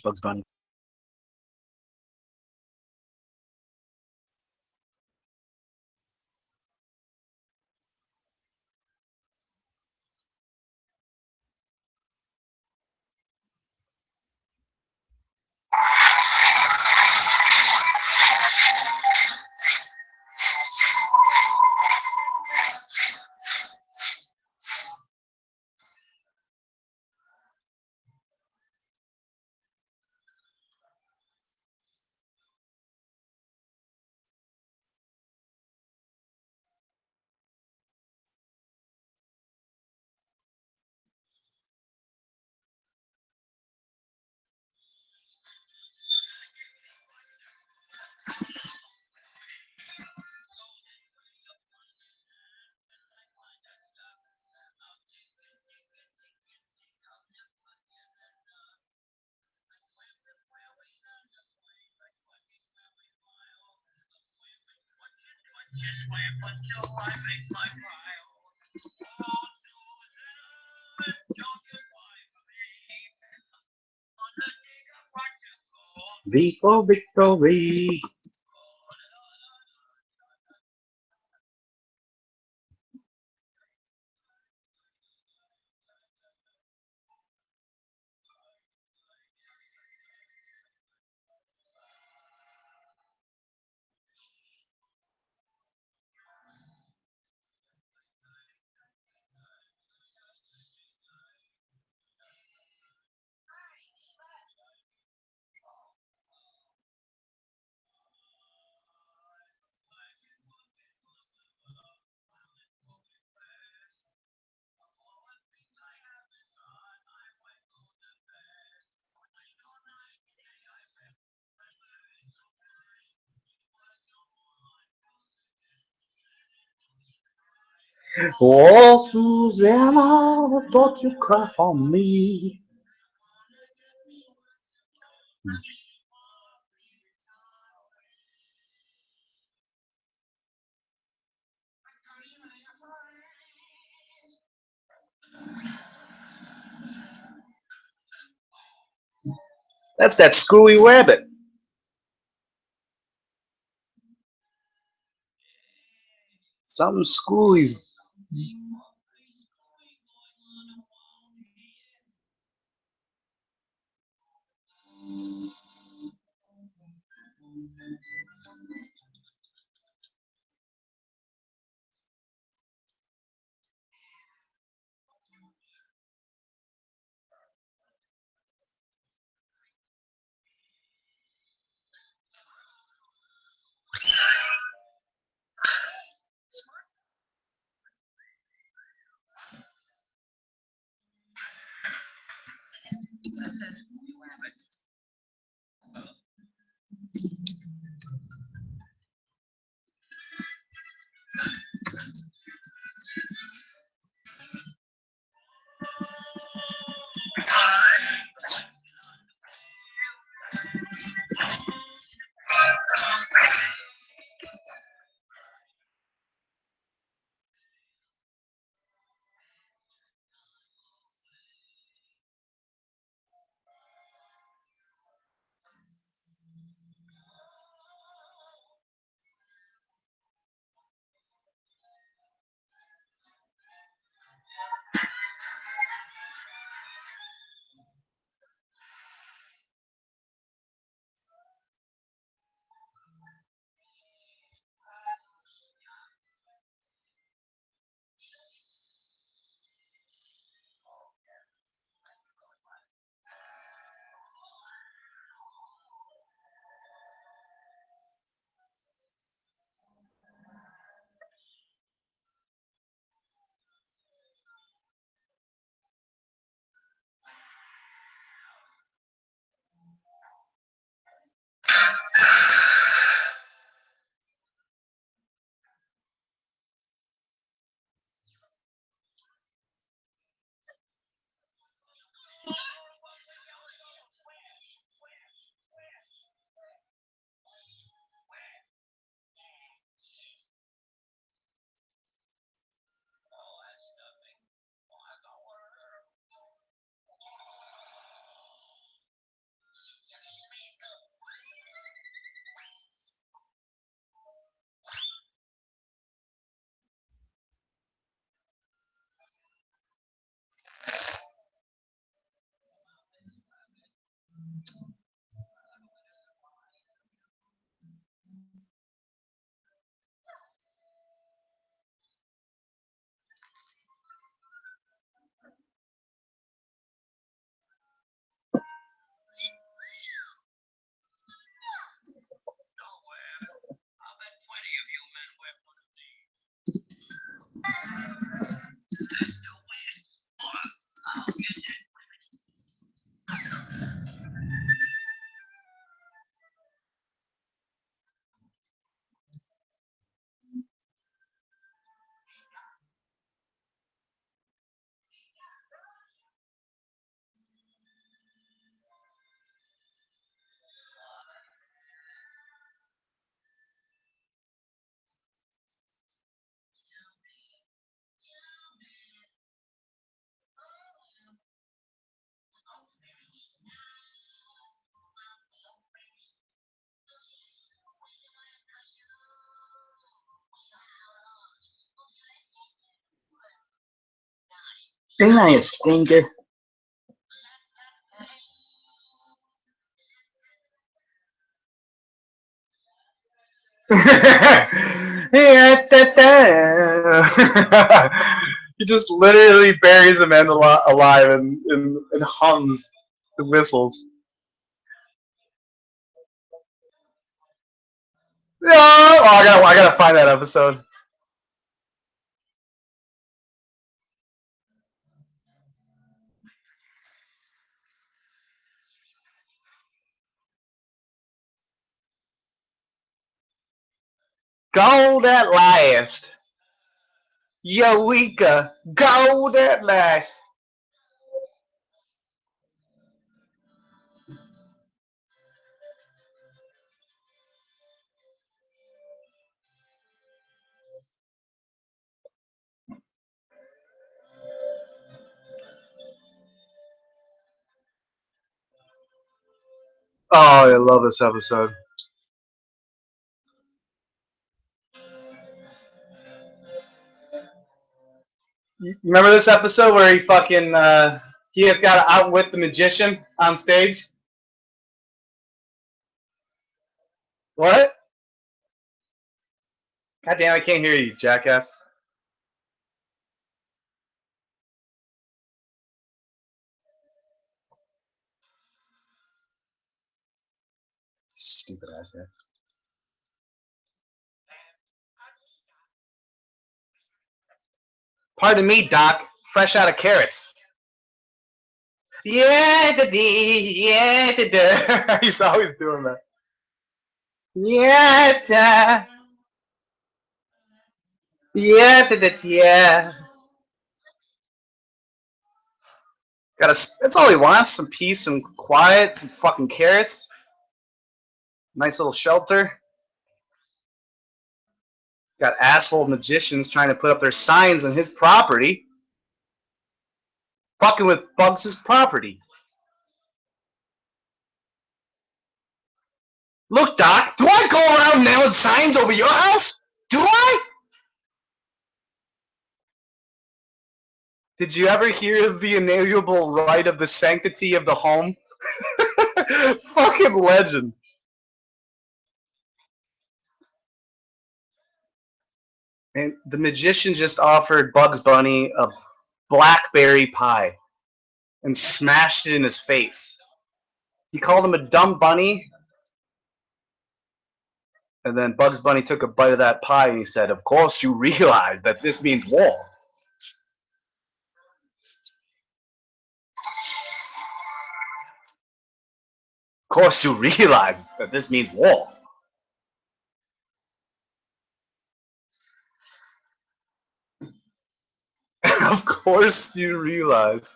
Bugs Bunny. V for victory. Oh, Susanna, don't you cry for me. That's that screwy rabbit. Some schoolies. Ain't I a stinker? He just literally buries a man alive and hums the whistles. Oh, I gotta find that episode. Gold at last. Eureka! Gold at last. Oh, I love this episode. You remember this episode where he fucking he has got to outwit the magician on stage? What? God damn, I can't hear you, jackass. Stupid ass man. Pardon me, Doc. Fresh out of carrots. Yeah, yeah, he's always doing that. Yeah, yeah. That's all he wants. Some peace, some quiet, some fucking carrots. Nice little shelter. Got asshole magicians trying to put up their signs on his property. Fucking with Bugs' property. Look, Doc, do I go around nailing signs over your house? Do I? Did you ever hear of the inalienable right of the sanctity of the home? Fucking legend. And the magician just offered Bugs Bunny a blackberry pie and smashed it in his face. He called him a dumb bunny, and then Bugs Bunny took a bite of that pie and he said, "Of course you realize that this means war." Of course you realize that this means war. Of course you realize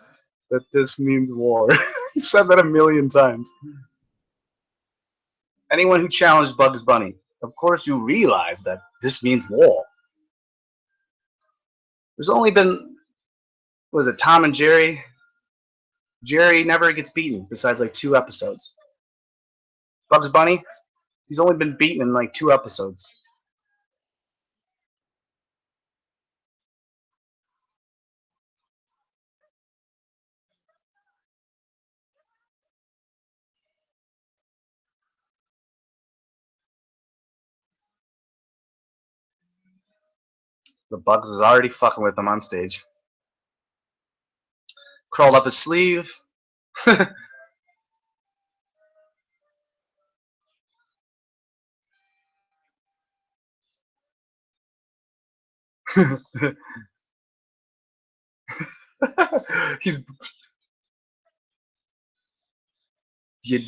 that this means war. He said that a million times. Anyone who challenged Bugs Bunny, of course you realize that this means war. There's only been, was it Tom and Jerry? Jerry never gets beaten besides like 2 episodes. Bugs Bunny, he's only been beaten in like 2 episodes. The Bugs is already fucking with him on stage. Crawled up his sleeve. He's you.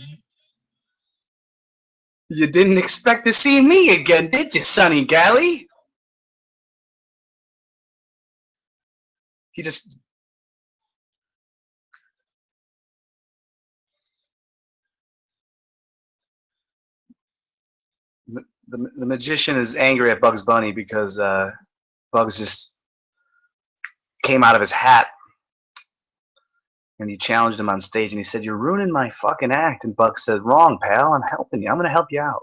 You didn't expect to see me again, did you, Sonny Galley? He just the magician is angry at Bugs Bunny because Bugs just came out of his hat and he challenged him on stage and he said, "You're ruining my fucking act." And Bugs said, "Wrong, pal. I'm helping you. I'm gonna help you out."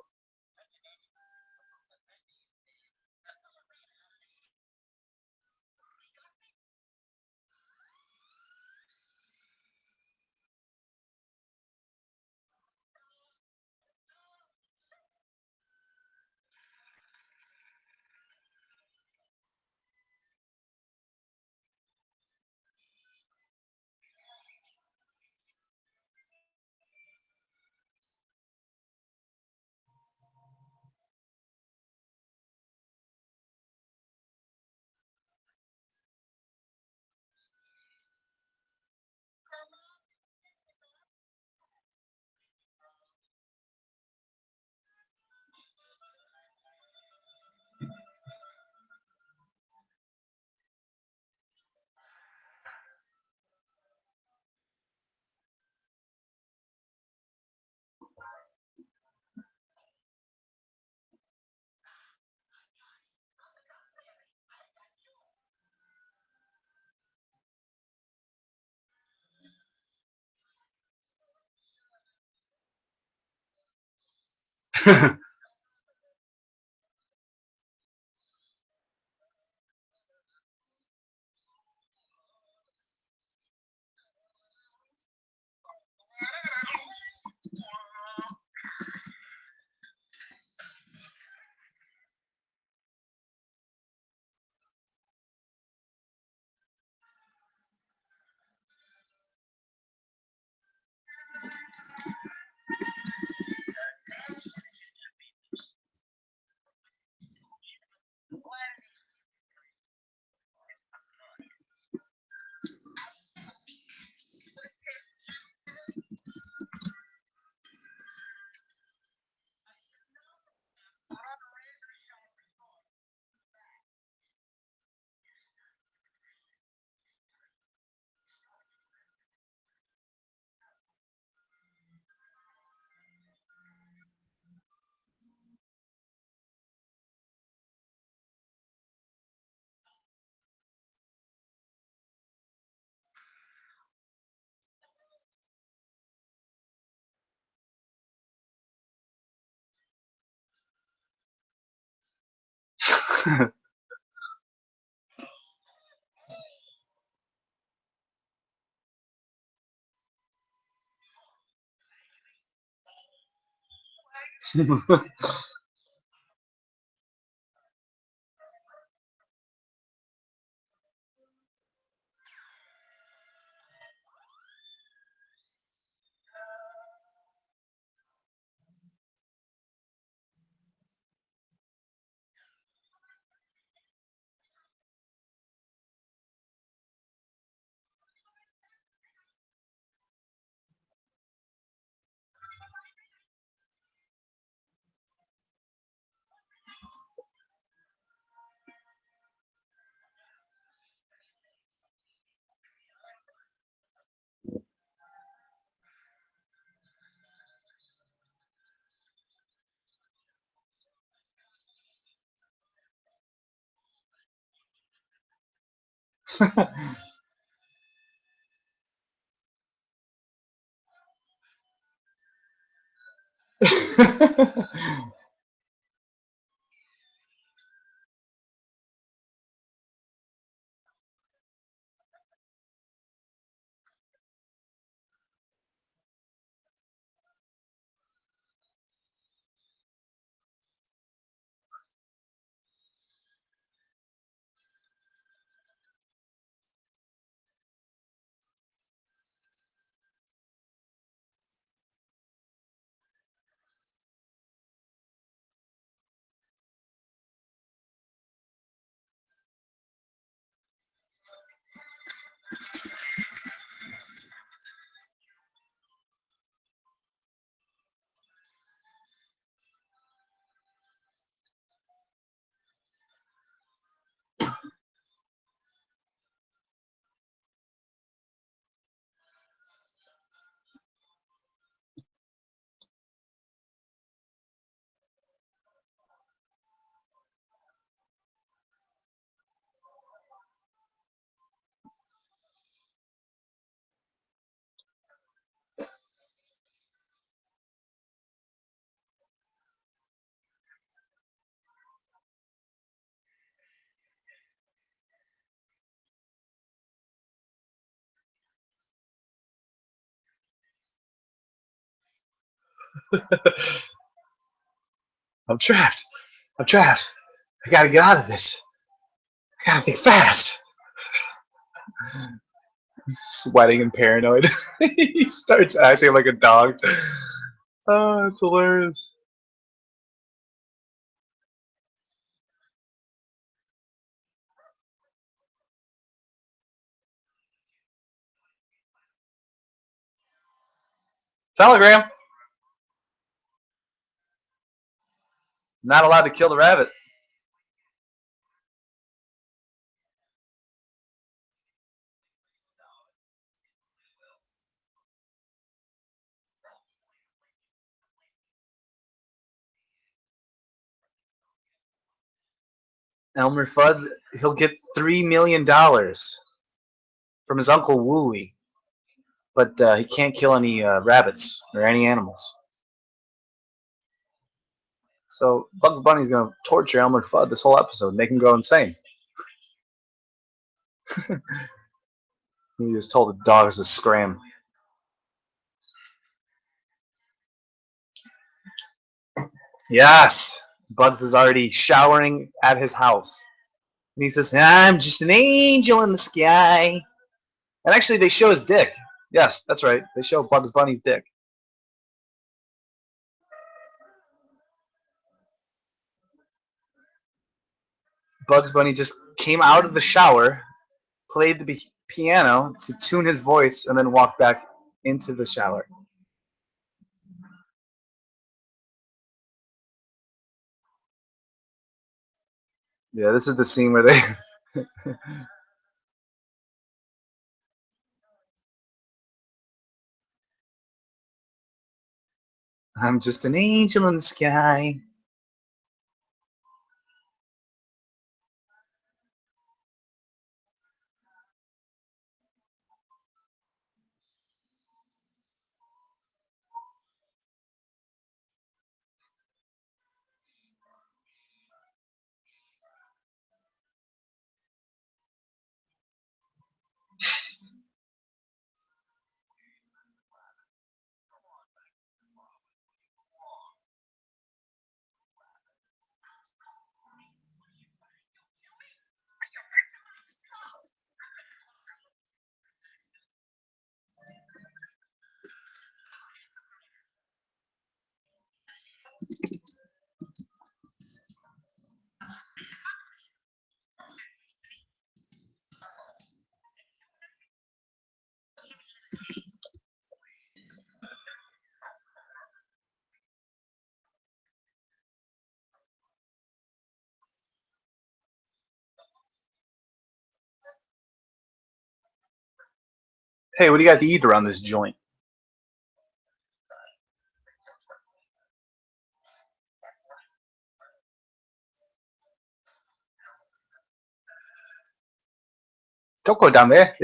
I'm trapped. I'm trapped. I gotta get out of this. I gotta think fast. He's sweating and paranoid. He starts acting like a dog. Oh, it's hilarious. Telegram. Not allowed to kill the rabbit. Elmer Fudd, he'll get $3 million from his uncle Wooey, but he can't kill any rabbits or any animals. So Bugs Bunny's gonna torture Elmer Fudd this whole episode, make him go insane. He just told the dogs to scram. Yes, Bugs is already showering at his house. And he says, I'm just an angel in the sky. And actually, they show his dick. Yes, that's right. They show Bugs Bunny's dick. Bugs Bunny just came out of the shower, played the piano to tune his voice, and then walked back into the shower. Yeah, this is the scene where they... I'm just an angel in the sky. Hey, what do you got to eat around this joint? Don't go down there.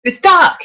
It's Doc!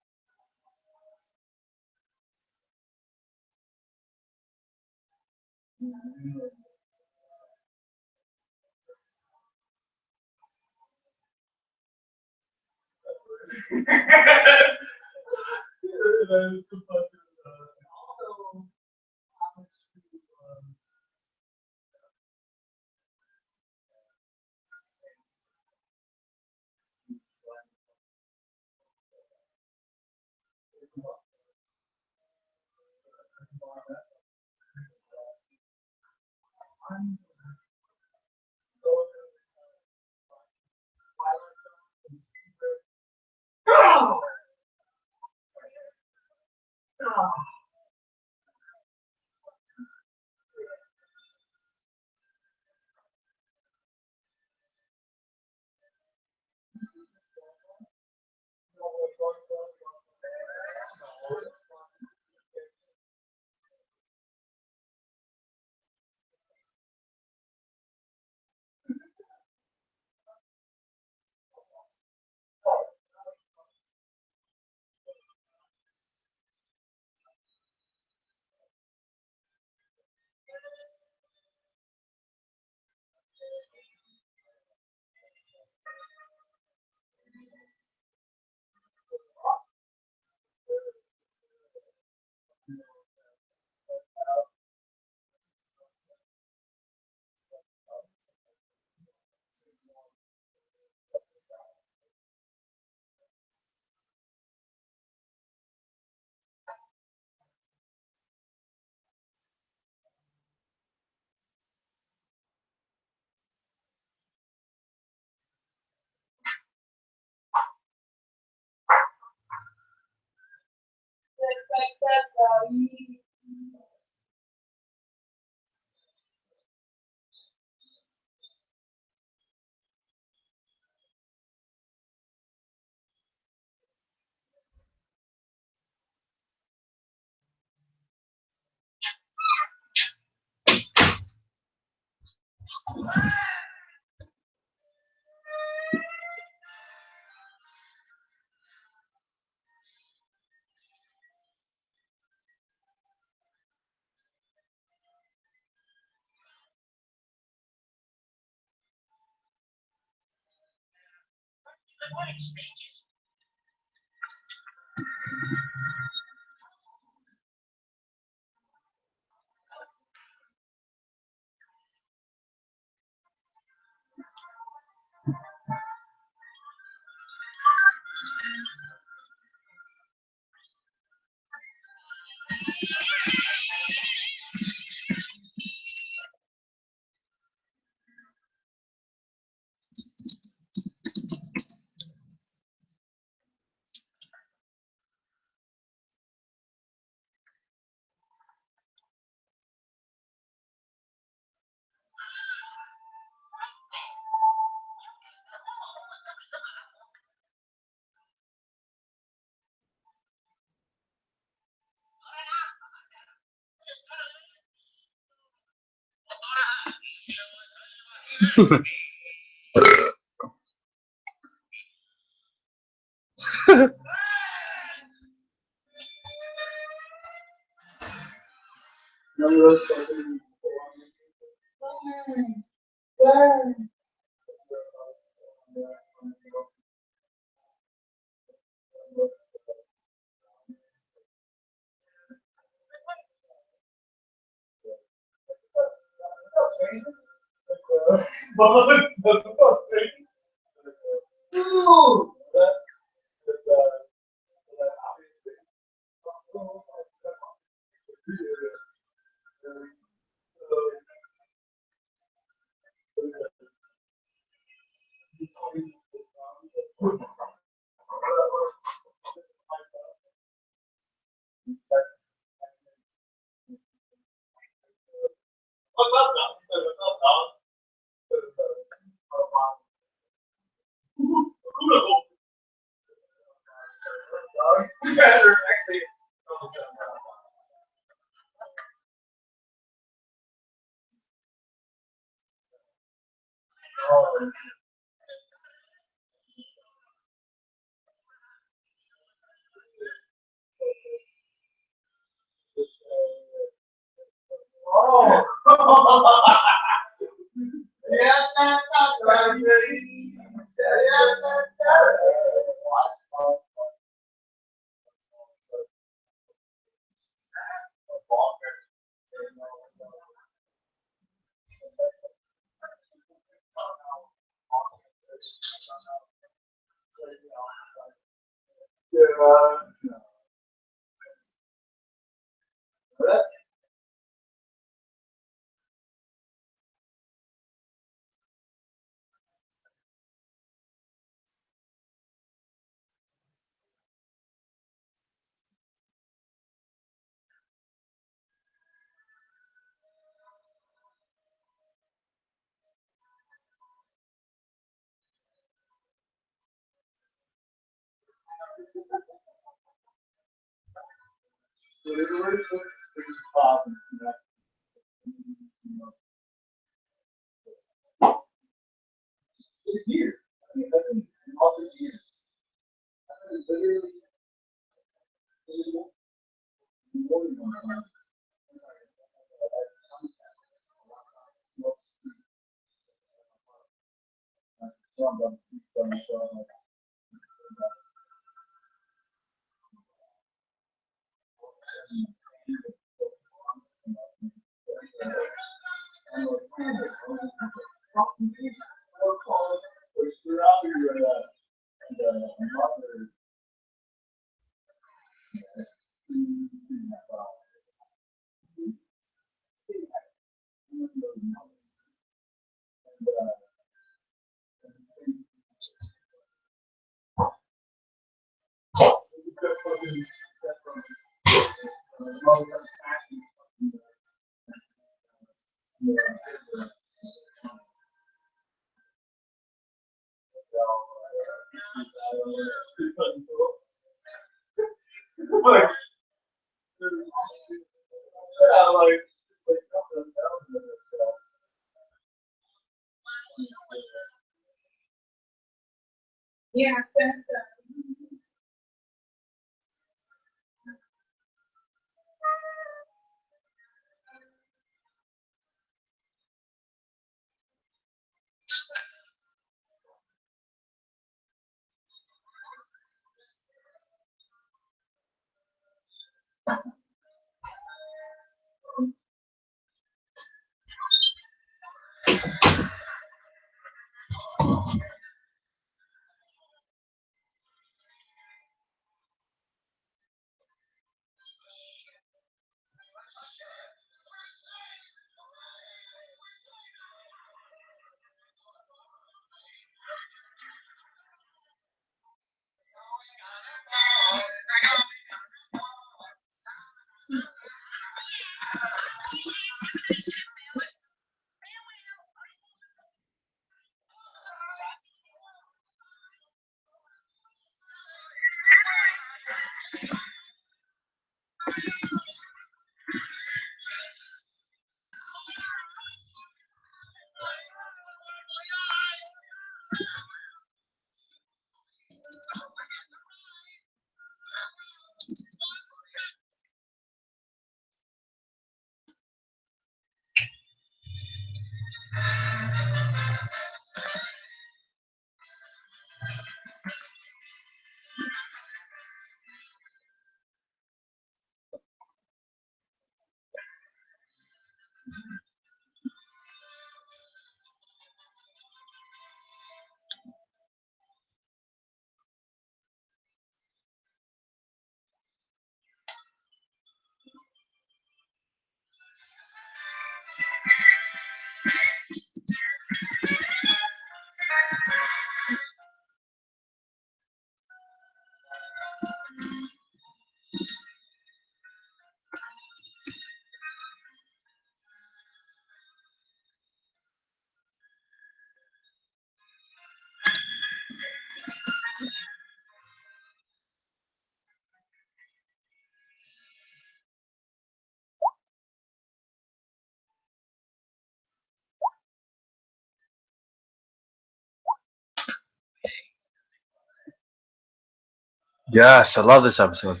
Yes, I love this episode.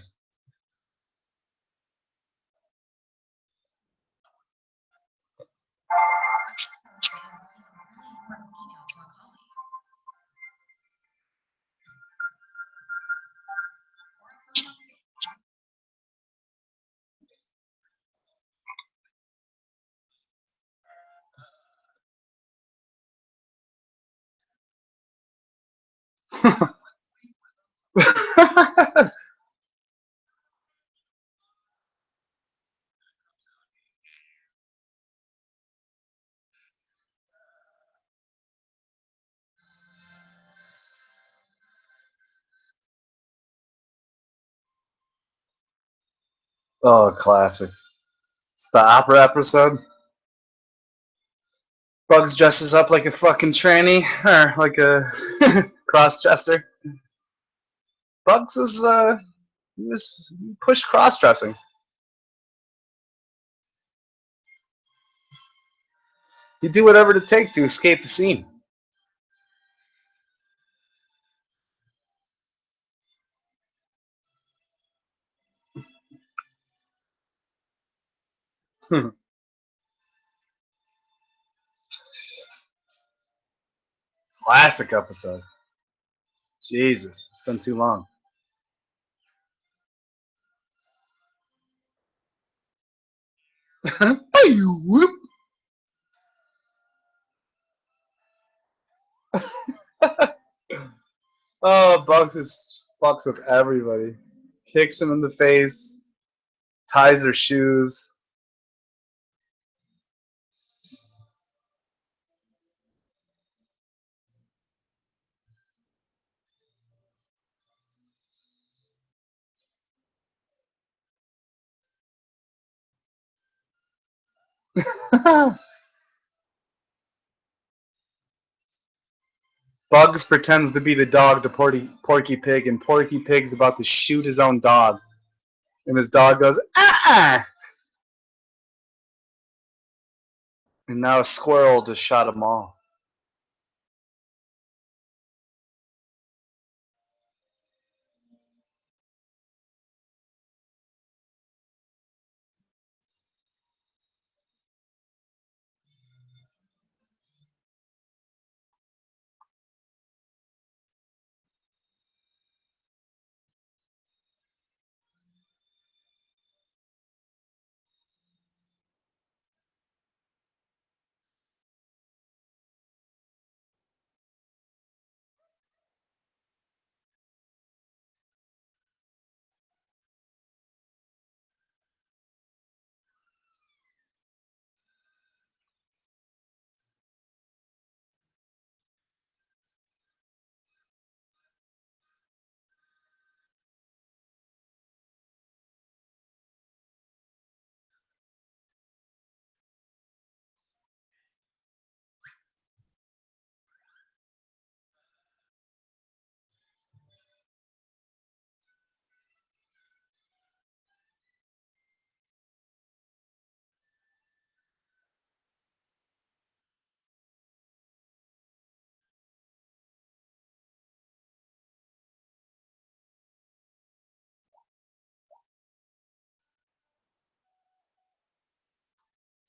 Oh, classic. It's the opera episode. Bugs dresses up like a fucking tranny, or like a cross-dresser. Bugs is, he pushed cross-dressing. He'd do whatever it takes to escape the scene. Classic episode. Jesus, it's been too long. Oh, Bugs just fucks with everybody. Kicks him in the face, ties their shoes. Bugs pretends to be the dog to Porky Pig, and Porky Pig's about to shoot his own dog. And his dog goes, ah! And now a squirrel just shot them all.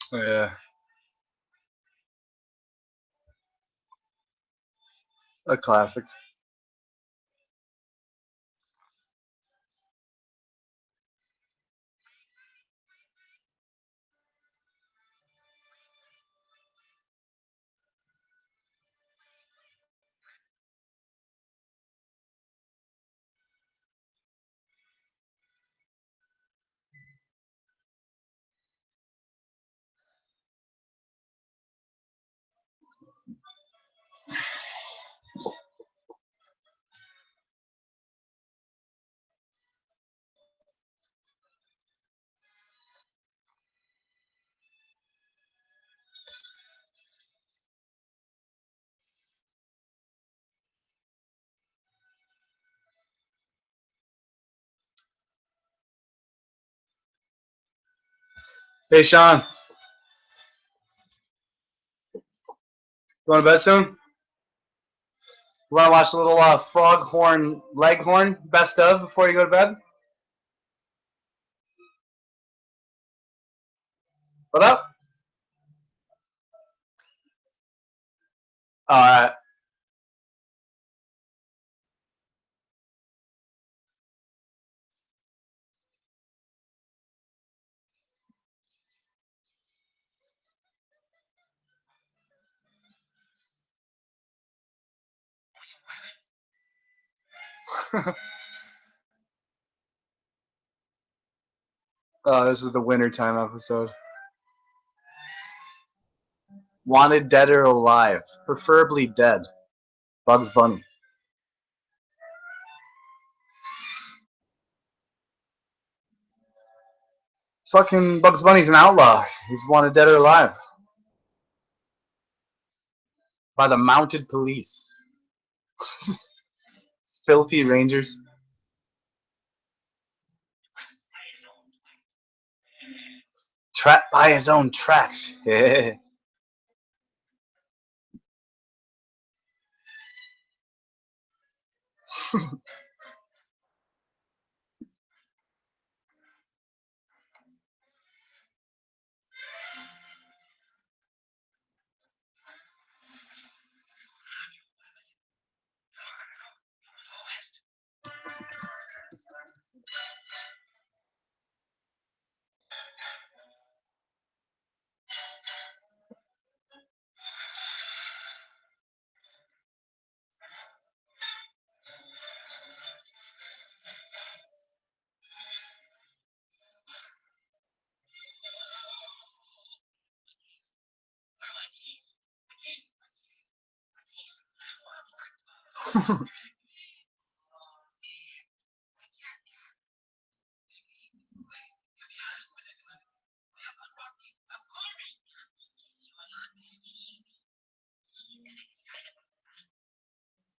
Yeah, a classic. Hey, Sean, you want to bed soon? You want to watch a little Froghorn Leghorn best of before you go to bed? What up? Alright. Oh, this is the wintertime episode. Wanted dead or alive. Preferably dead. Bugs Bunny. Fucking Bugs Bunny's an outlaw. He's wanted dead or alive. By the mounted police. Filthy rangers. Trapped by his own tracks.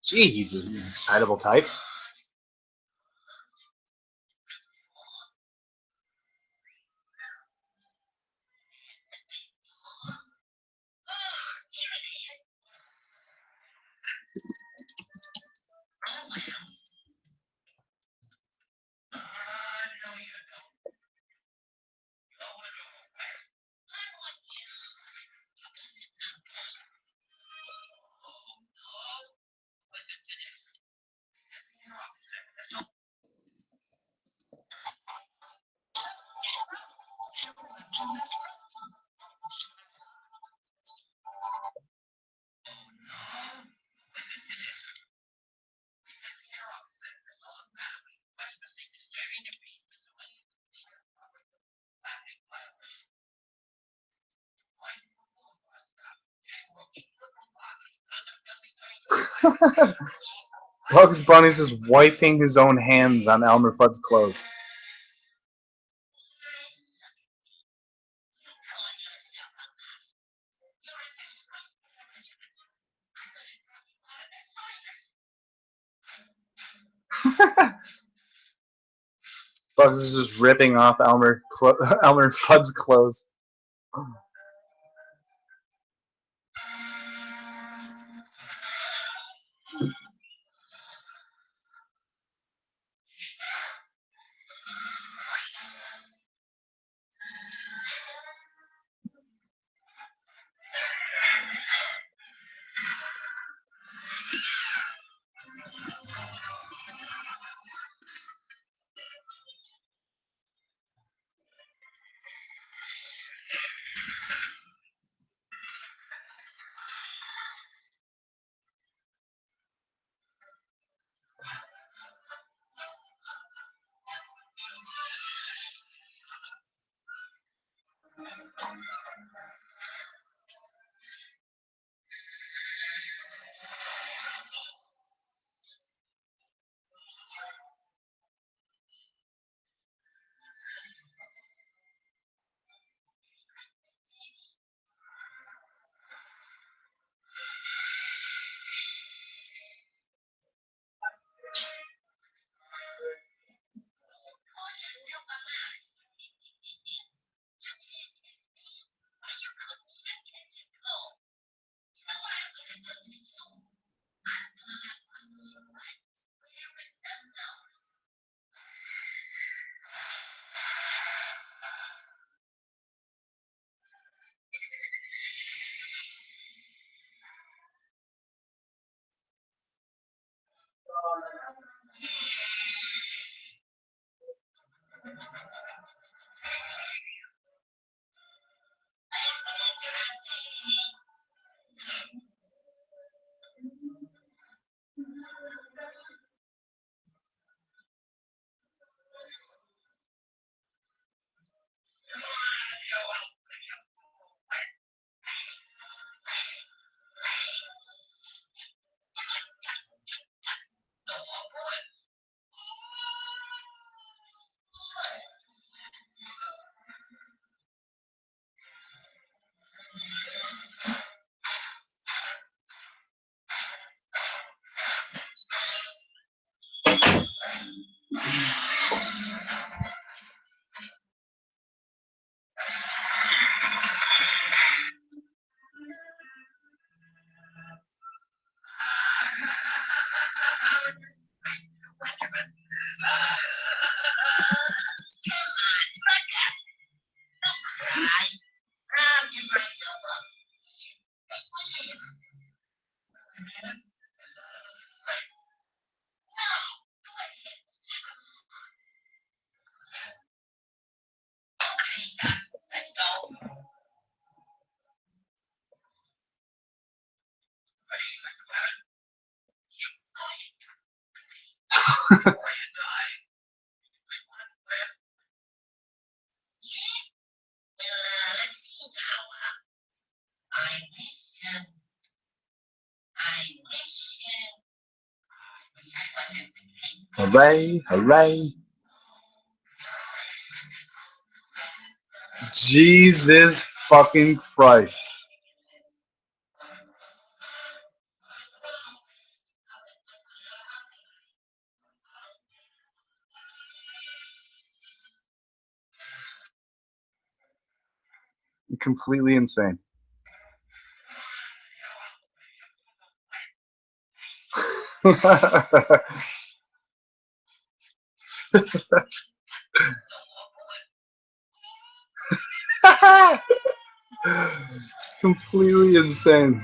Gee, he's an excitable type. Bugs Bunny's just wiping his own hands on Elmer Fudd's clothes. Bugs is just ripping off Elmer Fudd's clothes. Hooray, hooray. Jesus fucking Christ. Completely insane. Completely insane.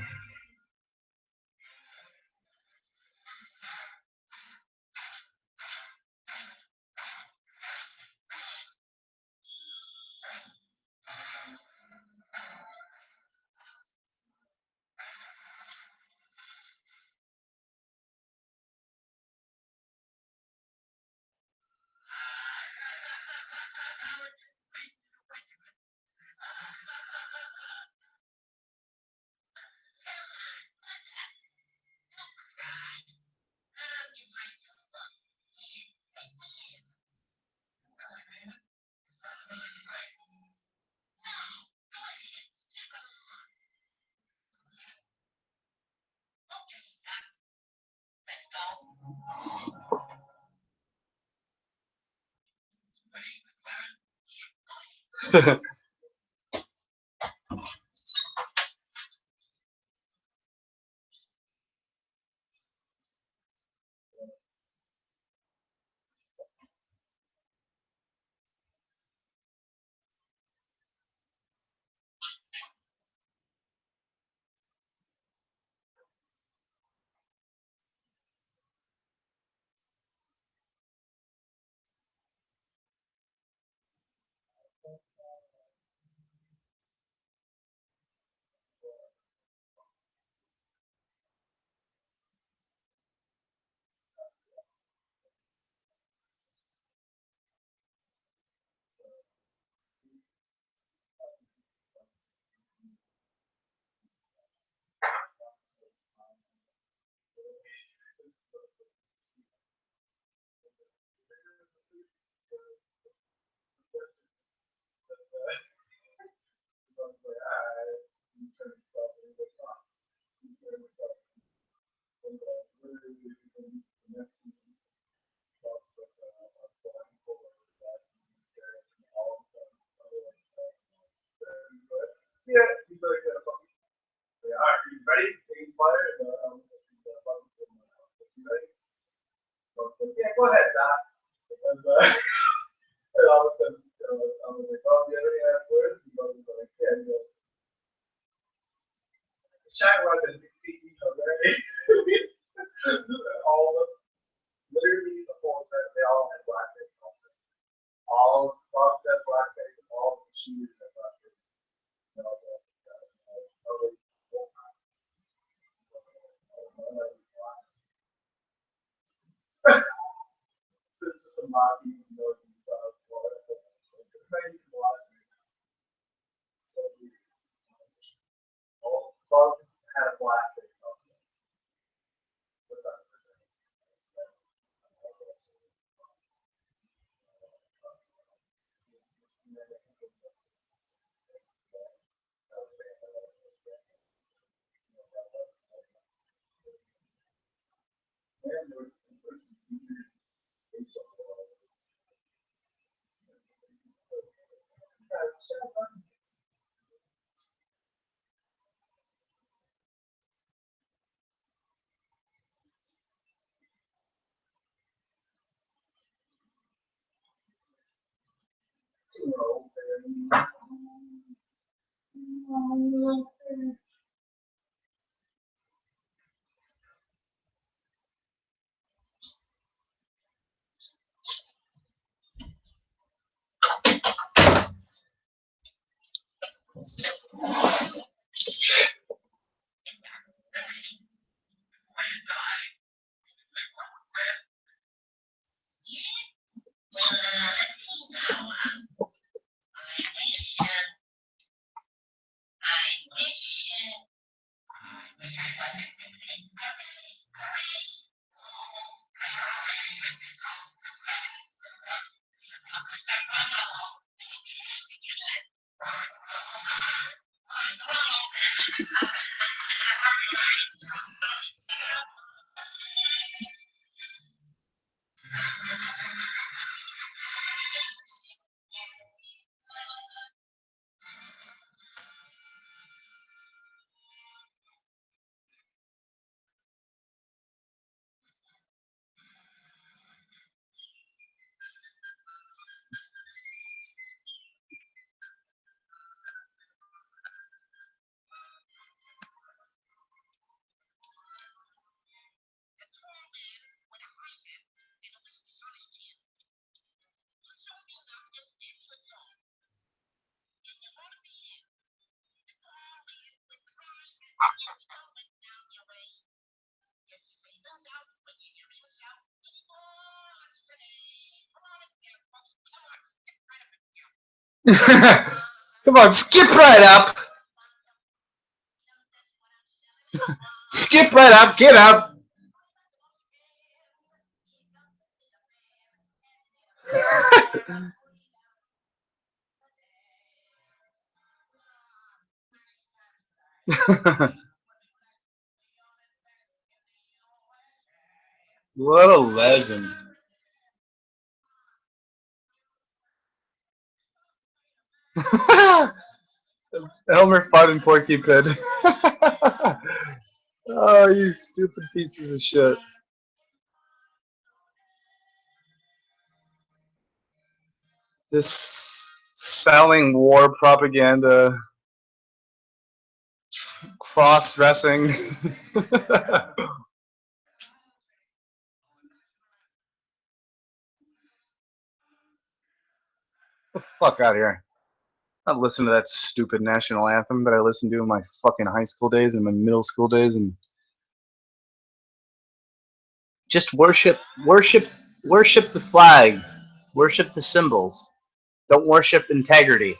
Come on, skip right up. Skip right up. Get up. What a legend. Elmer Fudd and Porky Pig. Oh, you stupid pieces of shit. Just selling war propaganda, cross-dressing. Get the fuck out of here. I've listened to that stupid national anthem that I listened to in my fucking high school days and my middle school days, and just worship the flag, worship the symbols. Don't worship integrity.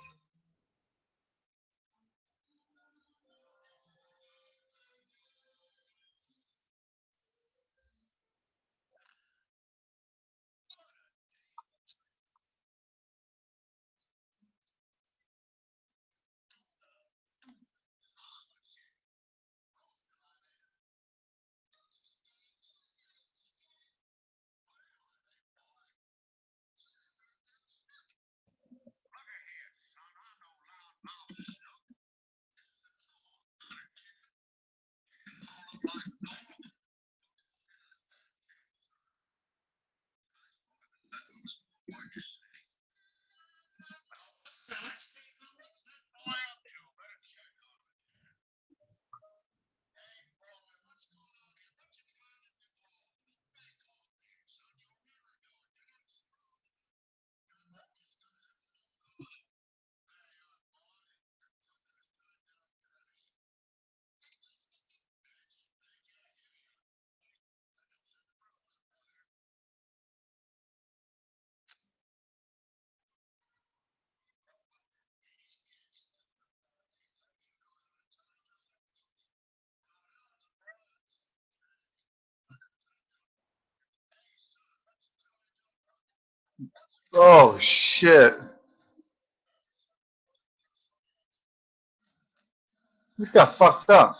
Oh shit! This got fucked up.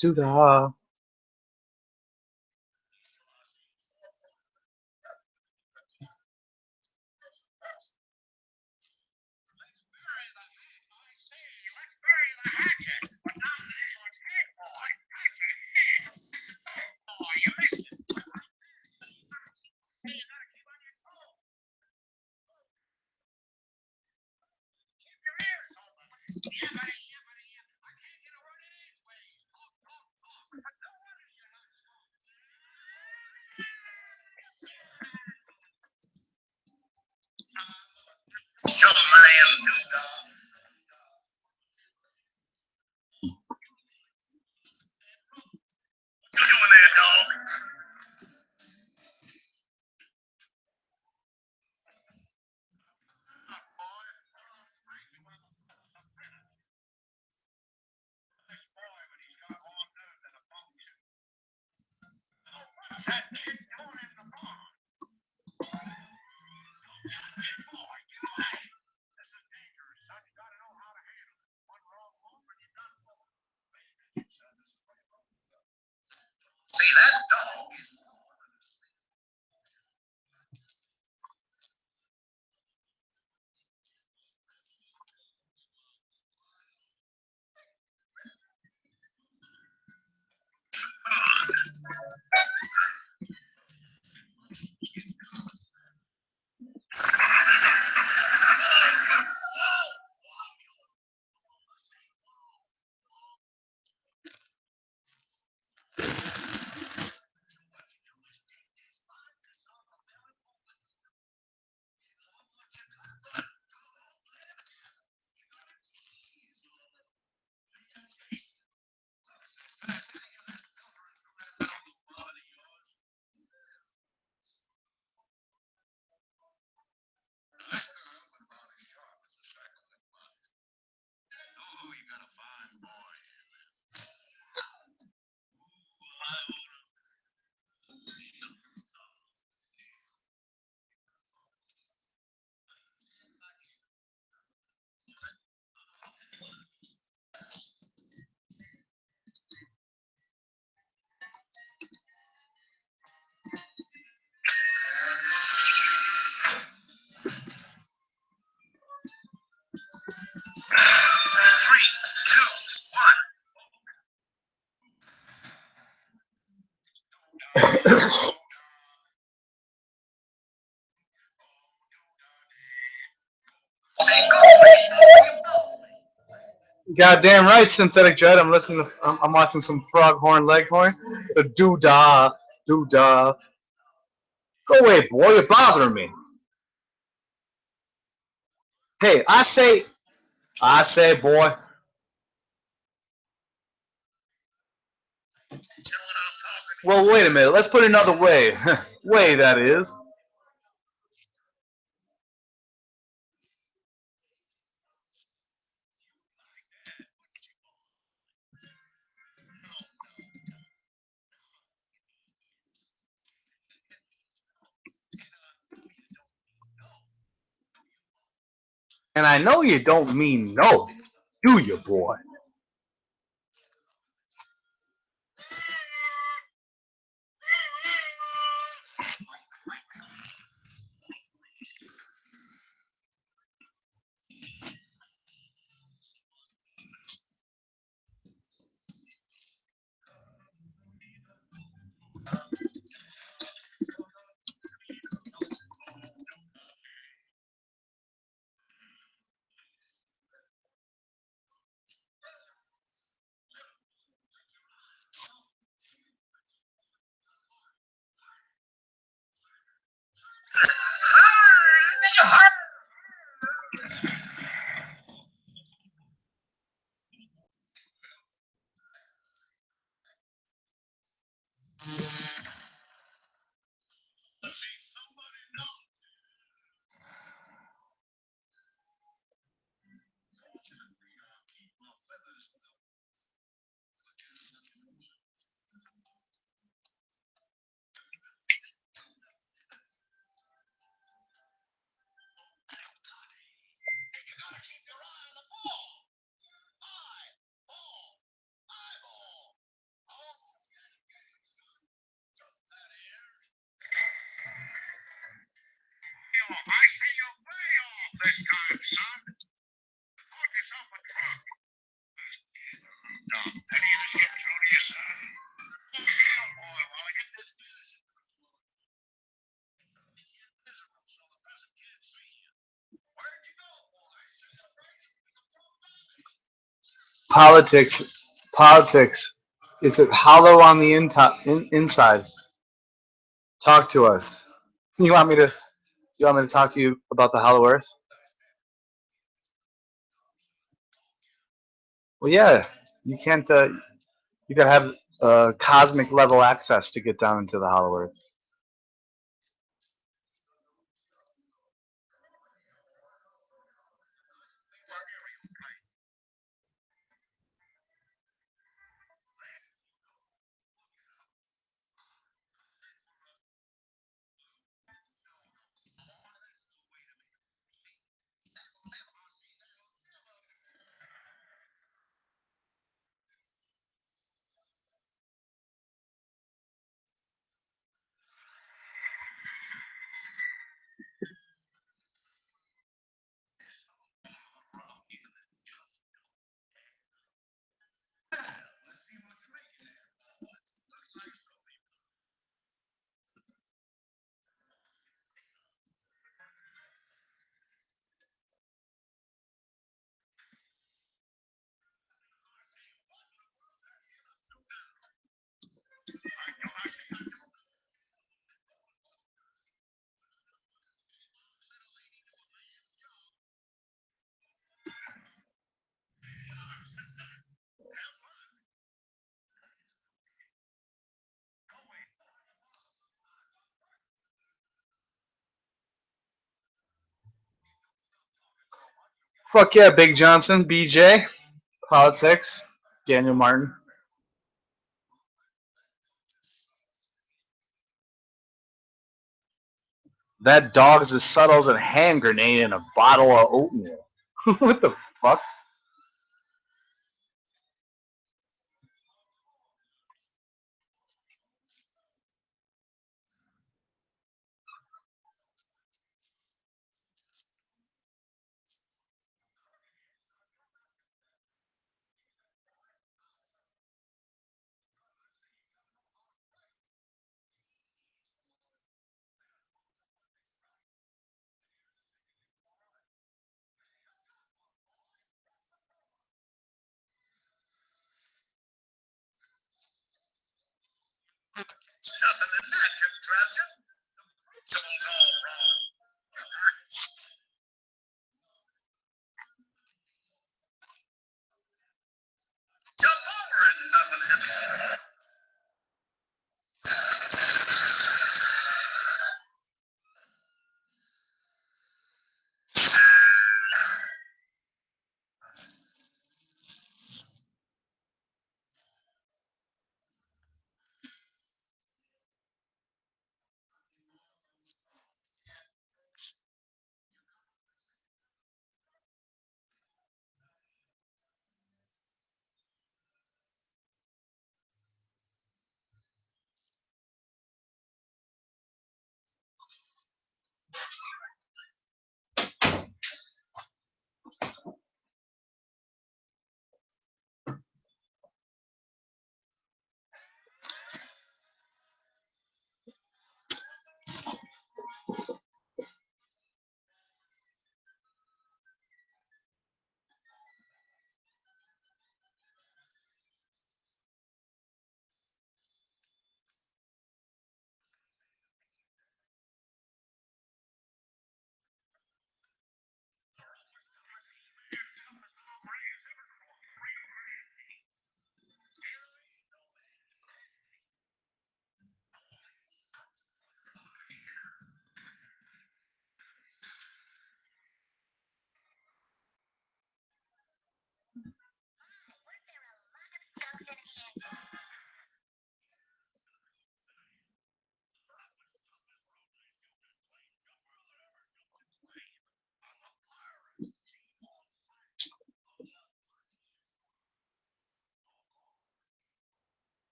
To the goddamn right, synthetic jet. I'm listening. I'm watching some Froghorn Leghorn. The doo-dah, doo-dah. Go away, boy. You're bothering me. Hey, I say, boy. Well, wait a minute. Let's put it another way. Way, that is. And I know you don't mean no, do you, boy? Politics. Is it hollow on the inside? Talk to us. You want me to? You want me to talk to you about the Hollow Earth? Well, yeah. You can't. You gotta have cosmic level access to get down into the Hollow Earth. Fuck yeah, Big Johnson, BJ, politics, Daniel Martin. That dog's as subtle as a hand grenade in a bottle of oatmeal. What the fuck?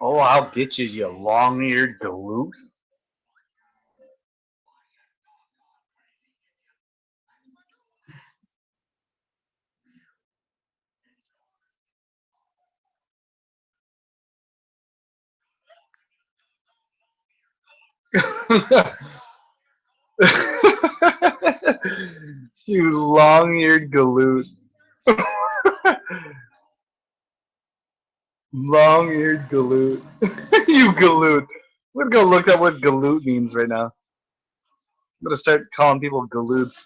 Oh, I'll get you, you long-eared galoot. You long-eared galoot. Long-eared galoot. You galoot. I'm gonna go look up what galoot means right now. I'm gonna start calling people galoots.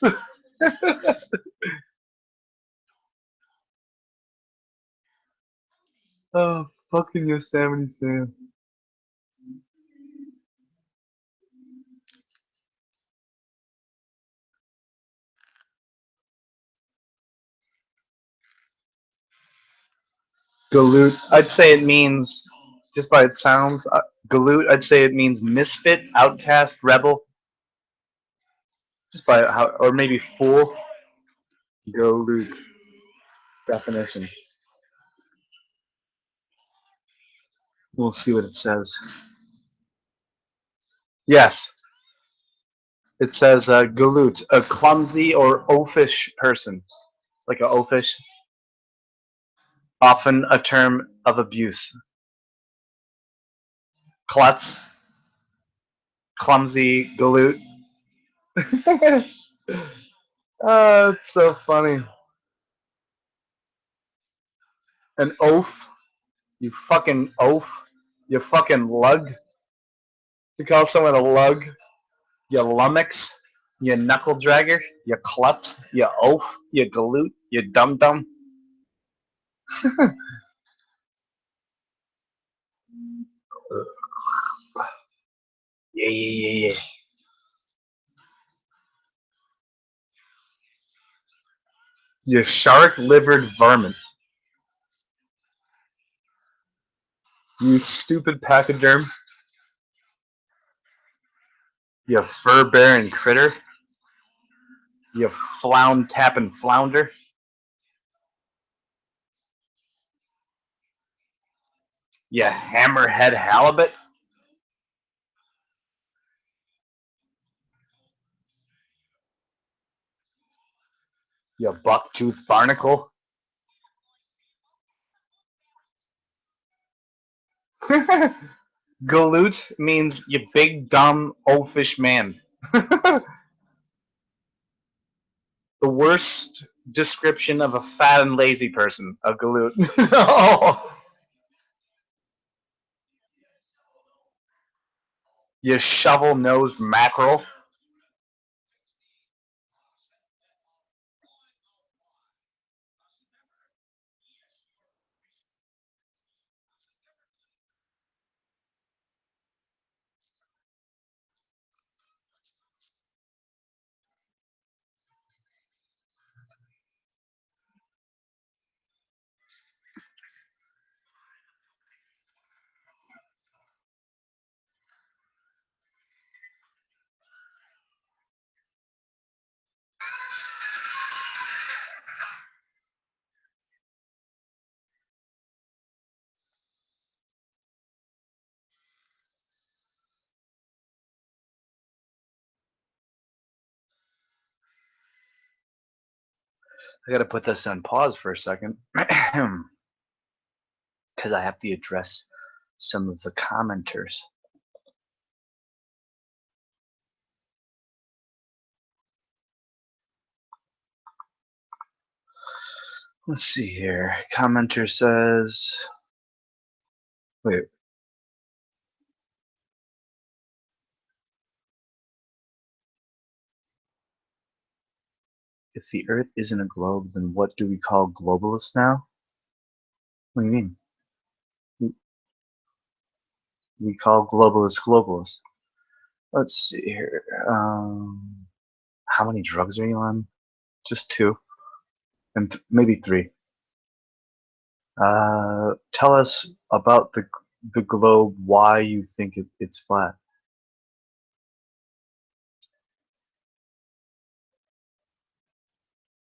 Oh, fucking Yosemite Sam. Galoot. I'd say it means, just by it sounds, galoot. I'd say it means misfit, outcast, rebel. Just by how, or maybe fool. Galoot. Definition. We'll see what it says. Yes, it says galoot, a clumsy or oafish person, like a oafish, often a term of abuse. Klutz, clumsy, galoot. Oh, it's so funny. An oaf, you fucking oaf, you fucking lug. You call someone a lug, you lummox, you knuckle dragger, you klutz, you oaf, you galoot, you dum dum. Yeah, yeah, yeah, yeah. You shark-livered varmint. You stupid pachyderm. You fur-bearing critter. You flound-tapping flounder. You hammerhead halibut. You buck-toothed barnacle. Galoot means you big, dumb, oafish man. The worst description of a fat and lazy person, a galoot. Oh. You shovel-nosed mackerel. I gotta put this on pause for a second. Because I have to address some of the commenters. Let's see here. Commenter says, wait. If the Earth isn't a globe, then what do we call globalists now? What do you mean? We call globalists globalists. Let's see here. How many drugs are you on? Just two, and maybe three. Tell us about the globe. Why you think it's flat?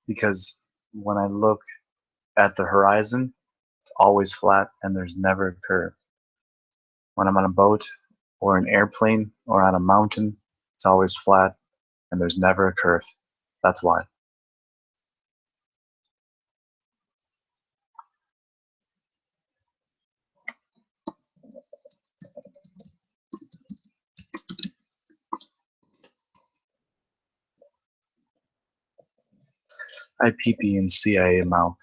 Because when I look at the horizon, it's always flat and there's never a curve. When I'm on a boat or an airplane or on a mountain, it's always flat and there's never a curve. That's why. I pee-pee in CIA mouth.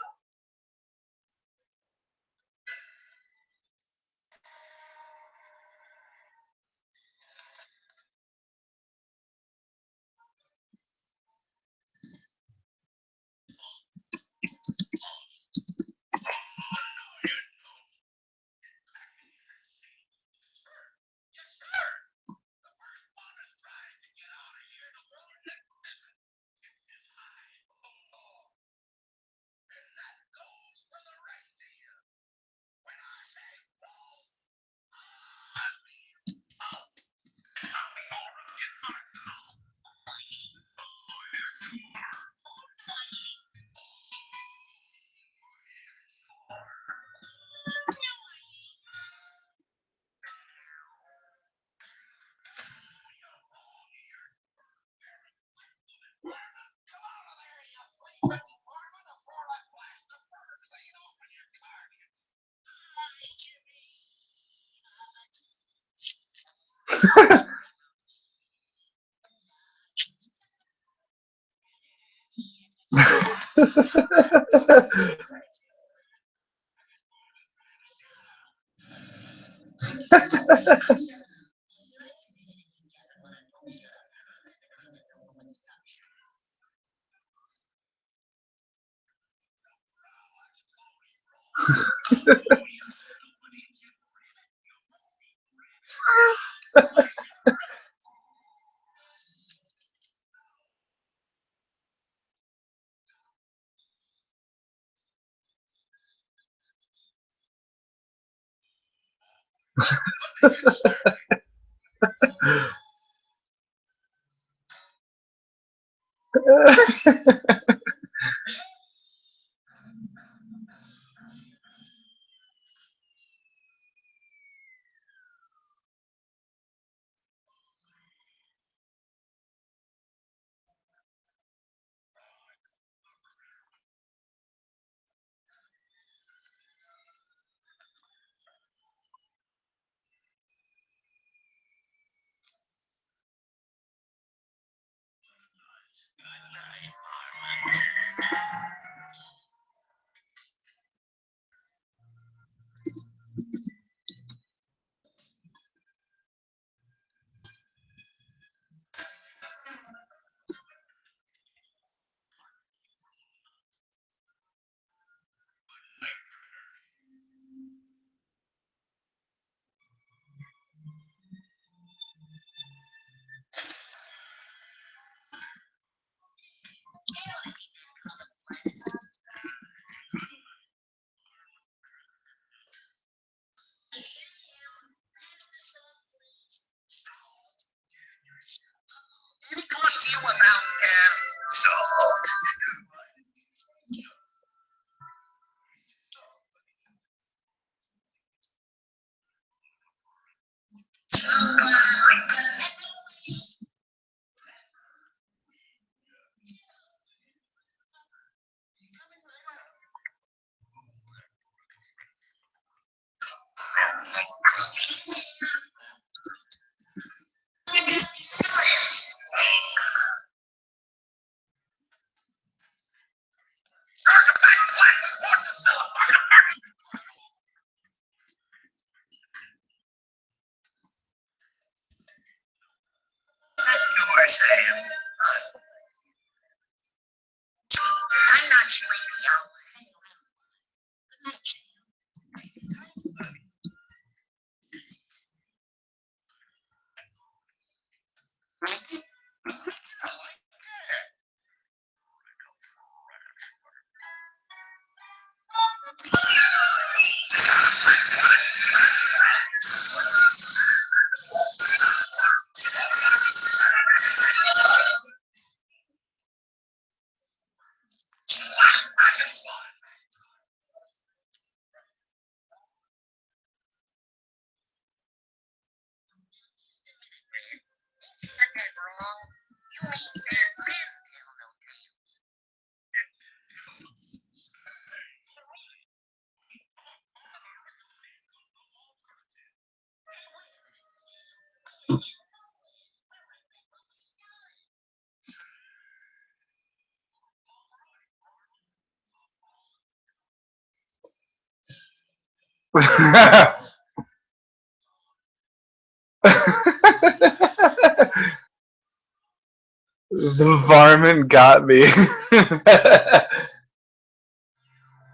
The varmint got me.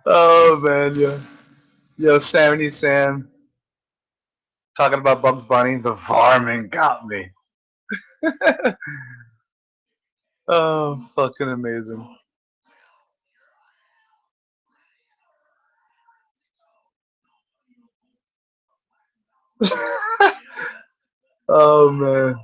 Oh man, yo, Sammy Sam, talking about Bugs Bunny. The varmint got me. Oh, fucking amazing. Oh man.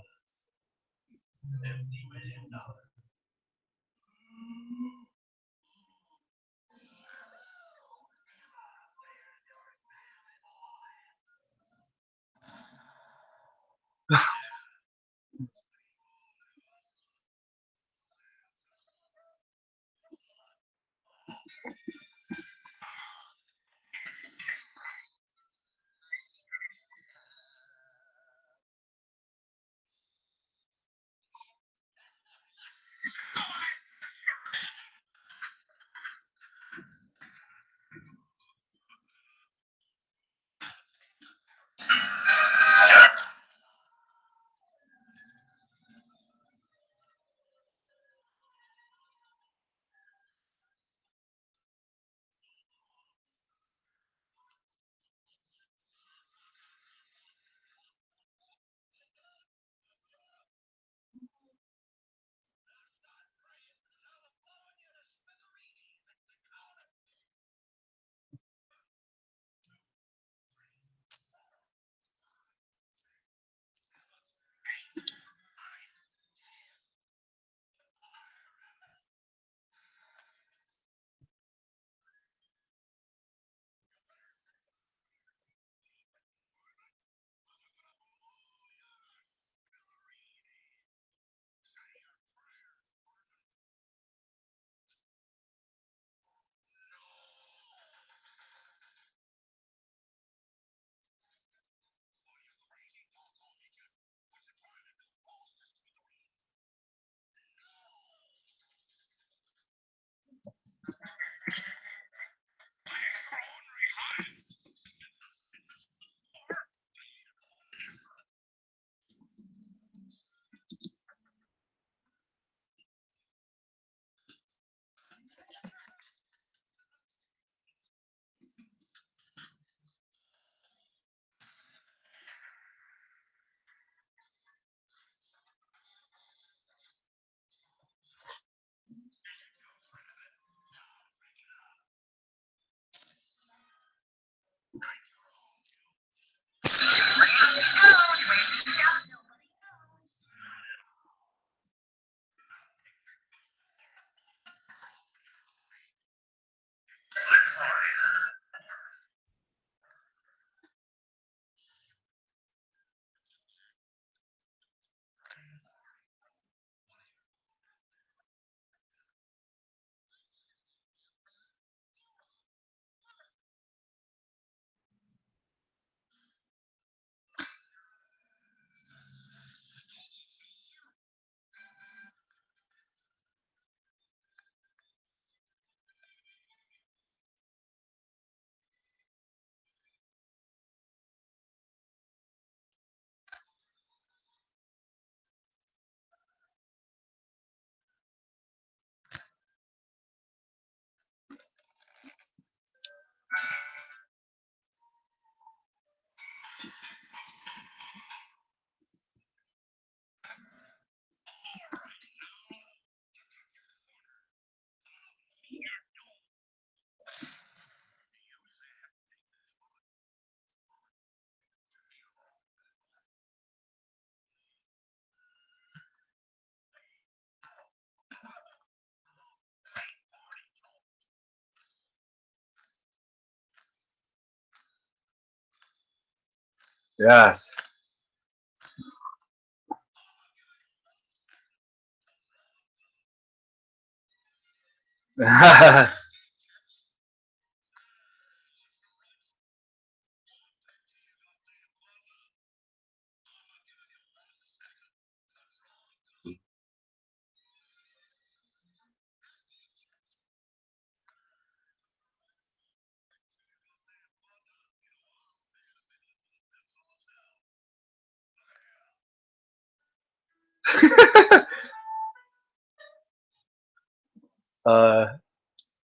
Yes.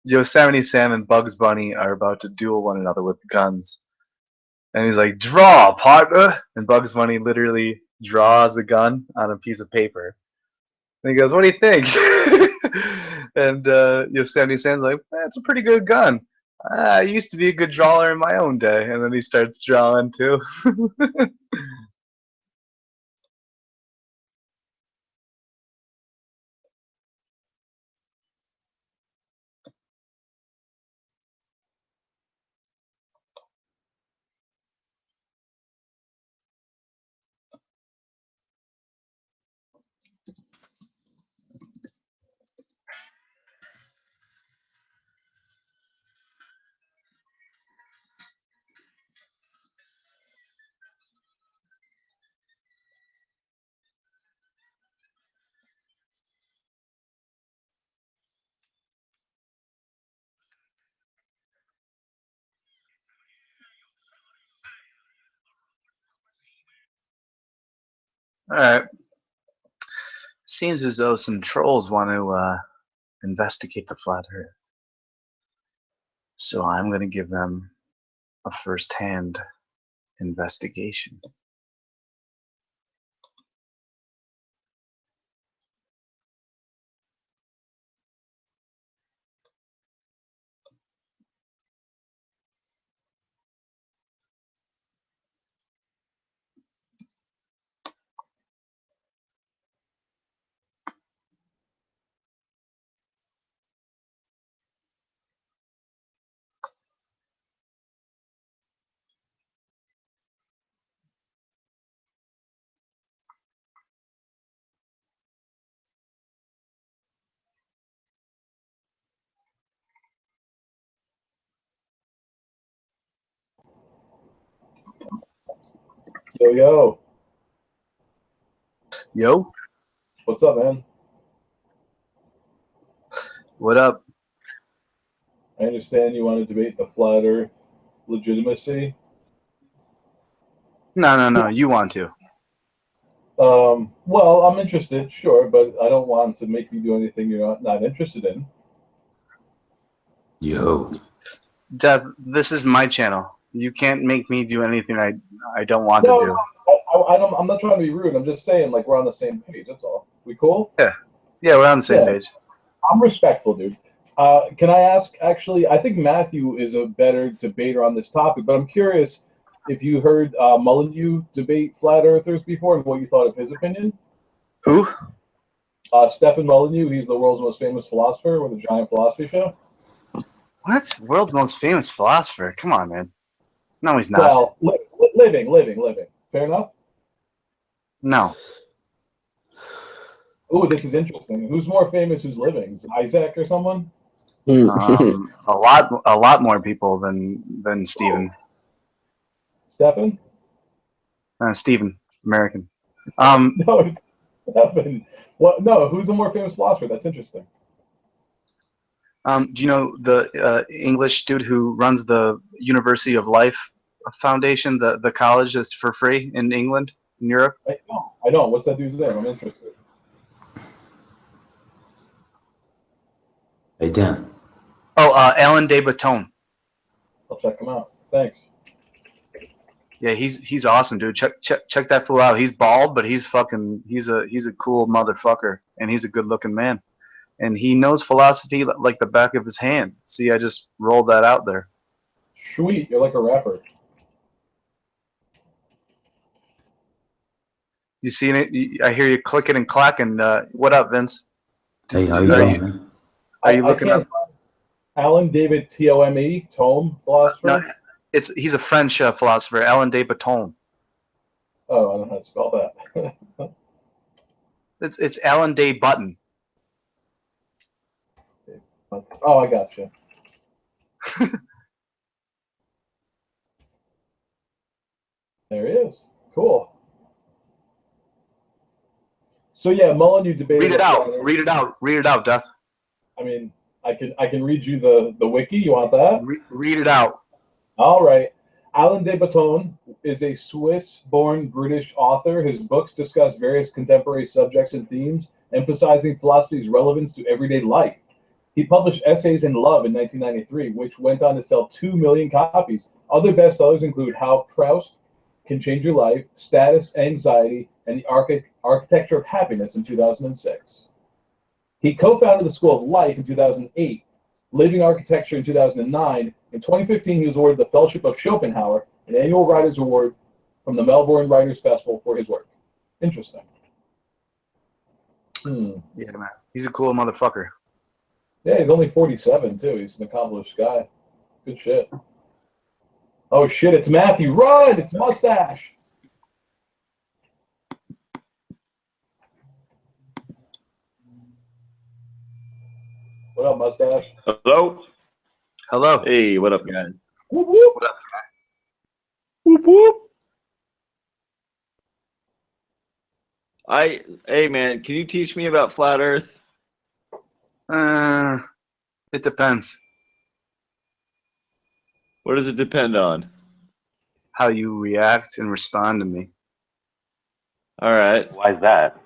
Yosemite Sam and Bugs Bunny are about to duel one another with guns. And he's like, draw, partner! And Bugs Bunny literally draws a gun on a piece of paper. And he goes, what do you think? And Yosemite Sam's like, that's a pretty good gun. I used to be a good drawer in my own day. And then he starts drawing too. Alright. Seems as though some trolls want to investigate the flat earth. So I'm going to give them a first-hand investigation. Yo, yo. Yo, What's up, man? what up? I understand you want to debate the flat earth legitimacy. No, you want to. Well, I'm interested, sure, but I don't want to make you do anything you're not interested in. Yo. Death, this is my channel. You can't make me do anything I don't want to do. I'm not trying to be rude. I'm just saying, like, we're on the same page. That's all. We cool? Yeah, we're on the same page. I'm respectful, dude. Can I ask, actually, I think Matthew is a better debater on this topic, but I'm curious if you heard Molyneux debate flat earthers before and what you thought of his opinion. Who? Stephen Molyneux. He's the world's most famous philosopher with a giant philosophy show. What? World's most famous philosopher? Come on, man. No, he's not. Well, living. Fair enough? No. Ooh, this is interesting. Who's more famous? Who's living? Is it Isaac or someone? A lot more people than Stephen. Stephen? Stephen, American. No, it's Stephen. What? No, who's the more famous philosopher? That's interesting. Do you know the English dude who runs the University of Life Foundation, the college that's for free in England, in Europe? I don't. What's that dude's name? I'm interested. Hey, Dan. Oh, Alan de Botton. I'll check him out. Thanks. Yeah, he's awesome, dude. Check that fool out. He's bald, but he's a cool motherfucker, and he's a good looking man. And he knows philosophy like the back of his hand. See, I just rolled that out there. Sweet, you're like a rapper. You seen it? I hear you clicking and clacking. What up, Vince? Hey, how you doing, man? Are you looking up? Alan David Tome philosopher? No, he's a French philosopher, Alan de Botton. Oh, I don't know how to spell that. It's Alan de Button. Oh, I gotcha. There he is. Cool. So yeah, Molyneux debated. Read it out, Death. I mean, I can read you the wiki. You want that? Read it out. All right. Alan de Botton is a Swiss-born British author. His books discuss various contemporary subjects and themes, emphasizing philosophy's relevance to everyday life. He published Essays in Love in 1993, which went on to sell 2 million copies. Other bestsellers include How Proust Can Change Your Life, Status, Anxiety, and the Architecture of Happiness in 2006. He co-founded the School of Life in 2008, Living Architecture in 2009. In 2015, he was awarded the Fellowship of Schopenhauer, an annual writers award from the Melbourne Writers Festival for his work. Interesting. Yeah, man. He's a cool motherfucker. Yeah, he's only 47, too. He's an accomplished guy. Good shit. Oh, shit, it's Matthew. Run! It's Mustache! What up, Mustache? Hello. Hello. Hey, what up, guys? Whoop, whoop. What up? Whoop whoop. Hey man, can you teach me about flat Earth? It depends. What does it depend on? How you react and respond to me. All right. Why is that?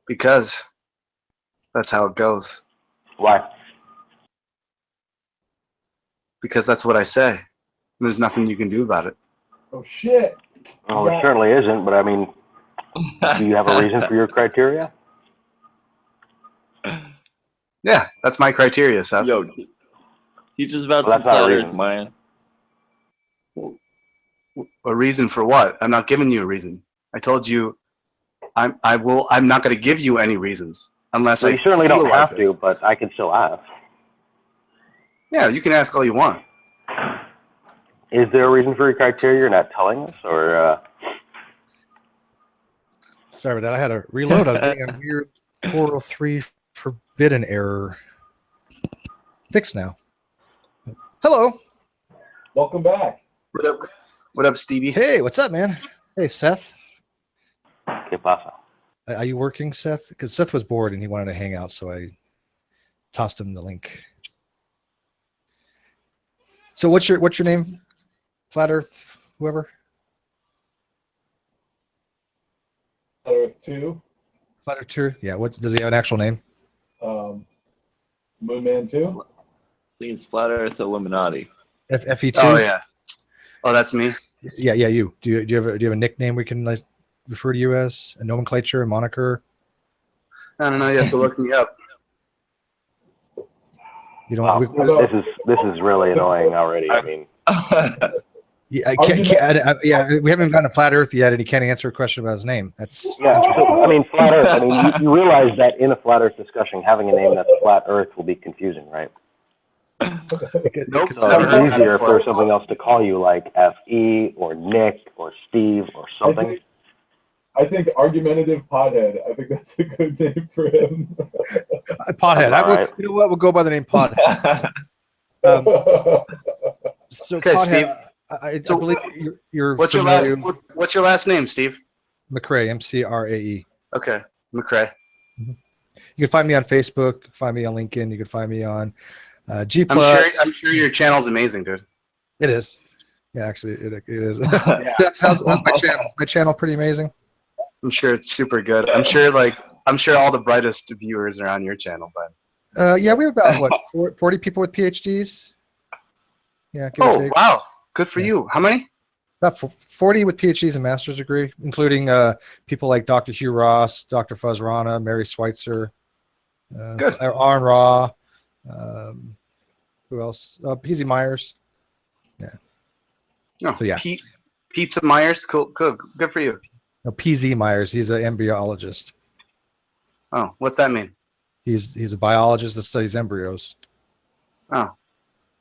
Because that's how it goes. Why? Because that's what I say. There's nothing you can do about it. Oh, shit. Well, there certainly isn't, but I mean, do you have a reason for your criteria? Yeah, that's my criteria, Seth. Yo, teach us about Well, some that's not a flat reason. Earth, man. A reason for what? I'm not giving you a reason. I told you I'm not going to give you any reasons unless Well, I you certainly feel don't like have it. to, but I can still ask. Yeah, you can ask all you want. Is there a reason for your criteria you're not telling us, or Sorry about that. I had to reload. I was getting a weird 403 forbidden error. Fixed now. Hello. Welcome back. What up? What up, Stevie? Hey, what's up, man? Hey, Seth. ¿qué pasa? Are you working, Seth? Because Seth was bored and he wanted to hang out, so I tossed him the link. So what's your name? Flat Earth, whoever? Flat Earth 2, Flat Earth 2? Yeah, what does he have an actual name? Moonman 2. I think it's flat Earth Illuminati. FE2? Oh yeah. Oh, that's me. Yeah, you. Do you have a nickname we can like refer to you as? A nomenclature, a moniker? I don't know. You have to look me up. You don't. Wow, this is really annoying already. I mean, Yeah, we haven't even gotten to Flat Earth yet, and he can't answer a question about his name. That's yeah. So, I mean, flat Earth. I mean, you realize that in a flat Earth discussion, having a name that's flat Earth will be confusing, right? Nope. So Never heard it's that easier before. for something else to call you, like FE or Nick or Steve or something. I think Argumentative Pothead. I think that's a good name for him. Pothead. All right. You know what? We'll go by the name Pothead. So Okay, Pothead, Steve. I So believe you're What's your familiar. What's your last name, Steve? McCrae, MCRAE. Okay, McCrae. You can find me on Facebook. You can find me on LinkedIn. You can find me on G+. I'm sure your channel's amazing, dude. It is. Yeah, actually, it is. how's my channel? My channel pretty amazing. I'm sure it's super good. I'm sure all the brightest viewers are on your channel, but Yeah, we have about what 40 people with PhDs. Yeah. give or oh take. wow, good for Yeah. you. How many? About 40 with PhDs and master's degree, including people like Dr. Hugh Ross, Dr. Fuzz Rana, Mary Schweitzer, Good. Aaron Raw, who else? PZ Myers. No. So, yeah. Pizza Myers. Cool. Good for you. No, PZ Myers. He's an embryologist. Oh, what's that mean? He's a biologist that studies embryos. Oh,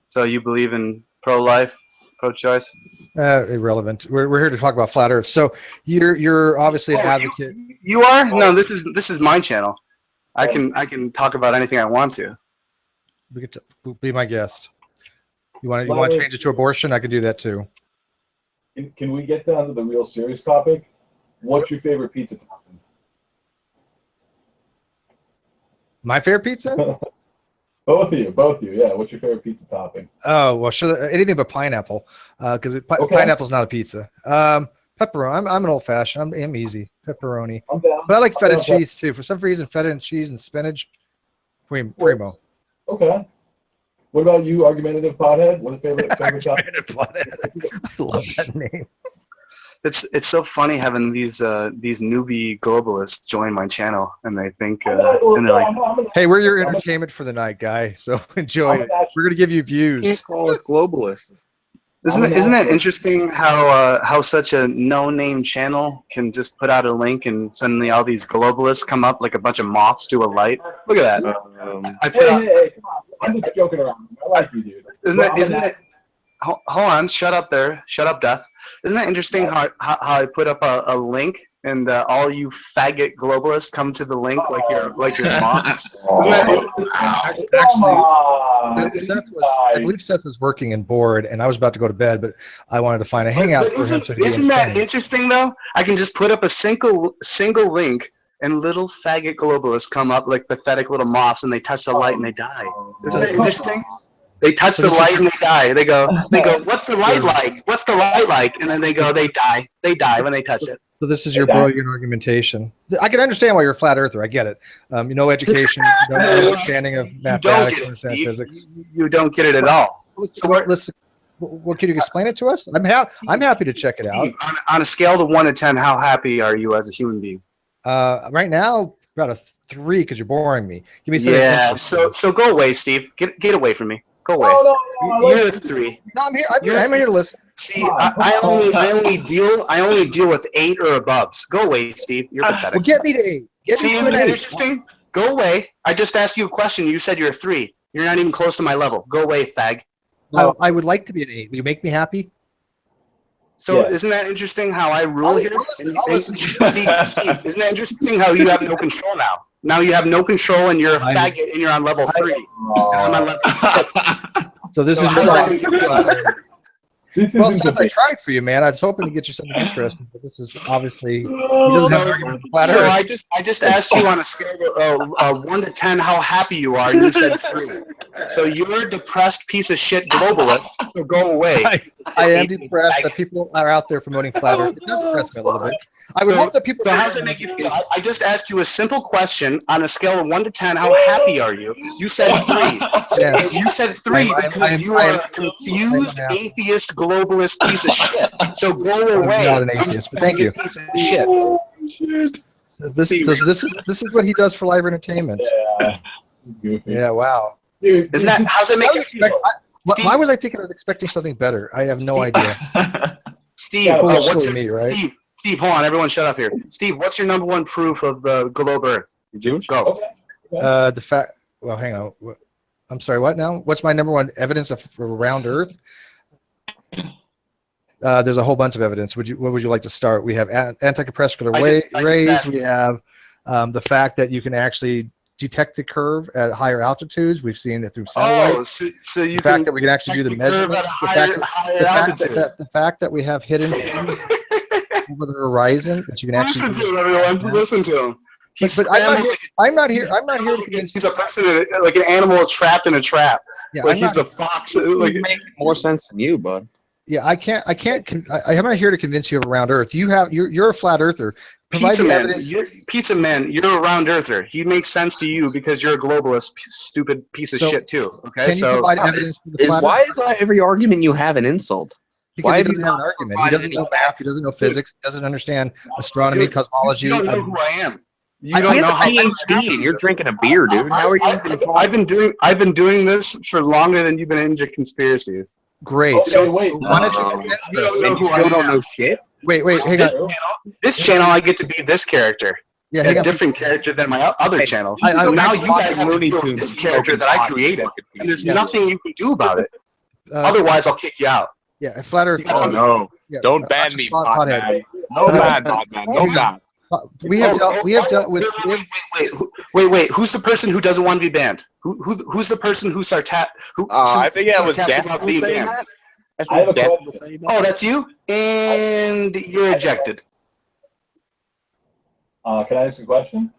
so you believe in pro-life, pro-choice? Irrelevant. We're here to talk about flat Earth. So you're obviously an advocate. You are? No, this is my channel. I can talk about anything I want to. We get to be my guest. You want to change it to abortion? I can do that too. Can we get down to the real serious topic? What's your favorite pizza topping? My favorite pizza? Both of you. Yeah. What's your favorite pizza topping? Oh well, sure. Anything but pineapple, because pineapple's not a pizza. Pepperoni. I'm an old fashioned. I'm easy. Pepperoni. I'm down. But I like feta down. cheese too. For some reason, feta and cheese and spinach. Primo. Okay. What about you, argumentative pothead? What's your favorite topic? I love that name. It's so funny having these newbie globalists join my channel, and they think and they're like, Hey, we're your entertainment for the night, guy. So enjoy it. We're gonna give you You views. can't call us globalists. isn't it interesting how such a no-name channel can just put out a link and suddenly all these globalists come up like a bunch of moths to a light? Look at that. I put out, Hey, come on. I'm just joking around. I like you, dude. isn't it? Hold on, shut up there. Shut up, Death. Isn't that interesting how I put up a link and all you faggot globalists come to the link like you're moths? I believe Seth was working and bored, and I was about to go to bed, but I wanted to find a hangout for him. Isn't that interesting though? I can just put up a single link, and little faggot globalists come up like pathetic little moths, and they touch the light and they die. Isn't that interesting? They touch the light and they die. They go, what's the light like? What's the light like? And then they go, they die. They die when they touch it. So this is your brilliant argumentation. I can understand why you're a flat earther. I get it. No education, no understanding of mathematics, understand physics. You don't get it at all. Listen, well, can you explain it to us? I'm happy to check it out. On a scale of 1 to 10, how happy are you as a human being? Right now, about a 3 because you're boring me. Give me something. Yeah. So go away, Steve. Get away from me. Go away. No, You're a 3. No, I'm here. I'm here to listen. See, I only deal with 8 or above. Go away, Steve. You're pathetic. Well, get me to 8. See, isn't that interesting? Go away. I just asked you a question. You said you're a 3. You're not even close to my level. Go away, fag. I would like to be an 8. Will you make me happy? So isn't that interesting how I rule here? I'll listen. Steve, isn't that interesting how you have no control now? Now you have no control, and you're a faggot, and you're on level 3. I'm on level So this is This well, isn't Seth, I debate. tried for you, man. I was hoping to get you something interesting, but this is obviously he doesn't have an argument for flat So Earth. I just asked you on a scale of 1 to 10 how happy you are, and you said 3. So you're a depressed piece of shit globalist. So go away. I am depressed that people are out there promoting flat Earth. It does depress me a little bit. I would hope that people. So how does it make you feel? I just asked you a simple question on a scale of 1 to 10. How happy are you? You said 3. Yes. You said 3 because you are a confused atheist globalist piece of shit. So go away. I'm not an atheist, but thank you. Piece of shit. This is what he does for live entertainment. Yeah. Goofy. Yeah. Wow. Dude, Isn't that? How's it make you feel? Why was I thinking I was expecting something better? I have no idea. Steve, Foolishly what's your, me, right? Steve, hold on, everyone, shut up here. Steve, what's your #1 proof of the globe Earth? Jewish? Go. Okay. The fact. Well, hang on. I'm sorry. What now? What's my #1 evidence of a round Earth? There's a whole bunch of evidence. What would you like to start? We have anticorpuscular rays. We have the fact that you can actually detect the curve at higher altitudes. We've seen it through satellites. Oh, so you The fact that we can actually do the measurements. The fact that we have hidden over the horizon that you can actually. Listen to him, everyone. Listen to him. But I'm not here to convince He's a person, like an animal is trapped in a trap. Yeah, Like he's a fox. Like, He's making more sense than you, bud. Yeah, I'm not here to convince you of a round Earth. You're a flat Earther. Provide Pizza the Man, evidence. Pizza Man, you're a round earther. He makes sense to you because you're a globalist, stupid piece of So, shit too. Okay, Can you so provide evidence for the flat Why Earth? is every argument you have an insult? Because why he have you doesn't have an not argument. He provided doesn't any know math. He doesn't know physics. He doesn't understand astronomy, Dude, cosmology. you don't know who I am. You I don't He has know a how. PhD and you're drinking a beer, dude. How are you even talking? I've been doing this for longer than you've been into conspiracies. Great. Okay, So wait. why don't you convince You don't us? know And you who I still don't am. know shit? Wait, hang This on. channel, I get to be this character. Yeah, A hang on. different character than my other channels. I- So now I'm you guys have to Looney deal with Tunes this character that I created, and there's nothing you can do about it. Otherwise, I'll kick you out. Yeah, flat Earth. Oh, no. Yeah, Don't ban me, pothead. Podman. No ban, Podman. No ban. We have dealt with. Wait. Who's the person who doesn't want to be banned? Who's the person who's sarcastic? I think that was sarcastic Death about was being saying banned? that. I have a Death question. was saying Oh, that. that's you, and you're ejected. Can I ask a question?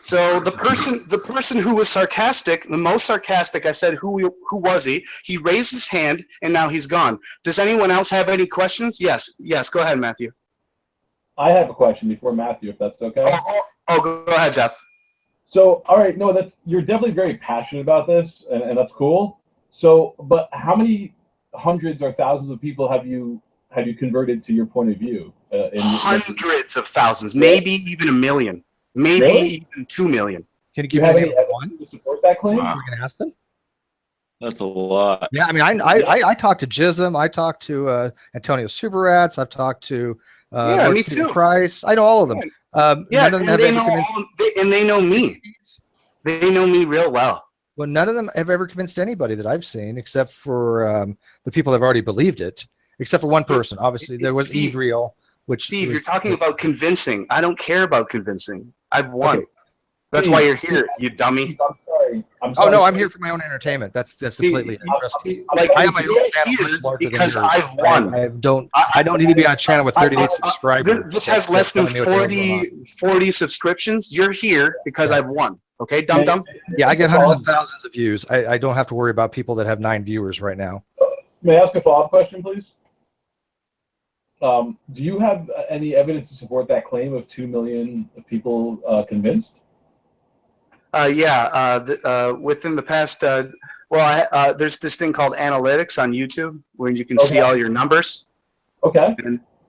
So the person who was sarcastic, the most sarcastic, I said, who was he? He raised his hand, and now he's gone. Does anyone else have any questions? Yes. Go ahead, Matthew. I have a question before Matthew, if that's okay. Oh, go ahead, Death. So, all right, no, you're definitely very passionate about this, and that's cool. So, but how many hundreds or thousands of people have you converted to your point of view? Hundreds of thousands, maybe even 1 million, maybe Really? even 2 million. Can you Do you give me have the any name of evidence one? to support that claim? Wow. We can ask them. That's a lot. Yeah, I mean, I talked to Jism, I talked to Antonio Superrats, I've talked to Yeah, Lord me Stephen too. Christ. I know all of them. Yeah, None of them have ever convinced. and they know me. They know me real well. Well, none of them have ever convinced anybody that I've seen, except for the people that have already believed it. Except for one person, obviously, there was Steve, Ebriel, which Steve, you're talking about convincing. I don't care about convincing. I've won. Okay. That's why you're here, you dummy. I'm sorry. Oh no, I'm here for my own entertainment. That's completely interesting. Like, I have my own you're channel here much larger than because yours. I've won. I don't need to be on a channel with 38 subscribers. This has less than telling me what the hell's going on. 40 subscriptions. You're here because I've won. Okay, dum. Yeah, I get hundreds of thousands of views. I don't have to worry about people that have 9 viewers right now. May I ask a follow-up question, please? Do you have any evidence to support that claim of 2 million people convinced? Within the past, there's this thing called analytics on YouTube where you can see all your numbers. Okay.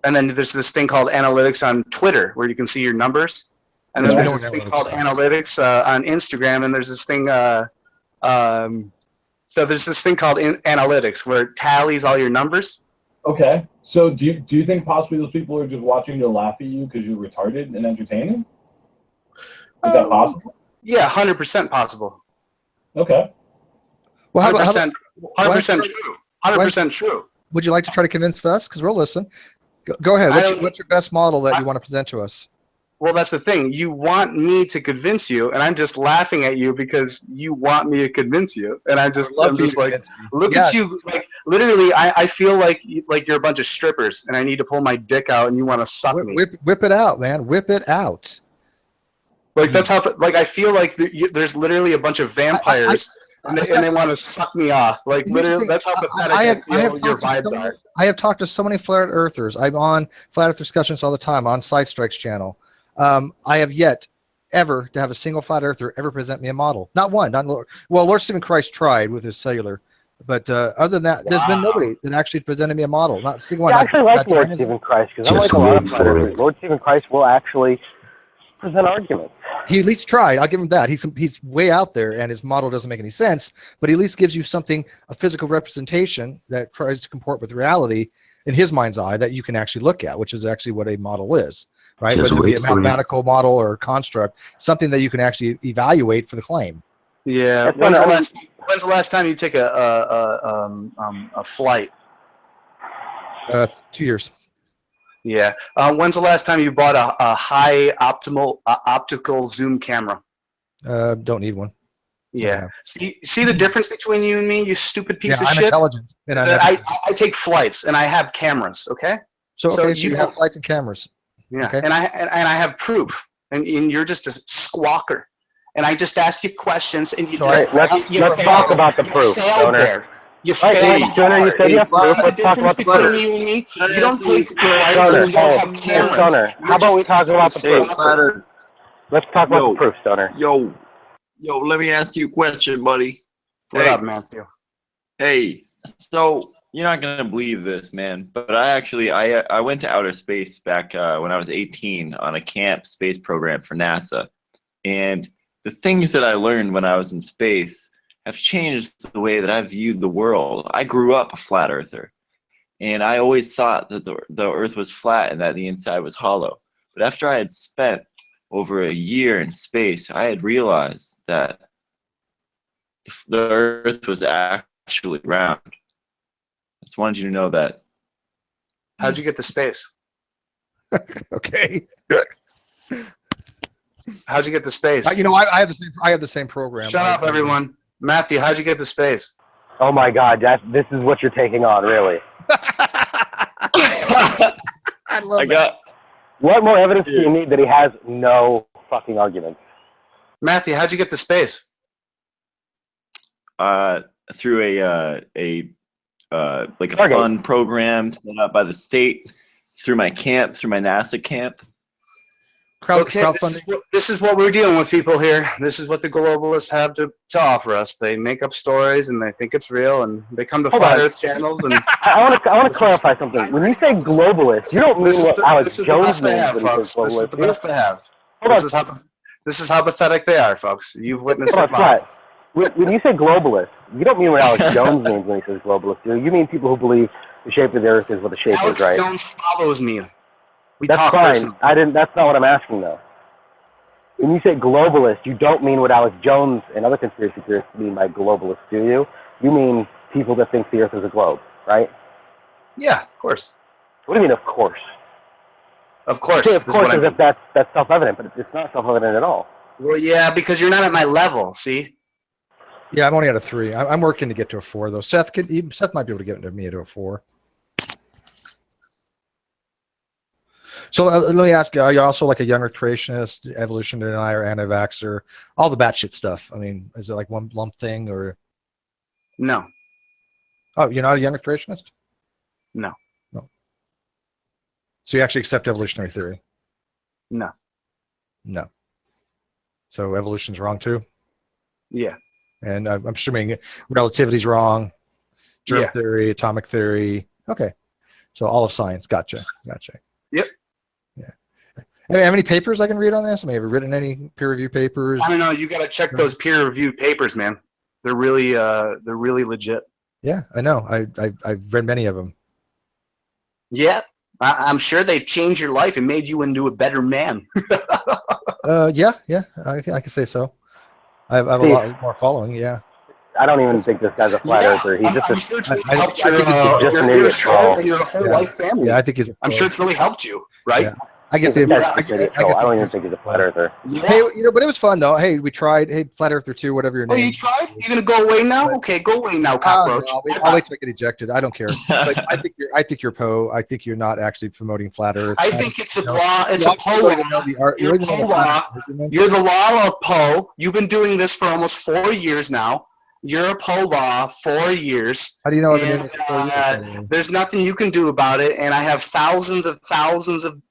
And then there's this thing called analytics on Twitter where you can see your numbers. And then there's this thing called analytics on Instagram, and there's this thing. So there's this thing called analytics where it tallies all your numbers. Okay. So do you think possibly those people are just watching to laugh at you because you're retarded and entertaining? Is that possible? Yeah, 100% possible. Okay. Well, 100% true. 100% true. Would you like to try to convince us? Because we'll listen. Go ahead. What's your best model that you want to present to us? Well, that's the thing. You want me to convince you, and I'm just laughing at you because you want me to convince you. And I'm just like, look at you. Like, literally, I feel like you're a bunch of strippers, and I need to pull my dick out, and you want to suck me. Whip it out, man. Whip it out. Like, that's how. Like, I feel like there's literally a bunch of vampires, and they want to suck me off. Like, literally, that's how pathetic I feel your vibes are. I have talked to so many flat earthers. I'm on flat earth discussions all the time on Side Strike's channel. I have yet ever to have a single flat earther ever present me a model. Not one. Lord Stephen Christ tried with his cellular, but other than that, there's been nobody that actually presented me a model. Not a single one. I actually like Lord Stephen Christ because unlike a lot of flat earthers, Lord Stephen Christ will actually present arguments. He at least tried. I'll give him that. He's way out there, and his model doesn't make any sense. But he at least gives you something, a physical representation that tries to comport with reality in his mind's eye that you can actually look at, which is actually what a model is, right? Whether it be a mathematical model or a construct, something that you can actually evaluate for the claim. Yeah. When's the last time you took a flight? 2 years. Yeah. When's the last time you bought a high optical zoom camera? Don't need one. Yeah. See the difference between you and me, you stupid piece of I'm shit? Intelligent. And I take flights and I have cameras, okay? So you have flights and cameras. Yeah. Okay. And I have proof. And you're just a squawker. And I just ask you questions and you just let's talk about the proof, Stoner. You failed. Stoner, you said you have proof. Let's talk about the proof. You and me, you don't take flights and you don't have cameras. Stoner, how about we talk about the proof? Let's talk about the proof, Stoner. Yo, let me ask you a question, buddy. What up, Matthew? Hey, so you're not gonna believe this, man, but I went to outer space back when I was 18 on a camp space program for NASA, and the things that I learned when I was in space have changed the way that I viewed the world. I grew up a flat earther, and I always thought that the Earth was flat and that the inside was hollow. But after I had spent over a year in space, I had realized that the Earth was actually round. I just wanted you to know that. How'd you get to space? Okay. How'd you get to space? I have the same program. Shut up, everyone. Matthew, how'd you get to space? Oh my God, this is what you're taking on, really. I love that. What more evidence do you need that he has no fucking arguments? Matthew, how'd you get to space? Through a fun program set up by the state, through my camp, through my NASA camp. crowdfunding. This is what we're dealing with, people here. This is what the globalists have to offer us. They make up stories and they think it's real, and they come to flat Earth channels. And I want to clarify something. When you say globalist, you don't mean what Alex Jones means when he says globalist. This is the best they have. This is how pathetic they are, folks. You've witnessed it live. When you say globalist, you don't mean what Alex Jones means when he says globalist. You mean people who believe the shape of the Earth is what the shape is, right? Alex Jones follows me. That's fine. That's not what I'm asking, though. When you say globalist, you don't mean what Alex Jones and other conspiracy theorists mean by globalist, do you? You mean people that think the Earth is a globe, right? Yeah, of course. What do you mean, of course? Of course. You say, of course, as if that's self-evident, but it's not self-evident at all. Well, yeah, because you're not at my level, see? Yeah, I'm only at a 3. I'm working to get to a 4, though. Seth might be able to get me to a 4. So let me ask you, are you also like a young Earth creationist, evolution denier, anti-vaxxer, all the batshit stuff? I mean, is it like one lump thing or? No. Oh, you're not a young Earth creationist? No. No. So you actually accept evolutionary theory? No. No. So evolution's wrong too? Yeah. And I'm assuming relativity's wrong, germ theory, atomic theory. Okay. So all of science. Gotcha. Yep. Yeah. Have any papers I can read on this? I mean, have you written any peer-reviewed papers? I don't know. You got to check those peer-reviewed papers, man. They're really legit. Yeah, I know. I've read many of them. Yeah, I'm sure they've changed your life and made you into a better man. Yeah, I can say so. I have a lot more following. Yeah. I don't even think this guy's a flat earther. He's just an idiot troll. And your whole life family. Yeah, I think I'm sure it's really helped you, right? Yeah. I get the. I don't even think he's a flat earther. Yeah. Hey, but it was fun though. Hey, we tried. Hey, flat earther 2, whatever your name. Oh, you tried? You gonna go away now? Okay, go away now, cockroach. No, I'll wait till I get ejected. I don't care. Like, I think you're Poe. I think you're not actually promoting flat Earth. I think it's a law. It's a Poe law. You're the law of Poe. You've been doing this for almost 4 years now. You're a Poe law, 4 years. How do you know I've been doing this for 4 years? There's nothing you can do about it, and I have thousands of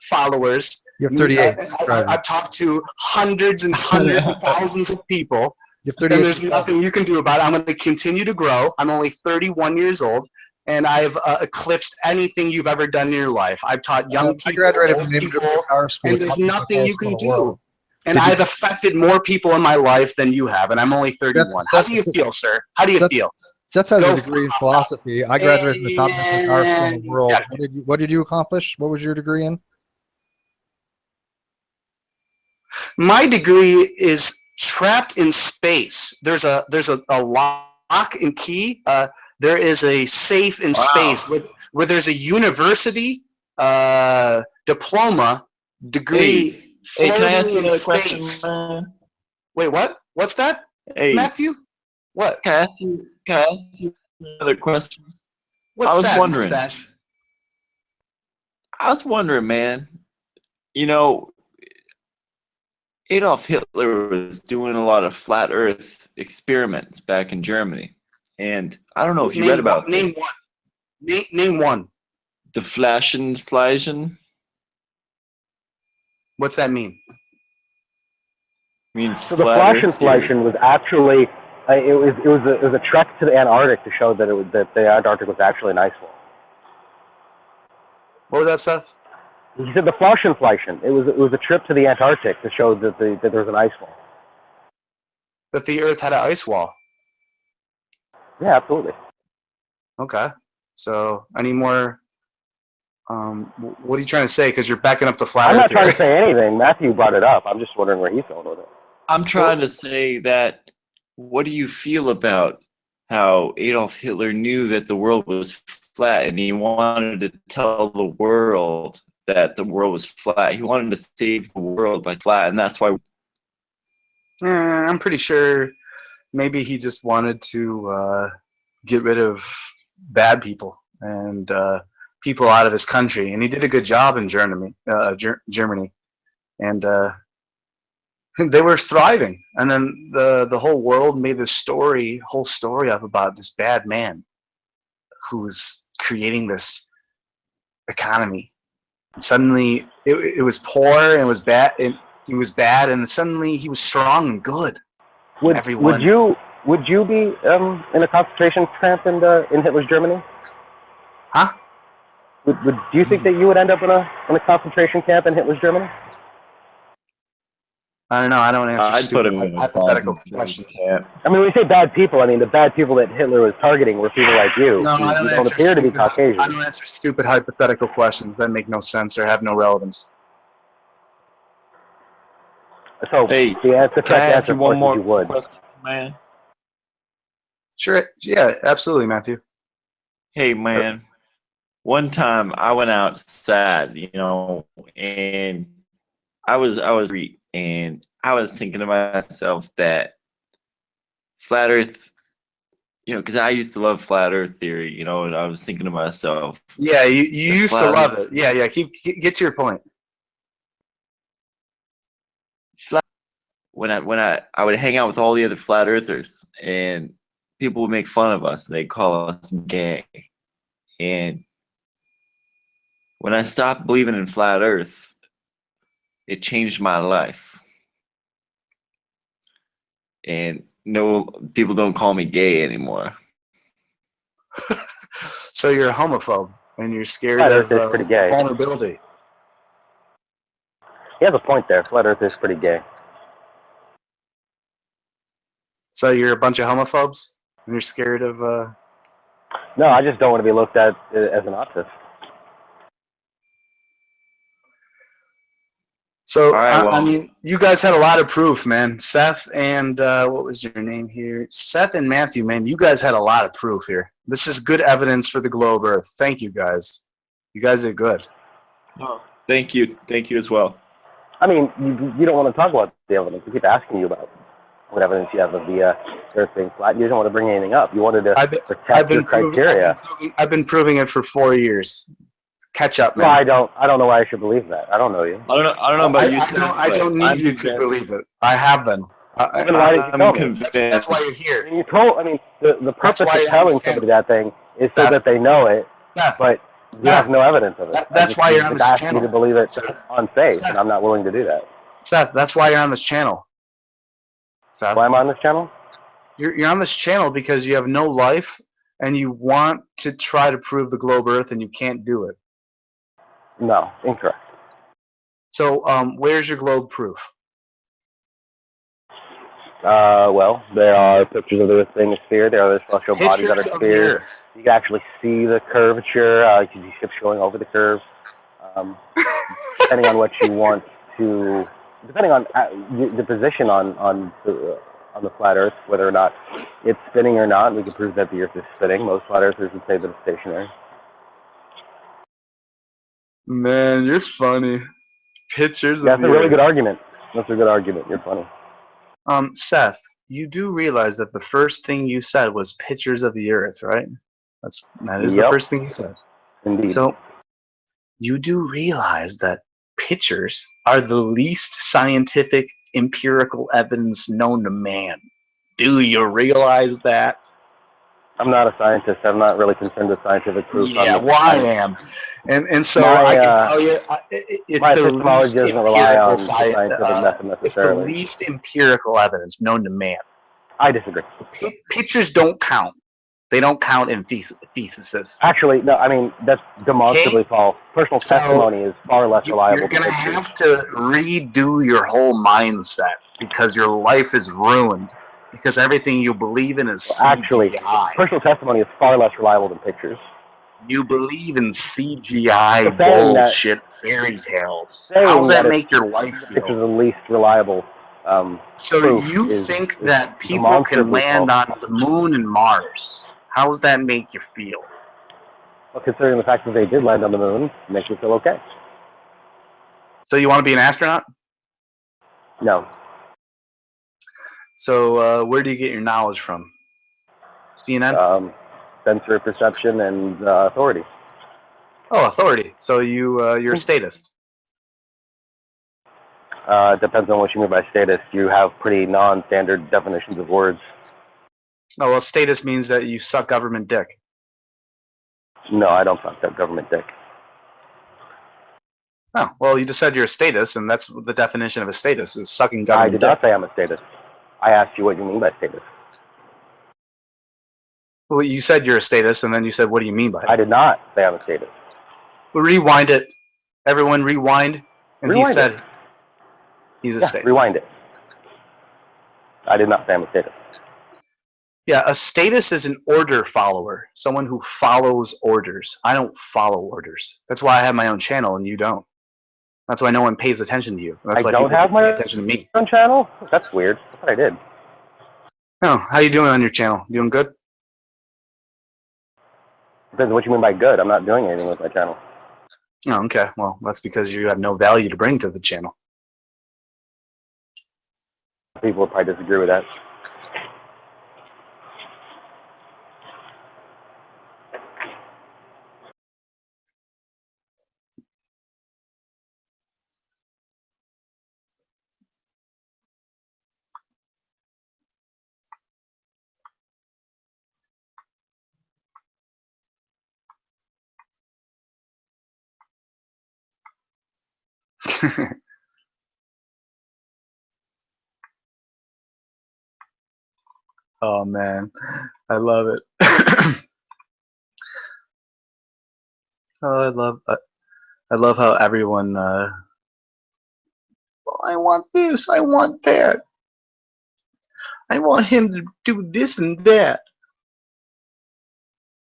followers. You have 38. I've talked to hundreds and hundreds of thousands of people. You have 38. And there's nothing you can do about it. I'm going to continue to grow. I'm only 31 years old, and I've eclipsed anything you've ever done in your life. I've taught young people, I graduated from people, power school, and there's nothing you can do. And I've affected more people in my life than you have, and I'm only 31. How do you feel, sir? How do you feel? Seth has a degree in philosophy. I graduated from the top power school in the world. Yeah. What did you accomplish? What was your degree in? My degree is trapped in space. There's a lock and key. There is a safe in space where there's a university diploma degree. Hey, can I ask you another question? Wait, what? What's that? Hey, Matthew? What? Can I ask you another question? What's that? I was wondering, man. You know, Adolf Hitler was doing a lot of flat Earth experiments back in Germany, and I don't know if you read about name one. Name one. The Flaschen. What's that mean? Means so the Flaschen was actually it was a trek to the Antarctic to show that the Antarctic was actually an ice wall. What was that, Seth? He said the Flaschen. It was a trip to the Antarctic to show that there was an ice wall. That the Earth had an ice wall. Yeah, absolutely. Okay. So, any more? What are you trying to say? Because you're backing up the flat Earth. I'm not trying to say anything. Matthew brought it up. I'm just wondering where he's going with it. I'm trying to say that. What do you feel about how Adolf Hitler knew that the world was flat and he wanted to tell the world that the world was flat? He wanted to save the world by flat, and that's why. I'm pretty sure maybe he just wanted to get rid of bad people and people out of his country, and he did a good job in Germany, and they were thriving. And then the whole world made this whole story up about this bad man who was creating this economy Suddenly, it was poor and it was bad. He was bad, and suddenly he was strong and good. Would you be in a concentration camp in Hitler's Germany? Huh? Do you think that you would end up in a concentration camp in Hitler's Germany? I don't know. I don't answer I'd put him stupid in a hypothetical concentration questions. camp. I mean, when you say bad people, I mean the bad people that Hitler was targeting were people like you. No, You don't appear to be Caucasian. I don't answer stupid hypothetical questions that make no sense or have no relevance. So, Hey, the answer, can I ask answer you one more you would. question, man? Sure. Yeah, absolutely, Matthew. Hey, man. One time I went out sad, you know, and I was and I was thinking to myself that flat Earth, you know, because I used to love flat Earth theory, you know, and I was thinking to myself. Yeah, you used to love it. Yeah. Get to your point. When I would hang out with all the other flat earthers, and people would make fun of us, and they'd call us gay. And when I stopped believing in flat Earth, it changed my life. And no, people don't call me gay anymore. So you're a homophobe, and you're scared Flat of Earth is pretty gay. vulnerability. He has a point there. Flat Earth is pretty gay. So you're a bunch of homophobes, and you're scared of. No, I just don't want to be looked at as an autist. So right, well. I mean, you guys had a lot of proof, man. Seth and what was your name here? Seth and Matthew, man. You guys had a lot of proof here. This is good evidence for the globe Earth. Thank you, guys. You guys did good. Oh, thank you as well. I mean, you don't want to talk about the evidence. We keep asking you about what evidence you have of the Earth being flat. You don't want to bring anything up. You wanted to protect your criteria. I've been proving it for 4 years. Catch up, man. No, I don't know why I should believe that. I don't know you. I don't know about you. I don't need you to believe it. I have been. Then why did you tell me? That's why you're here. The purpose of telling somebody that thing is so that they know it, but you have no evidence of it. That's why you're on this channel. You to believe it on faith, and I'm not willing to do that. Seth, that's why you're on this channel. Seth, why am I on this channel? You're on this channel because you have no life, and you want to try to prove the globe Earth, and you can't do it. No, incorrect. So, where's your globe proof? Well, there are pictures of the Earth being a sphere. There are other celestial bodies that are spheres. You can actually see the curvature. You can see ships going over the curve. Depending on what you want to, depending on the position on the flat Earth, whether or not it's spinning or not, we can prove that the Earth is spinning. Most flat Earthers would say that it's stationary. Man, you're funny. Pictures. That's a really good argument. That's a good argument. You're funny. Seth, you do realize that the first thing you said was pictures of the Earth, right? That is the first thing you said. Indeed. So, you do realize that pictures are the least scientific empirical evidence known to man. Do you realize that? I'm not a scientist. I'm not really concerned with scientific proof. Yeah, well, I am. And so I can tell you, it's the least empirical science. It's the least empirical evidence known to man. I disagree. Pictures don't count. They don't count in theses. Actually, no. I mean, that's demonstrably false. Personal testimony is far less reliable. You're going to have to redo your whole mindset because your life is ruined. Because everything you believe in is CGI. Actually, personal testimony is far less reliable than pictures. You believe in CGI bullshit fairy tales. How does that make your life feel? Pictures are the least reliable. So you think that people can land on the moon and Mars? How does that make you feel? Well, considering the fact that they did land on the moon, it makes me feel okay. So you want to be an astronaut? No. So where do you get your knowledge from? CNN? Sensory perception and authority. Oh, authority. So you're a statist. Depends on what you mean by statist. You have pretty non-standard definitions of words. Oh, well, statist means that you suck government dick. No, I don't suck that government dick. Oh, well, you just said you're a status, and that's the definition of a status, is sucking I government did dick. not say I'm a status. I asked you what you mean by status. Well, you said you're a status, and then you said, what do you mean by it? I did not say I'm a status. Well, rewind it. Everyone rewind. And Rewind he said it. he's a Yeah, status. rewind it. I did not say I'm a status. Yeah, a status is an order follower, someone who follows orders. I don't follow orders. That's why I have my own channel and you don't. That's why no one pays attention to you. That's why I don't people have pay my attention to me. own channel? That's weird. I thought I did. Oh, how you doing on your channel? Doing good? Depends on what you mean by good. I'm not doing anything with my channel. Oh, okay. Well, that's because you have no value to bring to the channel. People would probably disagree with that. Oh man, I love it. Oh, I love how everyone. I want this. I want that. I want him to do this and that.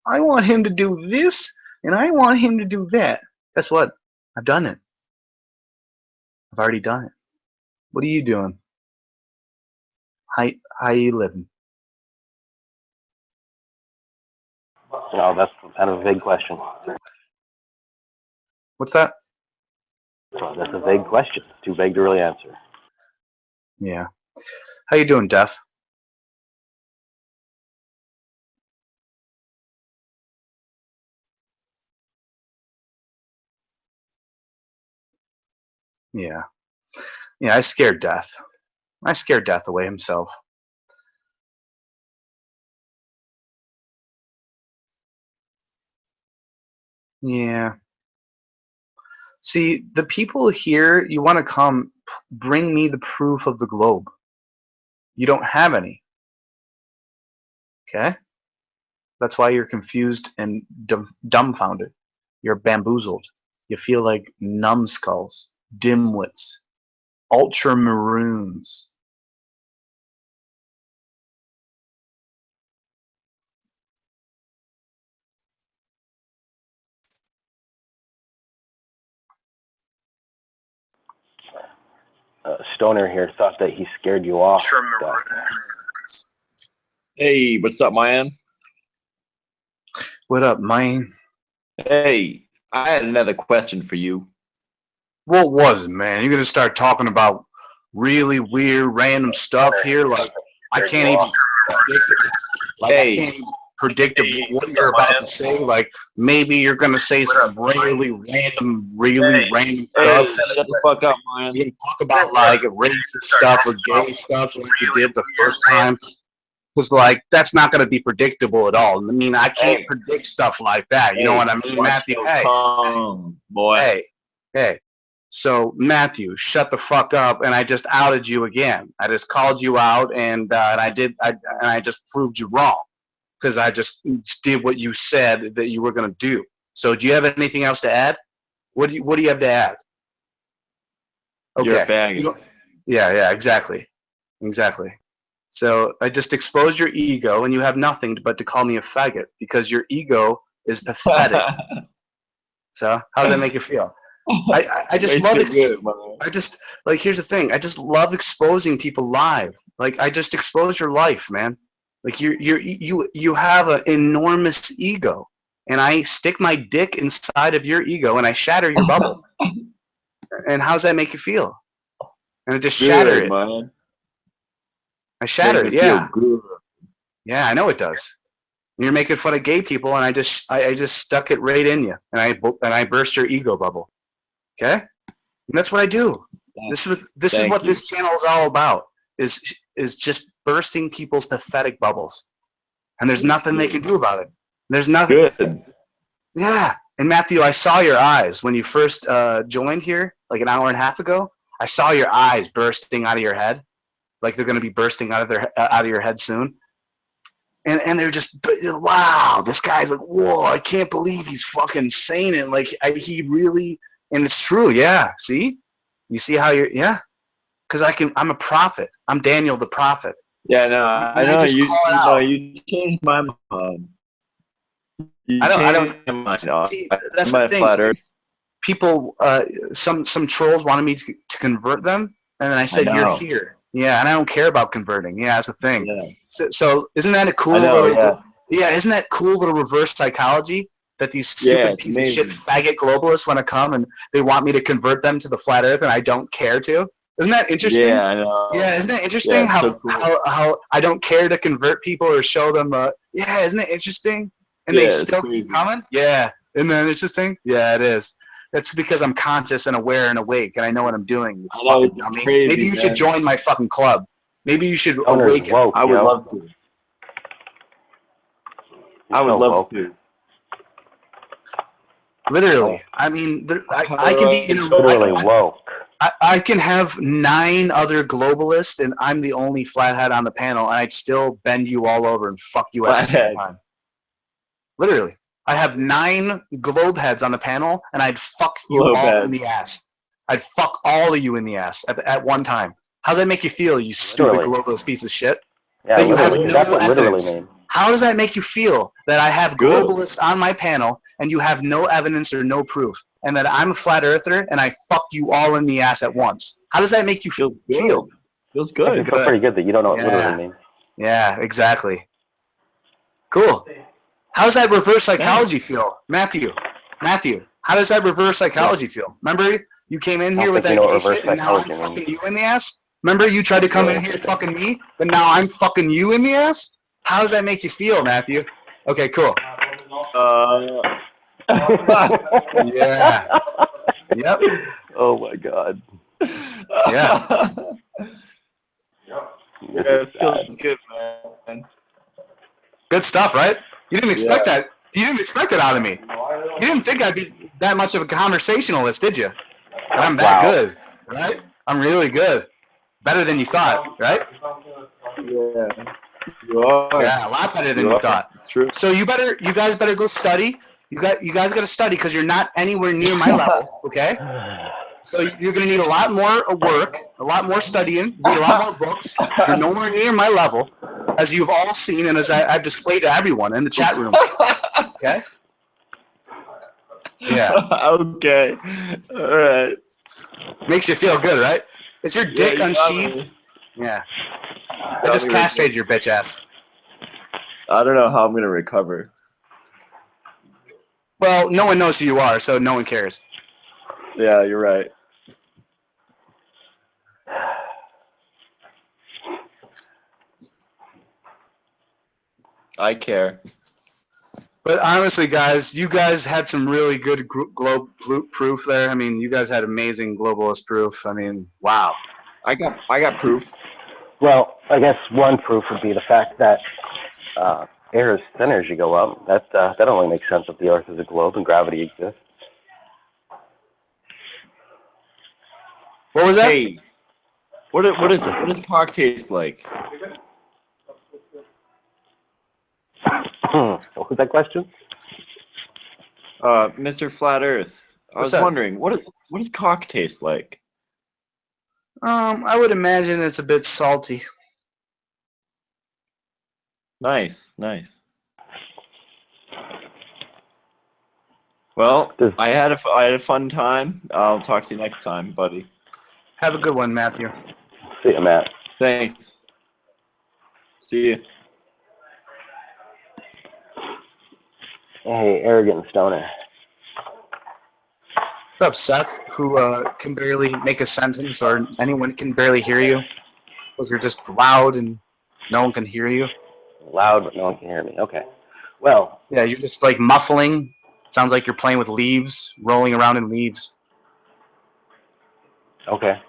I want him to do this, and I want him to do that. Guess what? I've done it. I've already done it. What are you doing? How you living? No, that's kind of a vague question. What's that? So that's a vague question. Too vague to really answer. Yeah. How you doing, Def? Yeah. Yeah, I scared Death. I scared Death away himself. Yeah. See, the people here, you want to come, bring me the proof of the globe. You don't have any. Okay? That's why you're confused and dumbfounded. You're bamboozled. You feel like numbskulls, dimwits, ultramaroons. Stoner here thought that he scared you off. Hey, what's up, man? What up, man? Hey, I had another question for you. What was it, man? You're gonna start talking about really weird, random stuff here? Like I can't even predict it. Like I can't even predict what you're about to say. Like maybe you're gonna say some really random stuff. Shut the fuck up, man. You can talk about like racist stuff or gay stuff like you did the first time. Because like that's not gonna be predictable at all. I mean, I can't predict stuff like that. You know what I mean, Matthew? Hey, boy. Hey. So Matthew, shut the fuck up! And I just outed you again. I just called you out, and I just proved you wrong because I just did what you said that you were gonna do. So do you have anything else to add? What do you have to add? Okay. You're a faggot. Yeah, exactly. So I just exposed your ego, and you have nothing but to call me a faggot because your ego is pathetic. So how does that make you feel? I just love it. I just like here's the thing. I just love exposing people live. Like I just expose your life, man. Like you have an enormous ego, and I stick my dick inside of your ego, and I shatter your bubble. And how's that make you feel? And I just shatter it. Man. I shatter it. Yeah. Yeah, I know it does. You're making fun of gay people, and I just stuck it right in you, and I burst your ego bubble. Okay, and that's what I do. This is what this channel is all about. Is just bursting people's pathetic bubbles, and there's nothing they can do about it. There's nothing. Good. Yeah, And Matthew, I saw your eyes when you first joined here, like an hour and a half ago. I saw your eyes bursting out of your head, like they're going to be bursting out of your head soon. And they're just, wow, this guy's like, whoa, I can't believe he's fucking saying it. Like, he really, and it's true, yeah. See? You see how you're, yeah? Because I'm a prophet. I'm Daniel the prophet. Yeah, no, I know. You changed my mind. I don't. My See, that's the thing. Flat Earth. People, some trolls wanted me to convert them, and then I said, "You're here." Yeah, and I don't care about converting. Yeah, that's the thing. Yeah. So isn't that a cool little? Yeah, isn't that cool little reverse psychology that these stupid piece of shit faggot globalists want to come and they want me to convert them to the flat Earth, and I don't care to? Isn't that interesting? Yeah, I know. Yeah, isn't that interesting? Yeah, how I don't care to convert people or show them. Yeah, isn't it interesting? And they still keep coming. Yeah, isn't that interesting? Yeah, it is. That's because I'm conscious and aware and awake, and I know what I'm doing. You fucking dummy. Crazy, maybe you should join my fucking club. Maybe you should awaken. I would love to. I would love to. Literally, I mean, I can be literally woke. I can have 9 other globalists, and I'm the only flathead on the panel, and I'd still bend you all over and fuck you at the same time. Literally. I have 9 globe heads on the panel, and I'd fuck you all in the ass. I'd fuck all of you in the ass at one time. How does that make you feel, you stupid globalist piece of shit? Yeah, that you have no that's what literally evidence. means. How does that make you feel that I have globalists on my panel, and you have no evidence or no proof, and that I'm a flat earther, and I fuck you all in the ass at once? How does that make you feel? Feels good. It feels pretty good that you don't know what literally means. Yeah, exactly. Cool. How does that reverse psychology feel? Matthew, how does that reverse psychology feel? Remember, you came in here with that gay shit, and now I'm fucking you in the ass? Remember, you tried to come in here fucking me, but now I'm fucking you in the ass? How does that make you feel, Matthew? Okay, cool. Yeah. Yep. Oh my god. Yeah. Yeah, it feels good, man. Good stuff, right? You didn't expect that. You didn't expect it out of me. You didn't think I'd be that much of a conversationalist, did you? But I'm that good, right? I'm really good. Better than you thought, right? Yeah. You are. Yeah, a lot better than you thought. True. So you guys better go study. You guys got to study because you're not anywhere near my level, okay? So you're going to need a lot more work, a lot more studying, you need a lot more books. You're nowhere near my level, as you've all seen and as I've displayed to everyone in the chat room. Okay? Yeah. Okay. All right. Makes you feel good, right? Is your dick unsheathed? Yeah. I just castrated your bitch ass. I don't know how I'm going to recover. Well, no one knows who you are, so no one cares. Yeah, you're right. I care. But honestly, guys, you guys had some really good globe proof there. I mean, you guys had amazing globalist proof. I mean, wow. I got proof. Well, I guess one proof would be the fact that air is thinner as you go up. That only makes sense if the Earth is a globe and gravity exists. What was that? Hey, what does cock taste like? What was that question? Mr. Flat Earth. I was wondering, what does cock taste like? I would imagine it's a bit salty. Nice. Well, I had a fun time. I'll talk to you next time, buddy. Have a good one, Matthew. See you, Matt. Thanks. See you. Hey, arrogant stoner. What's up, Seth, who can barely make a sentence or anyone can barely hear you? Because you're just loud and no one can hear you? Loud, but no one can hear me. Okay. Well. Yeah, you're just like muffling. Sounds like you're playing with leaves, rolling around in leaves. Okay.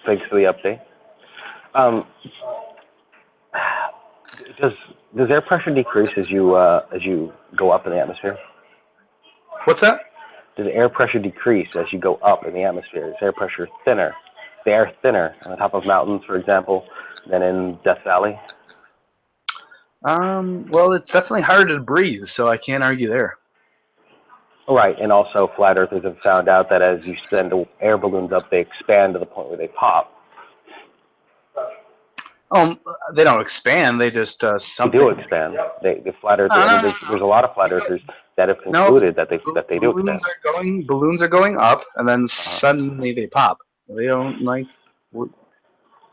Thanks for the update. Does air pressure decrease as you go up in the atmosphere? What's that? Does air pressure decrease as you go up in the atmosphere? Is air pressure thinner? Is the air thinner on the top of mountains, for example, than in Death Valley? Well, it's definitely harder to breathe, so I can't argue there. Right, and also flat earthers have found out that as you send air balloons up, they expand to the point where they pop. They don't expand. They just something. They do expand. The flat earthers. There's a lot of flat earthers that have concluded that they do expand. Balloons are going up, and then suddenly they pop. They don't like.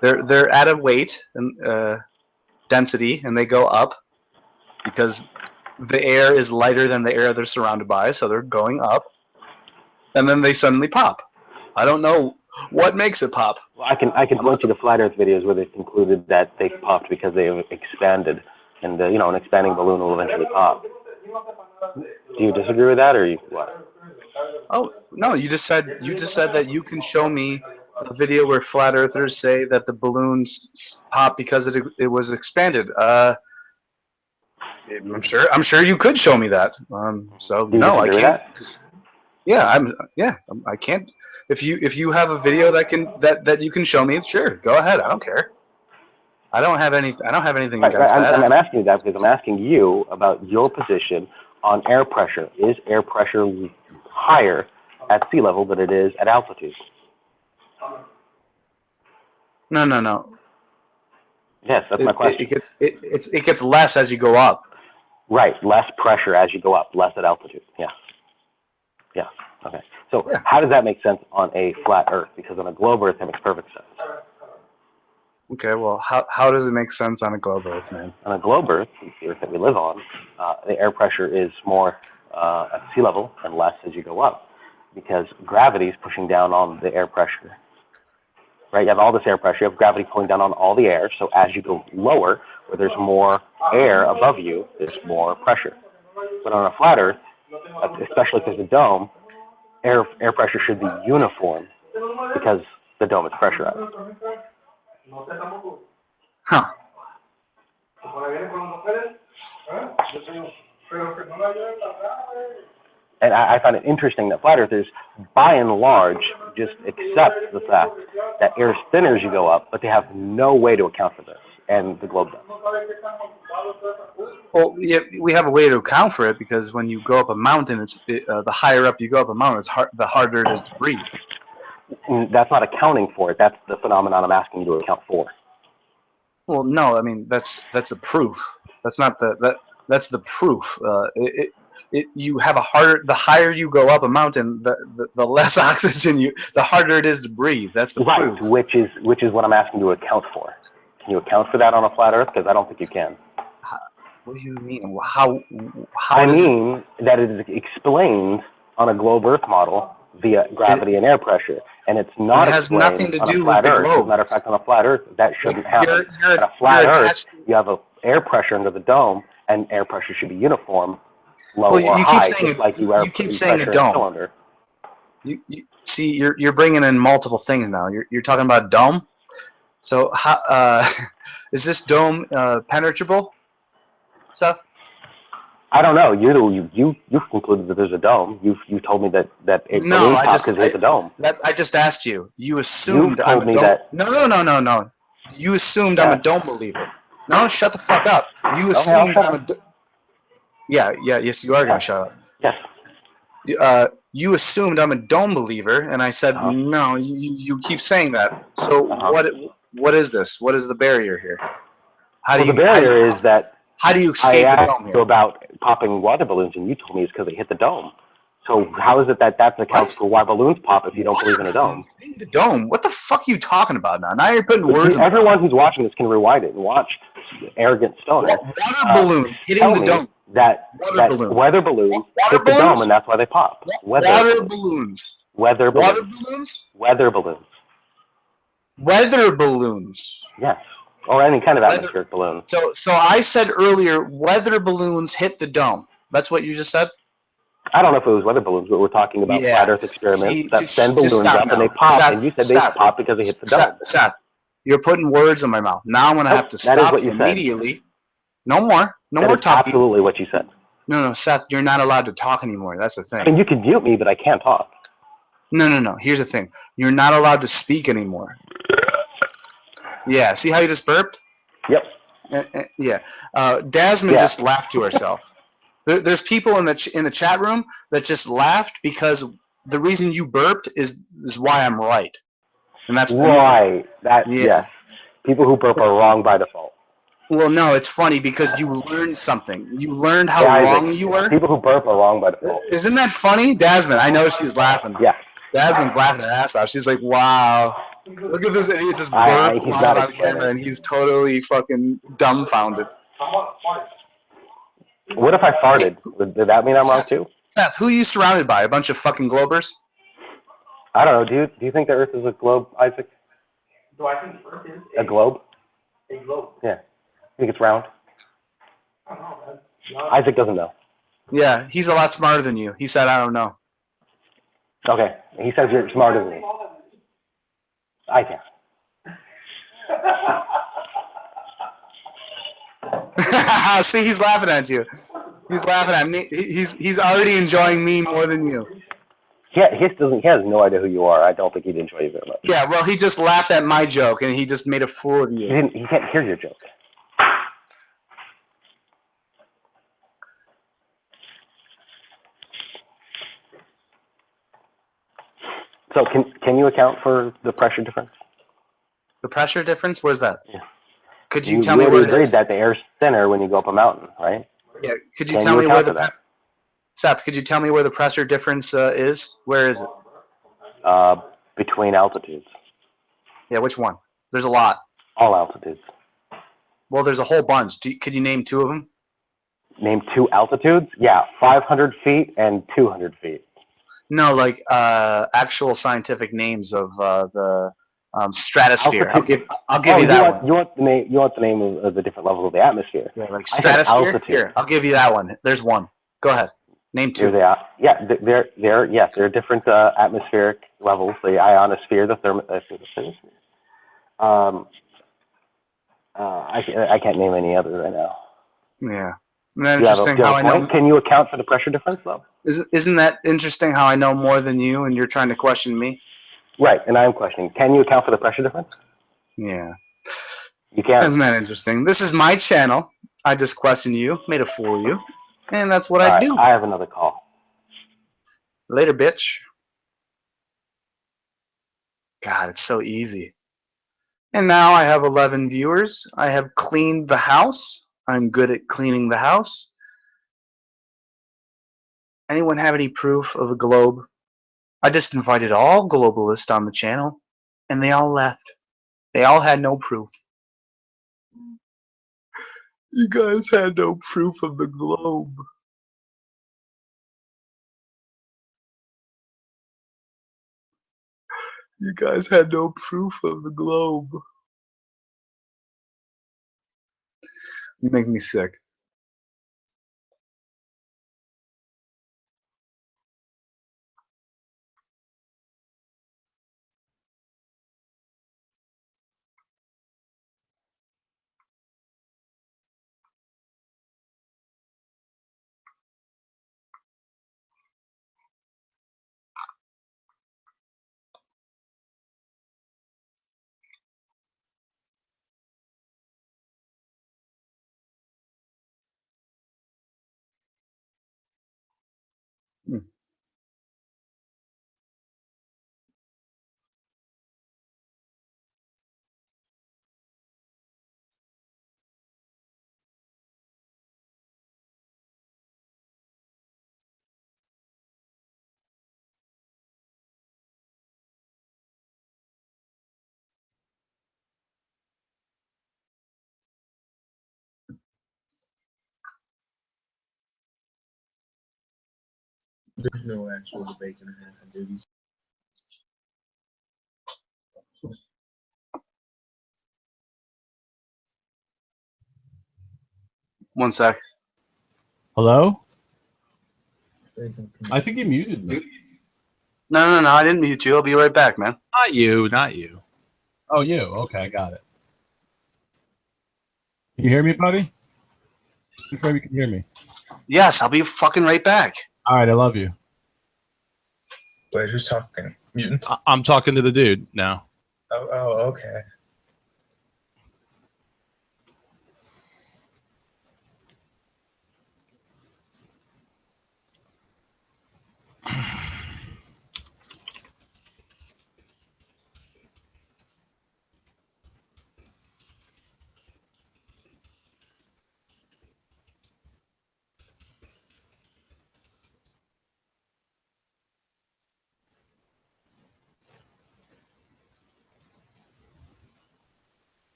They're at a weight and density, and they go up because the air is lighter than the air they're surrounded by, so they're going up, and then they suddenly pop. I don't know what makes it pop. Well, I can point you to flat Earth videos where they've concluded that they popped because they have expanded, and an expanding balloon will eventually pop. Do you disagree with that, or what? Oh no, you just said that you can show me a video where flat earthers say that the balloons pop because it was expanded. I'm sure you could show me that. So no, I can't. I can't. If you have a video that you can show me, sure, go ahead. I don't care. I don't have anything against that. I'm asking you that because I'm asking you about your position on air pressure. Is air pressure higher at sea level than it is at altitude? No. Yes, that's my question. It gets less as you go up. Right, less pressure as you go up, less at altitude. Yeah. Okay. So how does that make sense on a flat Earth? Because on a globe Earth, it makes perfect sense. Okay, well, how does it make sense on a globe Earth, man? On a globe Earth, the Earth that we live on, the air pressure is more at sea level and less as you go up, because gravity is pushing down on the air pressure. Right, you have all this air pressure, you have gravity pulling down on all the air, so as you go lower, where there's more air above you, there's more pressure. But on a flat Earth, especially if there's a dome, air pressure should be uniform because the dome is pressurized. Huh. And I find it interesting that flat earthers, by and large, just accept the fact that air is thinner as you go up, but they have no way to account for this, and the globe does. Well, yeah, we have a way to account for it because when you go up a mountain, the higher up you go up a mountain, the harder it is to breathe. That's not accounting for it. That's the phenomenon I'm asking you to account for. Well, no, I mean that's a proof. That's not that's the proof. You have the higher you go up a mountain, the less oxygen the harder it is to breathe. That's the proof. Which is what I'm asking you to account for. Can you account for that on a flat Earth? Because I don't think you can. What do you mean? How I mean that it is explained on a globe Earth model via gravity and air pressure, and it's not explained on a flat Earth. As a matter of fact, on a flat Earth, that shouldn't happen. At a flat Earth, you have air pressure under the dome, and air pressure should be uniform, low or high, just like you keep saying a dome. Cylinder. See, you're bringing in multiple things now. You're talking about dome. So how is this dome penetrable, Seth? I don't know. You've concluded that there's a dome. You told me that it's balloon pop because there's a dome. I just asked you. You assumed I'm a dome. No. You assumed I'm a dome believer. No, shut the fuck up. You assumed I'm a. Yes, you are gonna shut up. Yes. You assumed I'm a dome believer, and I said no. You keep saying that. So what is this? What is the barrier here? The barrier is that. How do you escape the dome here? I asked you about popping water balloons, and you told me it's because they hit the dome. So how is it that accounts for why balloons pop if you don't believe in a dome? The dome? What the fuck are you talking about now? Now you're putting words. Everyone who's watching this can rewind it and watch arrogant stoner. Water balloons hitting the dome. That weather balloons hit the dome, and that's why they pop. Weather balloons. Weather balloons. Water balloons. Weather balloons. Weather balloons. Yes. Or any kind of atmospheric balloon. So I said earlier, weather balloons hit the dome. That's what you just said? I don't know if it was weather balloons, but we're talking about flat Earth experiments that send balloons up and they pop, and you said they pop because they hit the dome. Stop. You're putting words in my mouth. Now I'm going to have to stop immediately. No more. No more talking. Absolutely what you said. No, Seth, you're not allowed to talk anymore. That's the I thing. mean, you can mute me, but I can't talk. No. Here's the thing. You're not allowed to speak anymore. Yeah. See how you just burped? Yep. Yeah. Dasmine just laughed to herself. There's people in the chat room that just laughed because the reason you burped is why I'm right. And that's right. Yeah. Yes. People who burp are wrong by default. Well, no, it's funny because you learned something. You learned how Yeah, wrong you were. People who burp are wrong by default. Isn't that funny? Dasmine, I know she's laughing. Yeah. Dasmine's laughing her ass off. She's like, wow. Look at this idiot just burp live on camera and he's totally fucking dumbfounded. What if I farted? Did that mean I'm wrong too? Seth, who are you surrounded by? A bunch of fucking globers? I don't know. Do you think the Earth is a globe, Isaac? Do I think the Earth is a globe? A globe. Yeah. Think it's round? I don't know, man. Isaac doesn't know. Yeah, he's a lot smarter than you. He said, I don't know. Okay. He says you're smarter than me. I can. See, he's laughing at you. He's laughing at me. He's already enjoying me more than you. Yeah, he has no idea who you are. I don't think he'd enjoy you very much. Yeah, well, he just laughed at my joke and he just made a fool of you. He can't hear your joke. So can you account for the pressure difference? The pressure difference? Where's that? Yeah. Could you tell me where it agreed is? that the air's thinner when you go up a mountain, right? Yeah. Could you tell me where the Seth? Could you tell me where the pressure difference is? Where is it? Between altitudes. Yeah. Which one? There's a lot. All altitudes. Well, there's a whole bunch. Could you name two of them? Name two altitudes? Yeah, 500 feet and 200 feet. No, like actual scientific names of the stratosphere. I'll give you that one. You want the name of the different levels of the atmosphere? Yeah, like stratosphere. Here, I'll give you that one. There's one. Go ahead. Name two. There are different atmospheric levels. The ionosphere, the thermosphere. I can't name any other right now. Yeah. Isn't that interesting how I know? Can you account for the pressure difference though? Isn't that interesting how I know more than you and you're trying to question me? Right, and I'm questioning. Can you account for the pressure difference? Yeah. You can. Isn't that interesting? This is my channel. I just question you, made a fool of you, and that's what I do. I have another call. Later, bitch. God, it's so easy. And now I have 11 viewers. I have cleaned the house. I'm good at cleaning the house. Anyone have any proof of a globe? I just invited all globalists on the channel, and they all left. They all had no proof. You guys had no proof of the globe. You guys had no proof of the globe. You make me sick. There's no actual debate gonna happen, dude. 1 sec. Hello? I think you muted me. No, I didn't mute you. I'll be right back, man. Not you, not you. Oh, you. Okay, I got it. Can you hear me, buddy? Confirm you can hear me. Yes, I'll be fucking right back. All right, I love you. Wait, who's talking? Mutant? I'm talking to the dude now. Oh, okay.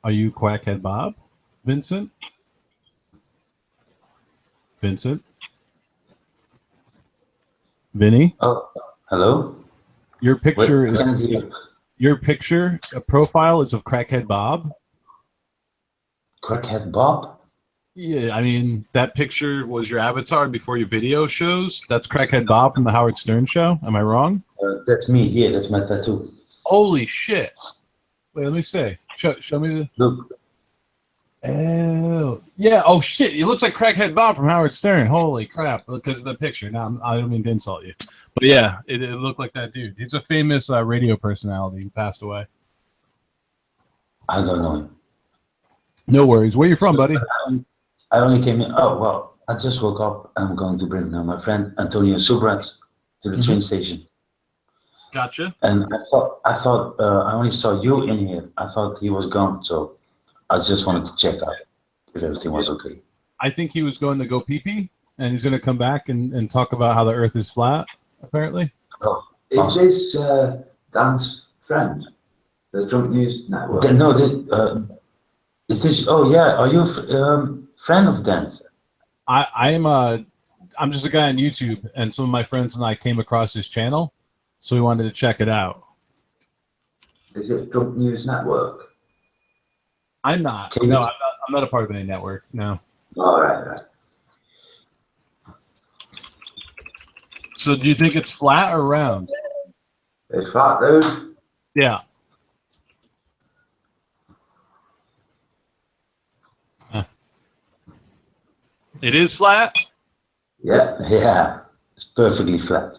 Are you Quackhead Bob? Vincent? Vincent? Vinny? Oh, hello? Your picture What can I do? your picture, a profile is of Crackhead Bob? Crackhead Bob? Yeah, I mean, that picture was your avatar before your video shows. That's Crackhead Bob from the Howard Stern show. Am I wrong? That's me. Yeah, that's my tattoo. Holy shit. Wait, let me see. Show me the... Look. Oh, yeah. Oh, shit. It looks like Crackhead Bob from Howard Stern. Holy crap. Because of the picture. Now, I don't mean to insult you. But yeah, it looked like that dude. He's a famous radio personality who passed away. I don't know him. No worries. Where you from, buddy? I only came in. Oh, well, I just woke up. I'm going to bring my friend Antonio Subrats to the train station. Gotcha. And I thought I only saw you in here. I thought he was gone. So I just wanted to check out if everything was okay. I think he was going to go pee-pee, and he's going to come back and talk about how the earth is flat, apparently. Oh, Is this Dan's friend? The Drunk News Network? No, is this? Oh yeah, are you a friend of Dan's? I'm just a guy on YouTube, and some of my friends and I came across his channel, so we wanted to check it out. Is it Drunk News Network? I'm not. No, I'm not a part of any network. No. All right. So, do you think it's flat or round? It's flat, dude. Yeah. It is flat? Yeah, it's perfectly flat.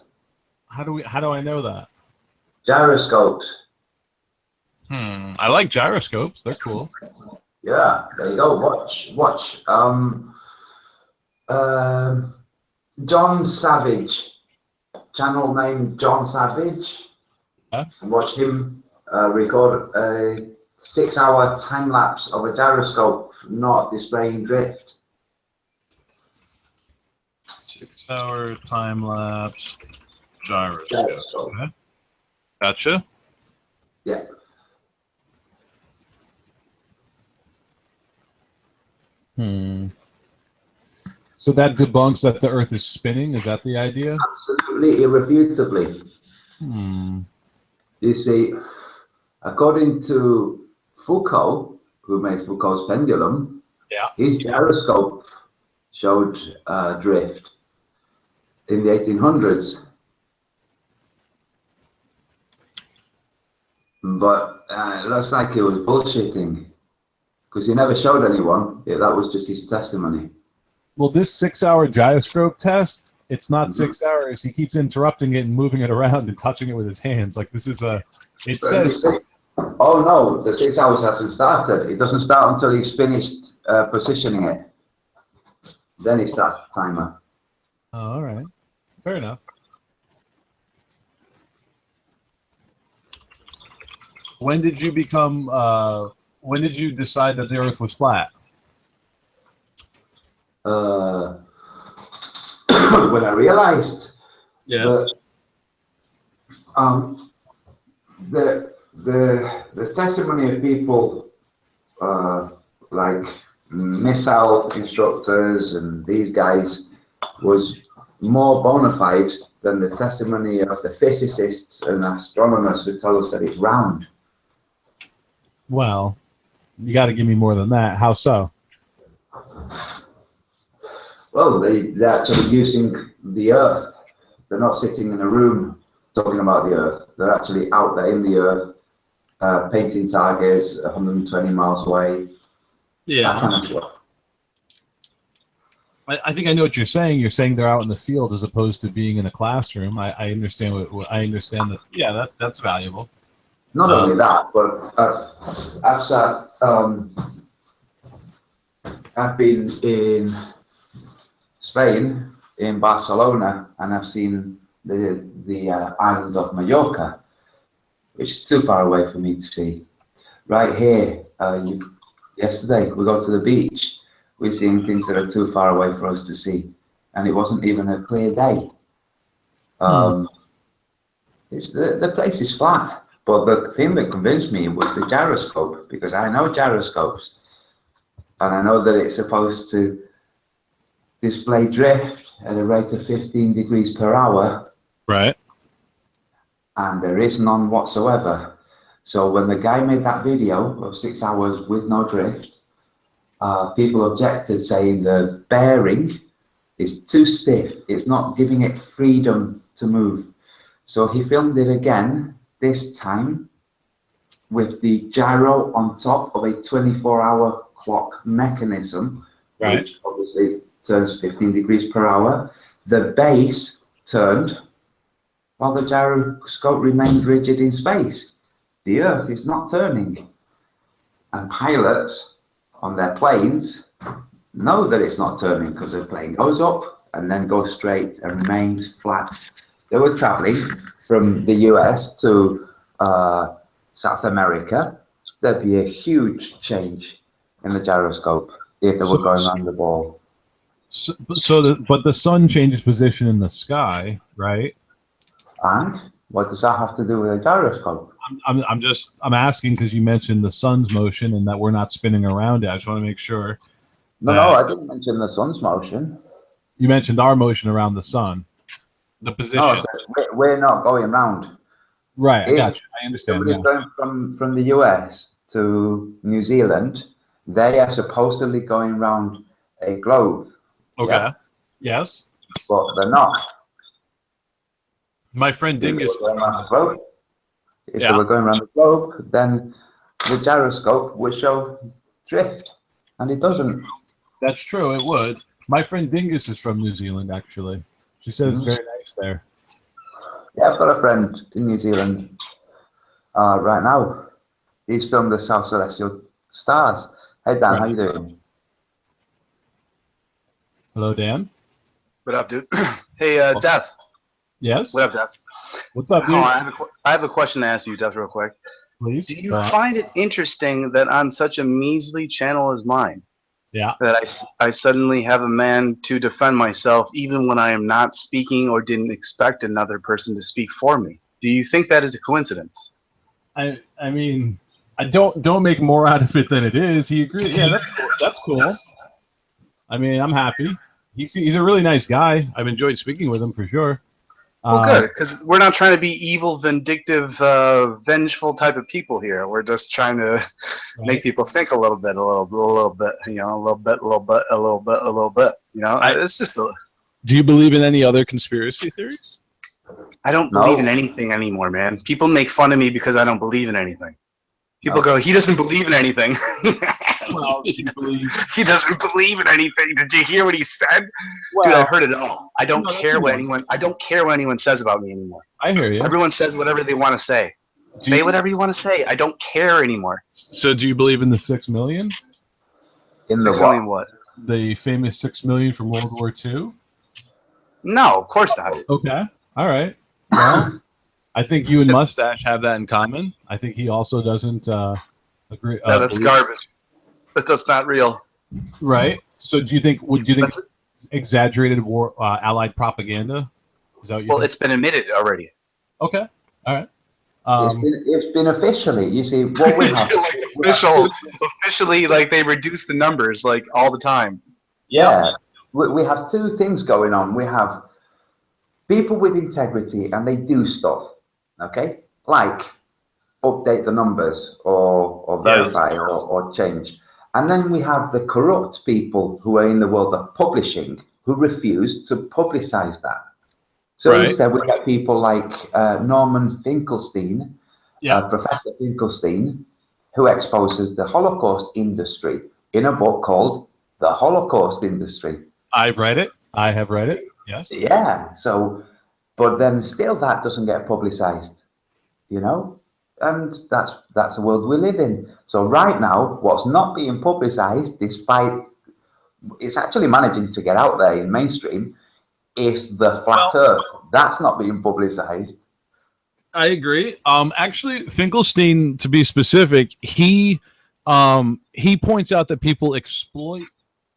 How do I know that? Gyroscopes. I like gyroscopes. They're cool. Yeah, there you go. Watch. John Savage. Channel name John Savage. Huh? And watch him record a 6-hour time lapse of a gyroscope not displaying drift. 6-hour time lapse gyroscope. Okay. Gotcha. Yeah. So that debunks that the Earth is spinning. Is that the idea? Absolutely, irrefutably. You see, according to Foucault, who made Foucault's pendulum, his gyroscope showed drift in the 1800s. But it looks like he was bullshitting because he never showed anyone. Yeah, that was just his testimony. Well, this 6-hour gyroscope test, it's not 6 hours. He keeps interrupting it and moving it around and touching it with his hands. Like this is it says. Oh no, the 6 hours hasn't started. It doesn't start until he's finished positioning it. Then he starts the timer. Oh, all right. Fair enough. When did you become, when did you decide that the Earth was flat? When I realized yes. that the testimony of people like missile instructors and these guys was more bona fide than the testimony of the physicists and astronomers who tell us that it's round. Well, you got to give me more than that. How so? Well, they're actually using the Earth. They're not sitting in a room talking about the Earth. They're actually out there in the Earth, painting targets 120 miles away. Yeah. That kind of stuff. I think I know what you're saying. You're saying they're out in the field as opposed to being in a classroom. I understand I understand that. Yeah, that's valuable. Not only that, but I've sat. I've been in Spain, in Barcelona, and I've seen the island of Mallorca, which is too far away for me to see. Right here, yesterday we go to the beach. We're seeing things that are too far away for us to see, and it wasn't even a clear day. It's the place is flat, but the thing that convinced me was the gyroscope, because I know gyroscopes, and I know that it's supposed to display drift at a rate of 15 degrees per hour. Right. And there is none whatsoever. So when the guy made that video of 6 hours with no drift, people objected, saying the bearing is too stiff. It's not giving it freedom to move. So he filmed it again, this time with the gyro on top of a 24-hour clock mechanism, right, which obviously turns 15 degrees per hour. The base turned while the gyroscope remained rigid in space. The Earth is not turning. And pilots on their planes know that it's not turning because the plane goes up and then goes straight and remains flat. They were traveling from the US to South America. There'd be a huge change in the gyroscope if they were going around the ball. But the sun changes position in the sky, right? And what does that have to do with a gyroscope? I'm asking because you mentioned the sun's motion and that we're not spinning around it. I just want to make sure. No, I didn't mention the sun's motion. You mentioned our motion around the sun, the position. No, so we're not going round. Right, I got you. I understand. Somebody's going from the US to New Zealand. They are supposedly going round a globe. Okay. Yeah? Yes. But they're not. My friend Dingus. If they were going around the globe, then the gyroscope would show drift, and it doesn't. That's true. It would. My friend Dingus is from New Zealand, actually. She said it's very nice there. Yeah, I've got a friend in New Zealand right now. He's filmed the South Celestial Stars. Hey, Dan, how you doing? Hello, Dan. What up, dude? Hey, Death. Yes? What up, Death? What's up, dude? I have a question to ask you, Death, real quick. Please. Do you find it interesting that on such a measly channel as mine, that I suddenly have a man to defend myself even when I am not speaking or didn't expect another person to speak for me? Do you think that is a coincidence? I mean, I don't make more out of it than it is. He agreed. Yeah, that's cool. That's cool. I mean, I'm happy. He's a really nice guy. I've enjoyed speaking with him for sure. Well, good, because we're not trying to be evil, vindictive, vengeful type of people here. We're just trying to make people think a little bit, you know, a little bit. You know, it's just. Do you believe in any other conspiracy theories? I don't believe in anything anymore, man. People make fun of me because I don't believe in anything. People go, he doesn't believe in anything. Well, he doesn't believe in anything. Did you hear what he said? Well, dude, I've heard it all. I don't care what anyone says about me anymore. I hear you. Everyone says whatever they want to say. Say whatever you want to say. I don't care anymore. So do you believe in the 6 million? In the 6 million what? The famous 6 million from World War II? No, of course not. Okay. All right. Well, I think you and Mustache have that in common. I think he also doesn't agree. No, that's garbage. But that's not real. Right. So do you think exaggerated war Allied propaganda? Is that what you think? It's been admitted already. Okay. All right. It's been officially. You see, what we have officially, like they reduce the numbers like all the time. Yeah. We have two things going on. We have people with integrity, and they do stuff. Okay, like update the numbers or verify or change. And then we have the corrupt people who are in the world of publishing, who refuse to publicize that. So instead, we get people like Norman Finkelstein, Professor Finkelstein, who exposes the Holocaust industry in a book called The Holocaust Industry. I've read it. I have read it. Yes. Yeah. So, but then still that doesn't get publicized, you know, and that's the world we live in. So right now, what's not being publicized, despite it's actually managing to get out there in mainstream, is the flat Earth. That's not being publicized. I agree. Actually, Finkelstein, to be specific, he points out that people exploit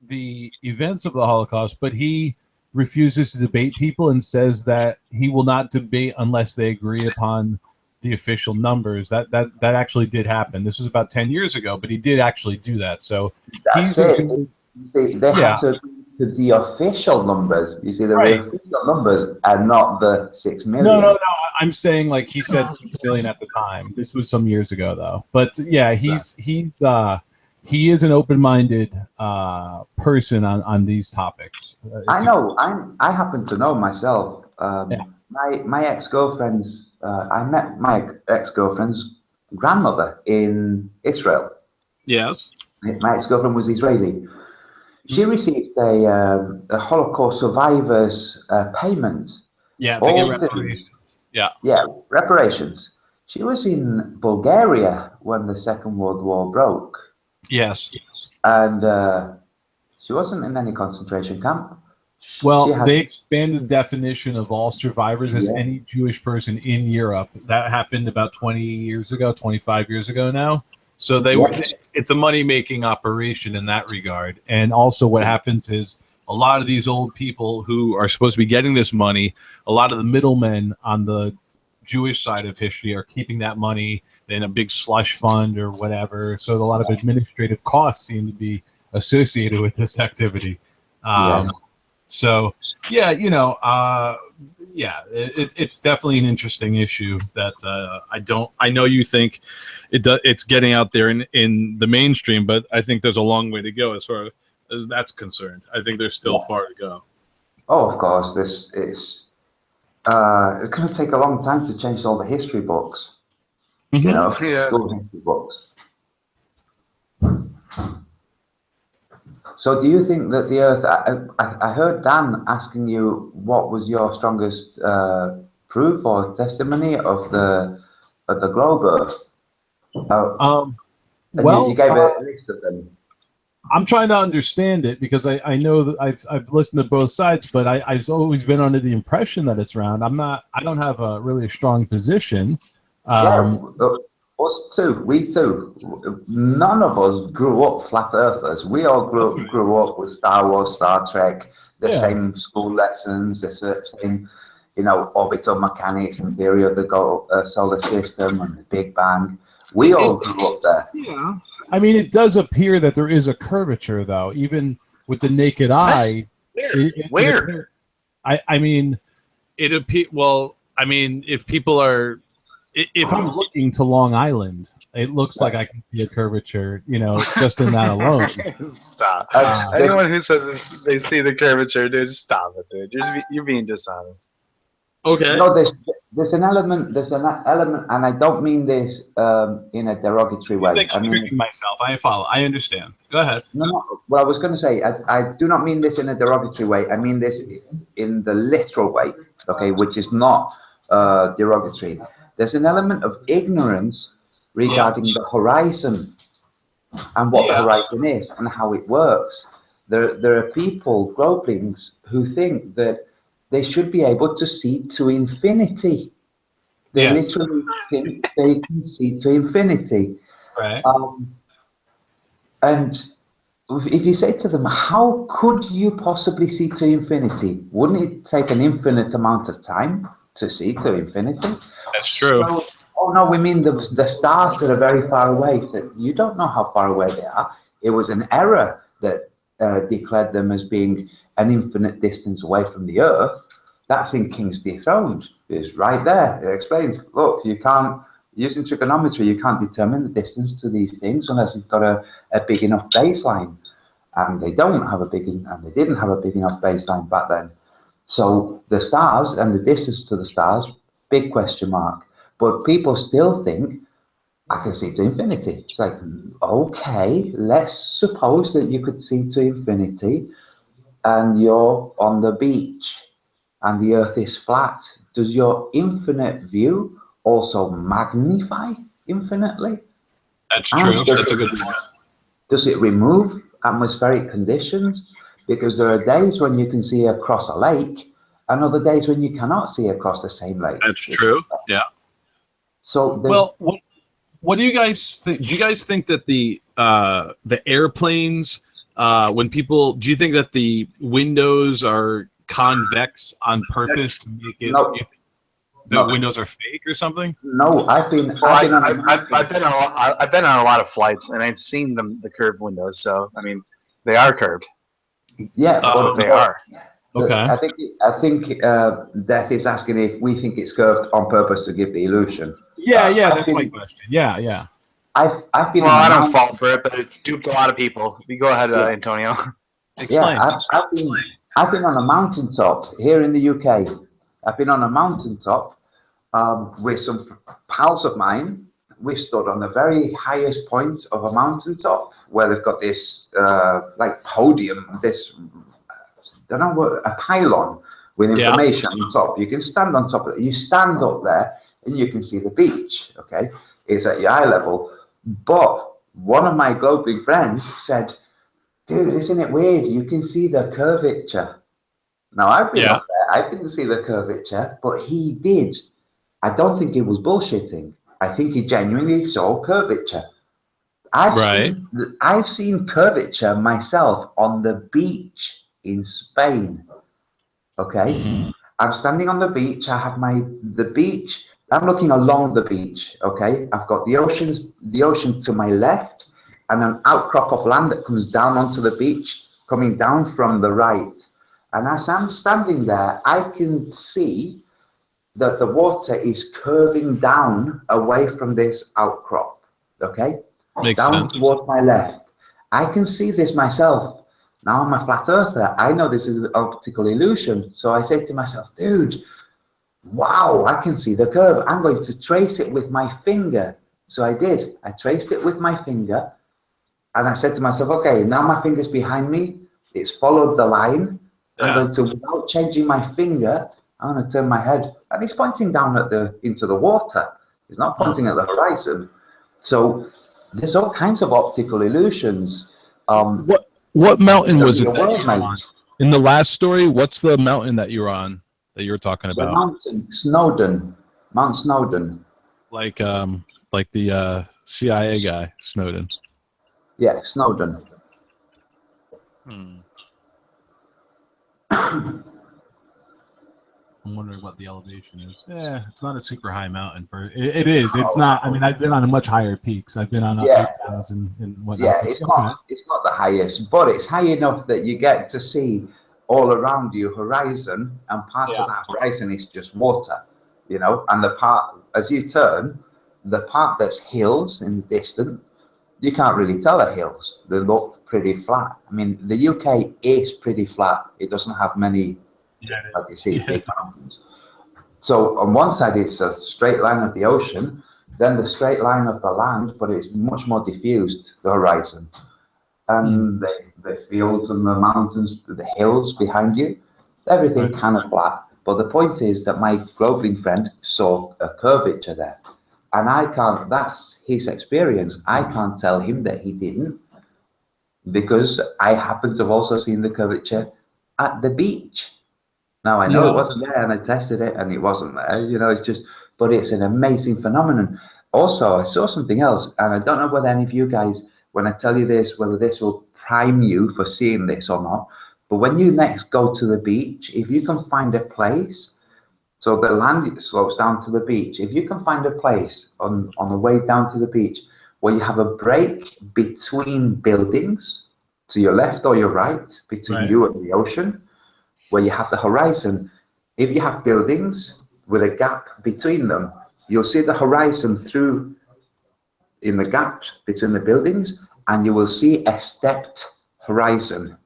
the events of the Holocaust, but he refuses to debate people and says that he will not debate unless they agree upon the official numbers. That actually did happen. This was about 10 years ago, but he did actually do that. So That's it. They have to agree to the official numbers. You see, the official numbers are not the 6 million. No. I'm saying like he said 6 million at the time. This was some years ago, though. But yeah, he is an open-minded person on these topics. I know. I happen to know myself. My ex-girlfriend's. I met my ex-girlfriend's grandmother in Israel. Yes. My ex-girlfriend was Israeli. She received a Holocaust survivors payment. Yeah, they get reparations. Yeah, reparations. She was in Bulgaria when the Second World War broke. Yes. And she wasn't in any concentration camp. Well, they expanded the definition of all survivors as any Jewish person in Europe. That happened about 20 years ago, 25 years ago now. So it's a money-making operation in that regard. And also what happens is a lot of these old people who are supposed to be getting this money, a lot of the middlemen on the Jewish side of history are keeping that money in a big slush fund or whatever. So a lot of administrative costs seem to be associated with this activity. So, yeah, you know, it's definitely an interesting issue that I know you think it's getting out there in the mainstream, but I think there's a long way to go as far as that's concerned. I think there's still far to go. Oh, of course. It's going to take a long time to change all the history books. You know, school history books. So do you think that the Earth, I heard Dan asking you what was your strongest proof or testimony of the globe Earth? You gave a list of them. I'm trying to understand it because I know that I've listened to both sides, but I've always been under the impression that it's round. I don't have a really strong position. Us too. We too. None of us grew up flat earthers. We all grew up with Star Wars, Star Trek, the same school lessons, the same, you know, orbital mechanics and theory of the solar system and the Big Bang. We all grew up there. Yeah. I mean, it does appear that there is a curvature, though, even with the naked eye. Where? I mean, it appears. Well, I mean, if people are. If I'm looking to Long Island, it looks like I can see a curvature, you know, just in that alone. Stop. Anyone who says they see the curvature, dude, just stop it, dude. You're being dishonest. Okay. No, there's an element, and I don't mean this in a derogatory way. I think I'm tricking myself. I follow. I understand. Go ahead. No. Well, I was going to say, I do not mean this in a derogatory way. I mean this in the literal way, okay, which is not derogatory. There's an element of ignorance regarding the horizon and what the horizon is and how it works. There are people, globelings, who think that they should be able to see to infinity. They literally think they can see to infinity. Right. And if you say to them, how could you possibly see to infinity? Wouldn't it take an infinite amount of time to see to infinity? That's true. So, oh no, we mean the stars that are very far away. That you don't know how far away they are. It was an error that declared them as being an infinite distance away from the Earth. That's in King's Dethroned. It's right there. It explains. Look, you can't using trigonometry. You can't determine the distance to these things unless you've got a big enough baseline. and they don't have a big, and they didn't have a big enough baseline back then. So the stars and the distance to the stars, big question mark. But people still think I can see to infinity. It's like, okay, let's suppose that you could see to infinity, and you're on the beach, and the Earth is flat. Does your infinite view also magnify infinitely? That's true. That's a good point. Does it remove atmospheric conditions? Because there are days when you can see across a lake, and other days when you cannot see across the same lake. That's true. Yeah. So, well, what do you guys think? Do you guys think that the airplanes, when people, do you think that the windows are convex on purpose to make it? No. The windows are fake or something? No, I've been on a lot of flights, and I've seen the curved windows. So I mean, they are curved. Yeah, that's what they are. Okay. I think Death is asking if we think it's curved on purpose to give the illusion. Yeah, that's my question. Yeah. I've been. Well, I don't fall for it, but it's duped a lot of people. You go ahead, Antonio. Explain. Yeah, I've been on a mountaintop here in the UK. I've been on a mountaintop with some pals of mine. We stood on the very highest point of a mountaintop where they've got this like podium, this I don't know what, a pylon with information on top. You can stand on top of it. You stand up there and you can see the beach. Okay, it's at your eye level. But one of my globally friends said, "Dude, isn't it weird? You can see the curvature." Now I've been up there. I didn't see the curvature, but he did. I don't think he was bullshitting. I think he genuinely saw curvature. I've seen curvature myself on the beach in Spain. Okay, I'm standing on the beach. I have the beach. I'm looking along the beach. Okay, I've got the ocean to my left, and an outcrop of land that comes down onto the beach, coming down from the right. And as I'm standing there, I can see that the water is curving down away from this outcrop. Okay, makes down sense. towards my left. I can see this myself. Now I'm a flat earther. I know this is an optical illusion. So I say to myself, dude, wow, I can see the curve. I'm going to trace it with my finger. So I did. I traced it with my finger. And I said to myself, okay, now my finger's behind me. It's followed the line. I'm going to, without changing my finger, I'm going to turn my head. And it's pointing down at into the water. It's not pointing at the horizon. So there's all kinds of optical illusions. What mountain was it that you were on? In the last story, what's the mountain that you were on that you were talking about? The mountain, Snowdon, Mount Snowdon. Like the CIA guy, Snowden. Yeah, Snowdon. I'm wondering what the elevation is. Yeah, it's not a super high mountain. It is. It's not. I mean, I've been on much higher peaks. I've been on 8,000 and whatnot. Yeah, it's not the highest, but it's high enough that you get to see all around you horizon, and part of that horizon is just water, you know. And the part as you turn, the part that's hills in the distance, you can't really tell are hills. They look pretty flat. I mean, the UK is pretty flat. It doesn't have many. Like you see, big mountains. So on one side it's a straight line of the ocean, then the straight line of the land, but it's much more diffused, the horizon. And the fields and the mountains, the hills behind you, everything kind of flat. But the point is that my globing friend saw a curvature there. And I can't, that's his experience. I can't tell him that he didn't, because I happen to have also seen the curvature at the beach. Now I know it wasn't there, and I tested it, and it wasn't there. You know, it's just, but it's an amazing phenomenon. Also, I saw something else, and I don't know whether any of you guys, when I tell you this, whether this will prime you for seeing this or not. But when you next go to the beach, if you can find a place, so the land slopes down to the beach. If you can find a place on the way down to the beach where you have a break between buildings, to your left or your right, between you and the ocean, where you have the horizon. If you have buildings with a gap between them, you'll see the horizon through in the gap between the buildings, and you will see a stepped horizon.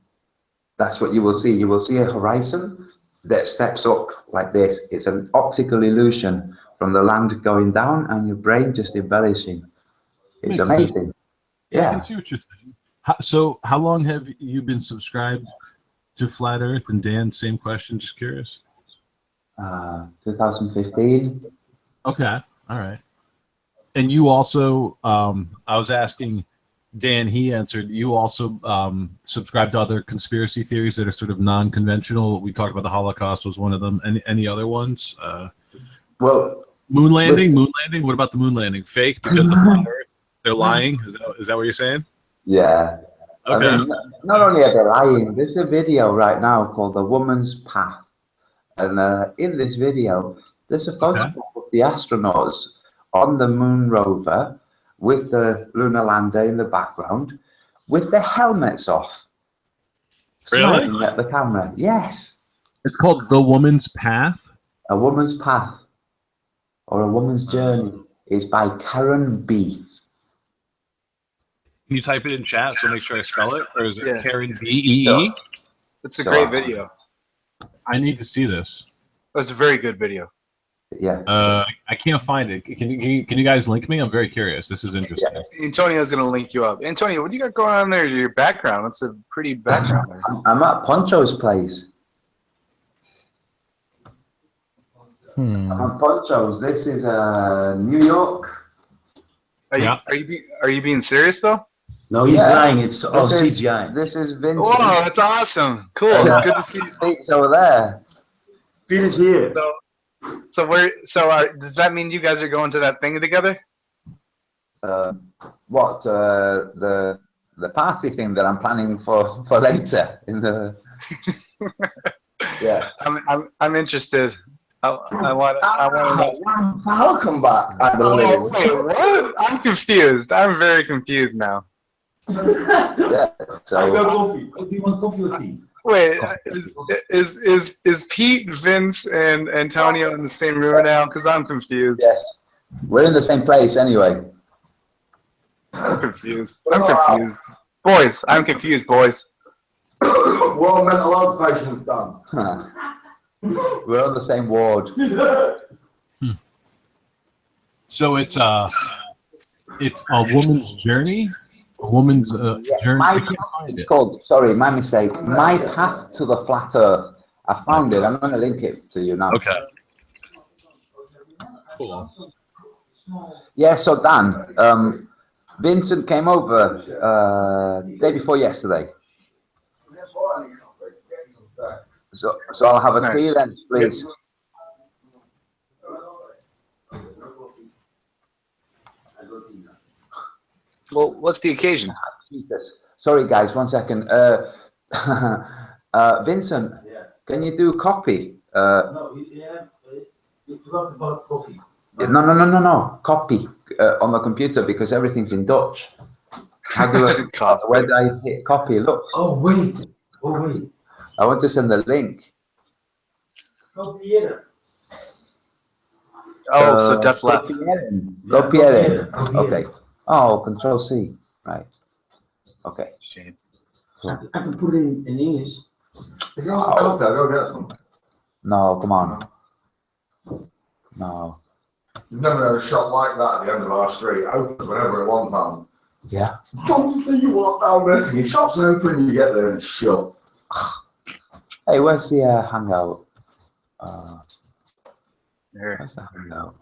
That's what you will see. You will see a horizon that steps up like this. It's an optical illusion from the land going down and your brain just embellishing. It's Makes amazing. sense. I Yeah. can see what you're saying. So how long have you been subscribed to Flat Earth? And Dan, same question, just curious. 2015. Okay, all right. And you also, I was asking Dan, he answered, you also subscribe to other conspiracy theories that are sort of non-conventional. We talked about the Holocaust was one of them. Any other ones? Well, moon landing. What about the moon landing? Fake because the flat Earth, they're lying. Is that what you're saying? Yeah. Okay. I mean, not only are they lying, there's a video right now called The Woman's Path. And in this video, there's a photograph of the astronauts on the moon rover with the lunar lander in the background with their helmets off. Really? Smiling at the camera. Yes. It's called The Woman's Path? A Woman's Path or A Woman's Journey is by Karen B. Can you type it in chat so make sure I spell it? Or is it Yeah. Karen B-E-E? It's a great video. I need to see this. It's a very good video. Yeah. I can't find it. Can you guys link me? I'm very curious. This is interesting. Antonio's going to link you up. Antonio, what do you got going on there? Your background. That's a pretty background there. I'm at Poncho's place. I'm at Poncho's. This is New York. Are you being serious though? No, he's lying. It's all This is- CGI. This is Vincent. Whoa, that's awesome. Cool. Yeah. Good to see you. Pete's over there. Peter's here. So does that mean you guys are going to that thing together? What the party thing that I'm planning for later in the yeah. I'm interested. I want to know. Welcome back. I believe. Oh, wait, what? I'm confused. I'm very confused now. Yeah, so coffee. Do you want coffee or tea? Wait, is Pete, Vince, and Antonio in the same room now? Because I'm confused. yes, we're in the same place anyway. I'm confused. Boys, I'm confused, boys. World mental health patients done. We're on the same ward. So it's a woman's journey? A woman's journey? I can't find It's it. called, sorry, my mistake. My Path to the Flat Earth. I found it. I'm going to link it to you now. Okay. Cool. Yeah, so Dan, Vincent came over day before yesterday. So I'll have a tea then, please. Well, what's the occasion? Jesus. Sorry, guys, 1 second. Vincent, can you do copy? No, you forgot about coffee. No. Copy on the computer because everything's in Dutch. How do I, where do I hit copy? Look. Oh, wait. I want to send the link. Copiëren. Oh, so def left. Copiëren. Okay. Oh, Control C. Right. Okay. Shame. I can put it in English. If you want coffee, I'll go get some. No, come on. No. You've never had a shop like that at the end of our street. Opens whenever it wants on. Yeah. Obviously, you walk down there, your shop's open, you get there and it's shut. Hey, where's the Hangout? There. Where's the Hangout?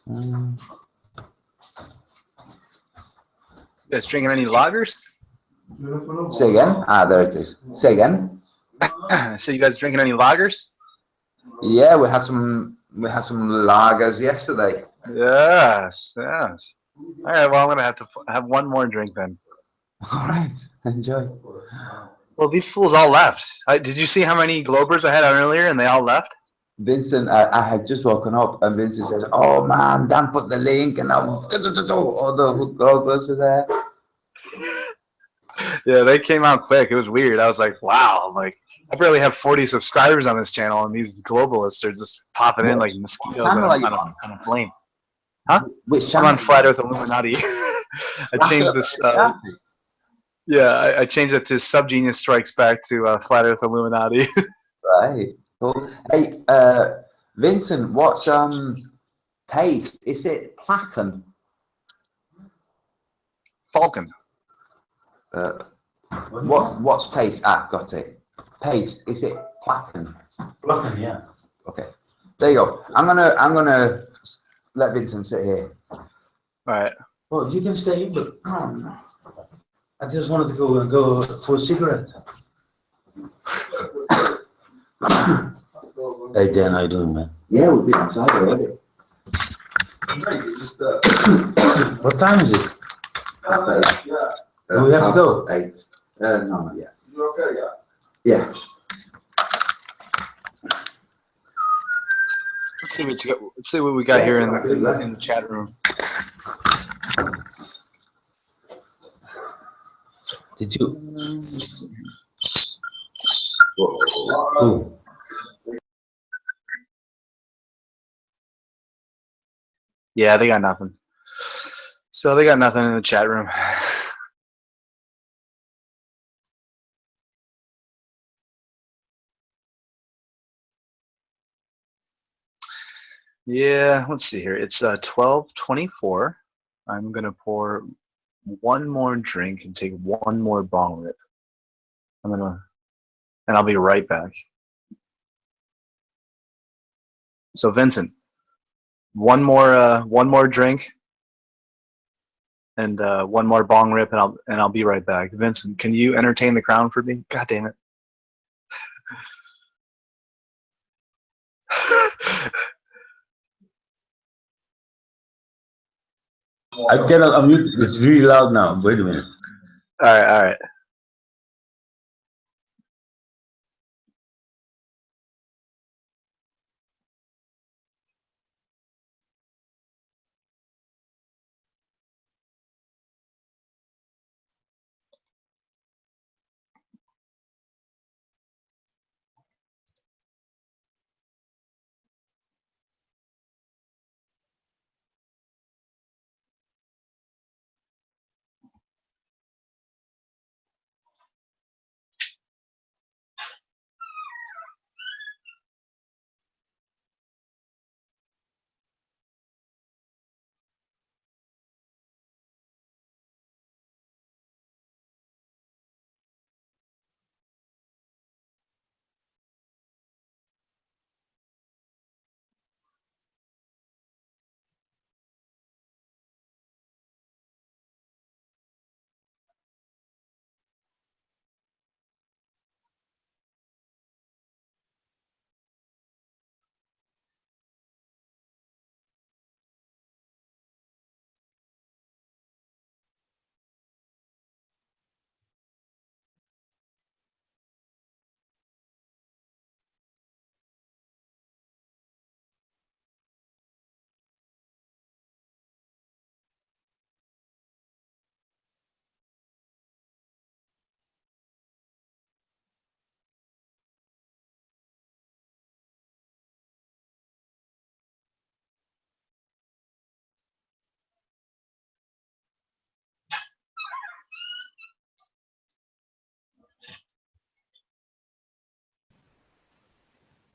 You guys drinking any lagers? Say again? There it is. Say again? So you guys drinking any lagers? Yeah, we had some lagers yesterday. Yes. All right, well, I'm going to have to have one more drink then. All right, enjoy. Well, these fools all left. Did you see how many Globers I had on earlier and they all left? Vincent, I had just woken up and Vincent said, "Oh man, Dan put the link and all the Globers are there." Yeah, they came out quick. It was weird. I was like, wow. Like, I barely have 40 subscribers on this channel and these globalists are just popping in like mosquitoes on a flame. Huh? Which I'm on Flat Earth Illuminati. I changed this. Yeah, I changed it to SubGenius Strikes Back to Flat Earth Illuminati. Right. Cool. Hey, Vincent, what's paste? Is it Placken? Falcon. What's paste? Ah, got it. Paste. Is it Placken? Placken, yeah. Okay. There you go. I'm gonna let Vincent sit here. All right. Well, you can stay, but I just wanted to go for a cigarette. Hey Dan, how you doing, man? Yeah, we've been outside already. What time is it? $8. Do we have to go? 8. No, not yet. You okay, yeah? Yeah. Let's see what we got here in the chat room. Did you? Ooh. Yeah, they got nothing. So they got nothing in the chat room. Yeah, let's see here. It's 12:24. I'm gonna pour one more drink and take one more bong rip. And I'll be right back. So Vincent, one more drink and one more bong rip, and I'll be right back. Vincent, can you entertain the crowd for me? God damn it. I cannot unmute. It's really loud now. Wait a minute. All right.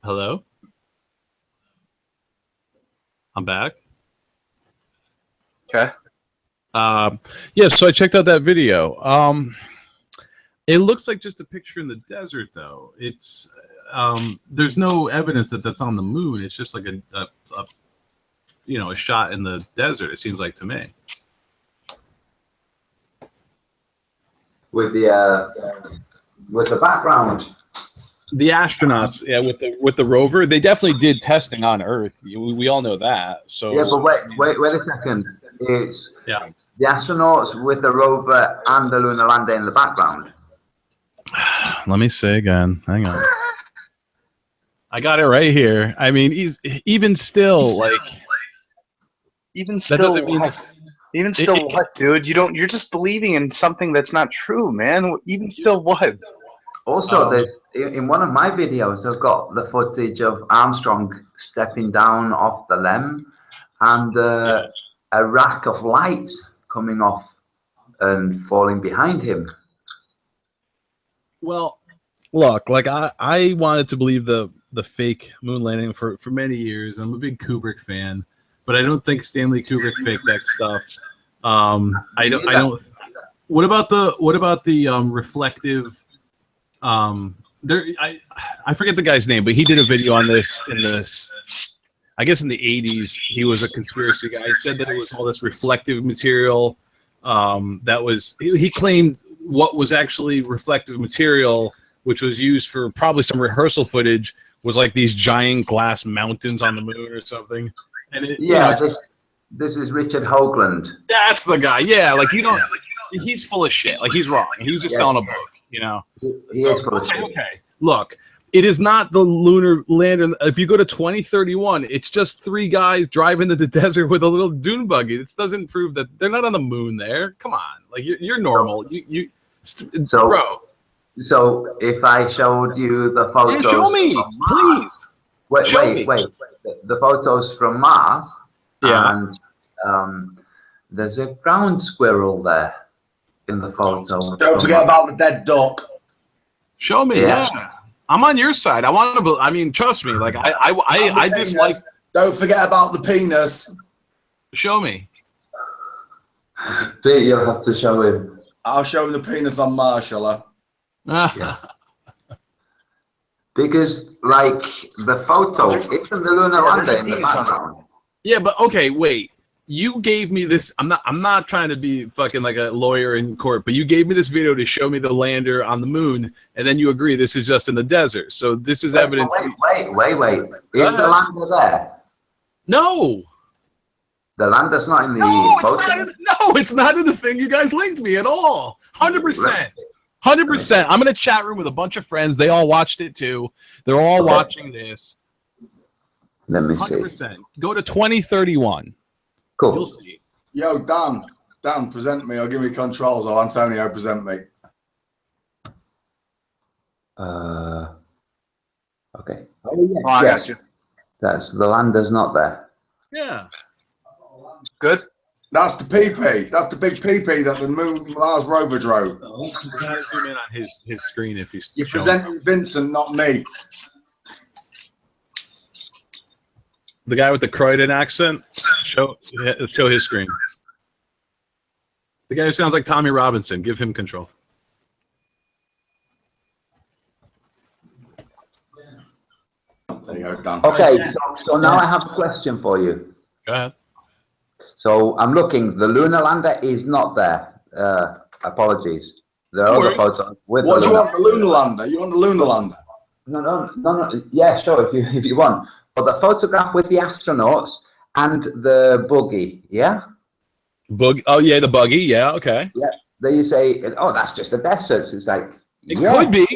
Hello? I'm back. Okay. Yeah, so I checked out that video. It looks like just a picture in the desert, though. It's there's no evidence that that's on the moon. It's just like a shot in the desert. It seems like to me. With the background. The astronauts, yeah, with the rover, they definitely did testing on Earth. We all know that. So Yeah, but wait a second. It's yeah, the astronauts with the rover and the lunar lander in the background. let me say again. Hang on. I got it right here. I mean, even still, like, Even that still, doesn't mean even still, what, dude? You're just believing in something that's not true, man. Even still, what? Also, there's in one of my videos, I've got the footage of Armstrong stepping down off the LEM and a rack of lights coming off and falling behind him. Well, look, like I wanted to believe the fake moon landing for many years. I'm a big Kubrick fan, but I don't think Stanley Kubrick faked that stuff. I don't. What about the reflective? I forget the guy's name, but he did a video on this I guess in the 80s. He was a conspiracy guy. He said that it was all this reflective material. He claimed what was actually reflective material, which was used for probably some rehearsal footage, was like these giant glass mountains on the moon or something. And this is Richard Hoagland. That's the guy. Yeah, like he's full of shit. Like he's wrong. He was just selling a book. He is full of shit. Okay. Look, it is not the lunar lander. If you go to 2031, it's just 3 guys driving to the desert with a little dune buggy. This doesn't prove that they're not on the moon there. Come on, like you're normal. Bro. So if I showed you the photos, show me, please. Wait. The photos from Mars. Yeah. And there's a ground squirrel there in the photo. Don't forget about the dead duck. Show me. Yeah. I'm on your side. I want to. I mean, trust me. Like I dislike. Don't forget about the penis. Show me. Pete, you'll have to show him. I'll show him the penis on Mars, shall I? Yeah. Because, like, the photo, it's in the lunar lander in the background. Yeah, but okay, wait. You gave me this. I'm not trying to be fucking like a lawyer in court, but you gave me this video to show me the lander on the moon, and then you agree this is just in the desert. So this is evidence. Wait. Is the lander there? No. The lander's not in the photo? It's not in the thing you guys linked me at all. 100%. 100%. I'm in a chat room with a bunch of friends. They all watched it too. They're all watching this. Let me 100%. Go to 2031. Cool. You'll see. Yo, Dan, present me or give me controls, or Antonio, present me. Okay. I got you. That's the lander's not there. Yeah. Good. That's the PP. That's the big PP that the Mars rover drove. Zoom in on his screen if he's. You're presenting Vincent, not me. The guy with the Croydon accent. Show his screen. The guy who sounds like Tommy Robinson. Give him control. There you go, Dan. Okay, so now I have a question for you. Go ahead. So I'm looking. The lunar lander is not there. Apologies. There are other photos with. What do you want? The lunar lander? You want the lunar lander? No. Yeah, sure. If you want, but the photograph with the astronauts and the buggy. Yeah. Oh yeah, the buggy. Yeah. Okay. Yeah. Then you say, oh, that's just a desert. It's like it could be.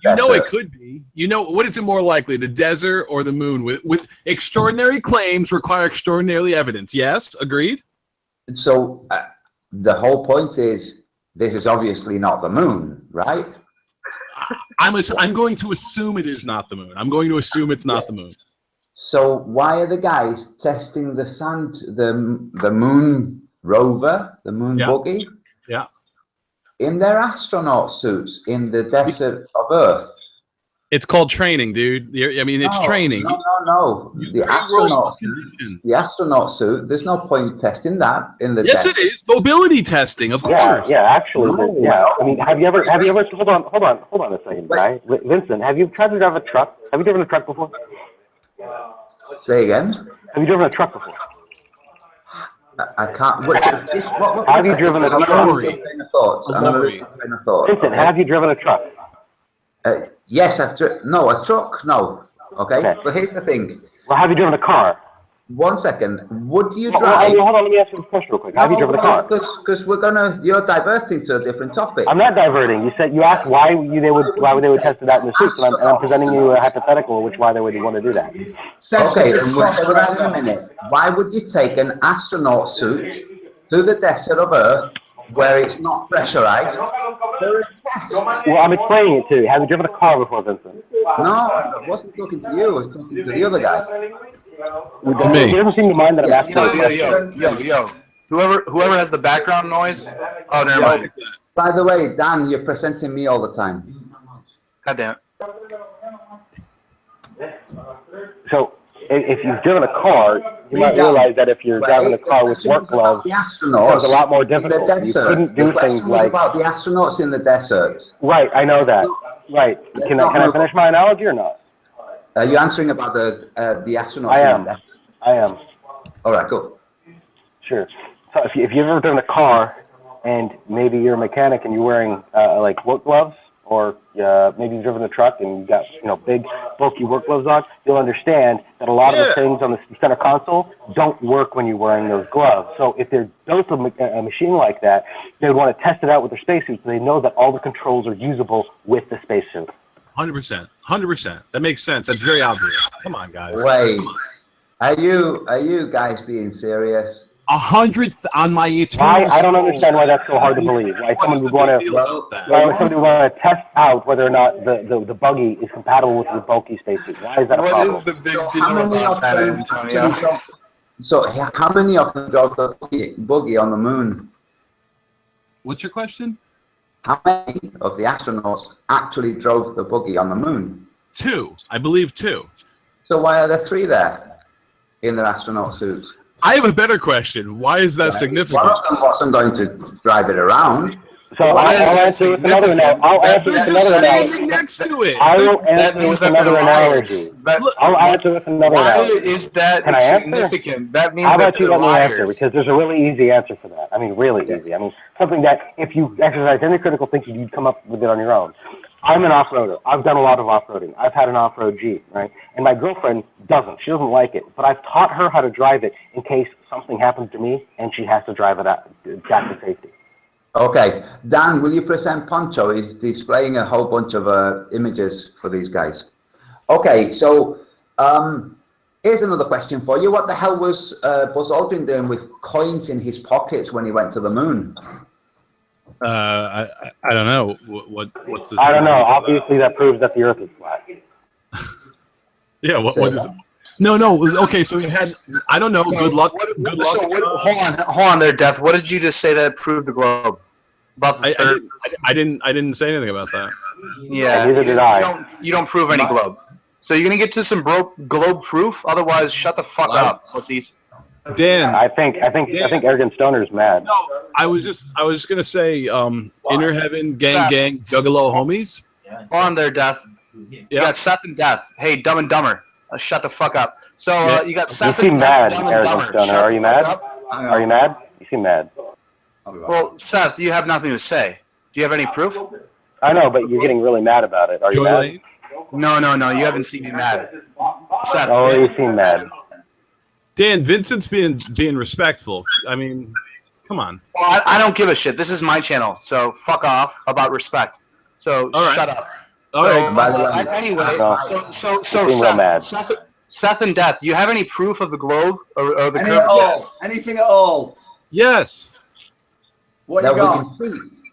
You know, it could be. You know, what is it more likely, the desert or the moon? With extraordinary claims require extraordinary evidence. Yes, agreed. So the whole point is, this is obviously not the moon, right? I'm going to assume it is not the moon. I'm going to assume it's not the moon. So why are the guys testing the the moon rover, the moon buggy? Yeah. In their astronaut suits in the desert of Earth. It's called training, dude. I mean, it's training. No. The astronaut suit. There's no point testing that in the. Yes, it is mobility testing, of course. Yeah, actually, I mean, have you ever? Hold on a second, guy. Vincent, have you tried to drive a truck? Have you driven a truck before? Say again. Have you driven a truck before? I can't. Have you driven a truck? Vincent, have you driven a truck? Yes, no, a truck, no. Okay, but here's the thing. Well, have you driven a car? 1 second. Would you drive? Hold on, let me ask you a question real quick. Have you driven a car? Because you're diverting to a different topic. I'm not diverting. You asked why they would test it out in the suits, and I'm presenting you a hypothetical why they would want to do that. Okay, and we'll cover that in a minute. Why would you take an astronaut suit to the desert of Earth where it's not pressurized for a test? Well, I'm explaining it to you. Have you driven a car before, Vincent? No, I wasn't talking to you. I was talking to the other guy. It doesn't seem to mind that I'm asking. Yo. Whoever has the background noise. Oh, never mind. By the way, Dan, you're presenting me all the time. God damn it. So if you've driven a car, you might realize that if you're driving a car with work gloves, it's a lot more difficult. You couldn't do things like about the astronauts in the desert. Right, I know that. Right. Can I finish my analogy or not? Are you answering about the astronauts? I am. In the desert? I am. All right, go. Sure. So if you've ever driven a car and maybe you're a mechanic and you're wearing like work gloves, or maybe you've driven a truck and you got big bulky work gloves on, you'll understand that a lot of the things on the center console don't work when you're wearing those gloves. So if they're built a machine like that, they would want to test it out with their spacesuit so they know that all the controls are usable with the spacesuit. 100%. 100%. That makes sense. That's very obvious. Come on, guys. Wait, are you guys being serious? 100th on my eternal. I don't understand why that's so hard to believe. Why somebody would want to test out whether or not the buggy is compatible with your bulky spacesuit. Why is that a problem? What is the big deal about that, Antonio? So how many of them drove the buggy on the moon? What's your question? How many of the astronauts actually drove the buggy on the moon? 2. I believe 2. So why are there 3 there in their astronaut suits? I have a better question. Why is that significant? One of them wasn't going to drive it around. So I'll answer with another analogy. I'll answer with another analogy. Next to it. I will answer with another analogy. I'll answer with another analogy. Why is that Can I answer? significant? That means How that about you they're let me answer? liars. Because there's a really easy answer for that. I mean, really easy. I mean, something that if you exercise any critical thinking, you'd come up with it on your own. I'm an off-roader. I've done a lot of off-roading. I've had an off-road Jeep, right? And my girlfriend doesn't. She doesn't like it. But I've taught her how to drive it in case something happens to me and she has to drive it back to safety. Okay, Dan, will you present Poncho? He's displaying a whole bunch of images for these guys. Okay, so here's another question for you. What the hell was Buzz Aldrin doing with coins in his pockets when he went to the moon? I don't know. What's this? I don't know. Obviously, that proves that the Earth is flat. Yeah. What is? No. Okay. So he had. I don't know. Good luck. Good luck. So hold on there, Death. What did you just say that proved the globe? About the third? I didn't say anything about that. Yeah. Neither did I. You don't prove any globe. So you're gonna get to some globe proof. Otherwise, shut the fuck up, pussies. Dan, I think Arrogant Stoner's mad. No, I was just gonna say, Inner Heaven, gang, Juggalo homies. Hold on there, Death. You got Seth and Death. Hey, Dumb and Dumber. Shut the fuck up. So you got Seth you and seem Death. mad, Dumb and Arrogant Dumber. Stoner. Are you mad? Are you mad? You seem mad. Well, Seth, you have nothing to say. Do you have any proof? I know, but you're getting really mad about it. Are you mad? No. You haven't seen me mad. Seth. Oh, you seem mad. Dan, Vincent's being respectful. I mean, come on. Well, I don't give a shit. This is my channel, so fuck off about respect. So shut up. All right. Anyway, so Seth and Death, do you have any proof of the globe or the Anything at all? Anything at all? Yes. What you got?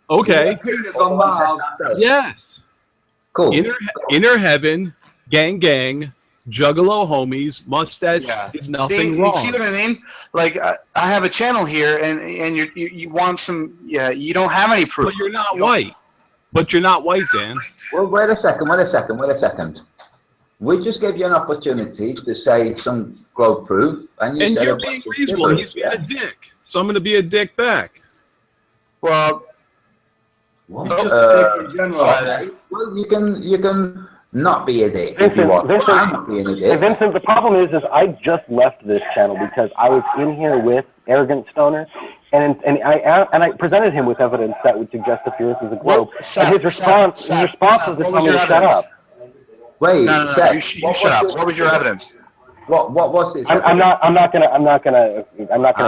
Okay. Penis on Mars. Yes. Cool. Inner Heaven, gang, Juggalo homies, mustache, did nothing wrong. You see what I mean? Like I have a channel here, and you want some? Yeah, you don't have any proof. But you're not white. But you're not white, Dan. Well, wait a second. We just gave you an opportunity to say some globe proof, and you're being reasonable. He's being a dick, so I'm going to be a dick back. Well, he's just a dick in general. Well, you can not be a dick Vincent, if you want. Vincent, I'm not being a dick. Vincent, the problem is I just left this channel because I was in here with Arrogant Stoner, and I presented him with evidence that would suggest that the Earth is a globe. And his response was to tell me to shut up. Wait, no, you shut up. What was your evidence? What was this? I'm not gonna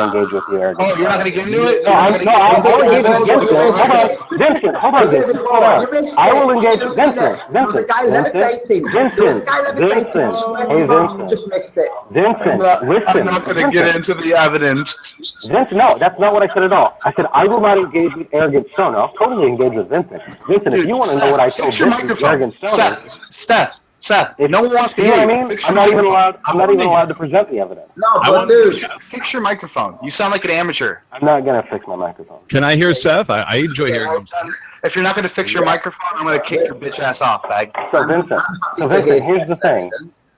engage with you, Arrogant. Oh, you're not gonna get into it? I'll engage with Vincent. Hold on, Vincent. I will engage with Vincent. Hey, Vincent, listen. I'm not gonna get into the evidence. Vincent, no, that's not what I said at all. I said I will not engage with Arrogant Stoner. I'll totally engage with Vincent. Vincent, if you want to know what I told Vincent, Arrogant Stoner. Seth, no one wants to See what hear I you. mean? Fix I'm your not even microphone. allowed to present the evidence. No, but dude, Fix your microphone. You sound like an amateur. I'm not gonna fix my microphone. Can I hear Seth? I enjoy hearing him. If you're not going to fix your microphone, I'm going to kick your bitch ass off, fag. So Vincent, here's the thing.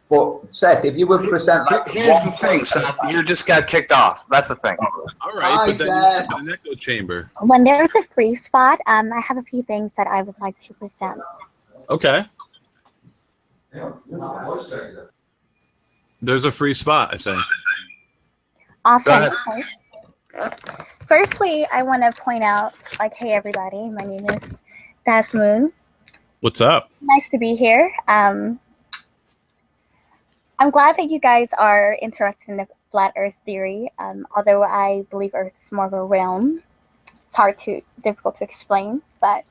But Seth, if you would present like Here's the thing, Seth. You just got kicked off. That's the thing. All right, but then you're in an echo chamber. When there's a free spot, I have a few things that I would like to present. Okay. There's a free spot, I think. Awesome. Firstly, I want to point out, like, hey, everybody, my name is Das Moon. What's up? Nice to be here. I'm glad that you guys are interested in the flat Earth theory, although I believe Earth is more of a realm. It's difficult to explain, but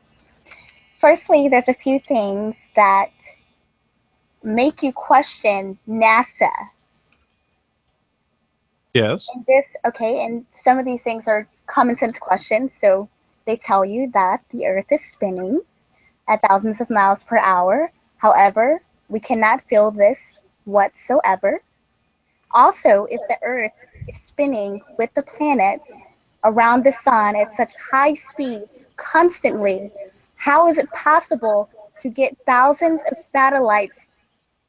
firstly, there's a few things that make you question NASA. Yes. And some of these things are common sense questions. So they tell you that the Earth is spinning at thousands of miles per hour. However, we cannot feel this whatsoever. Also, if the Earth is spinning with the planets around the sun at such high speeds constantly, how is it possible to get thousands of satellites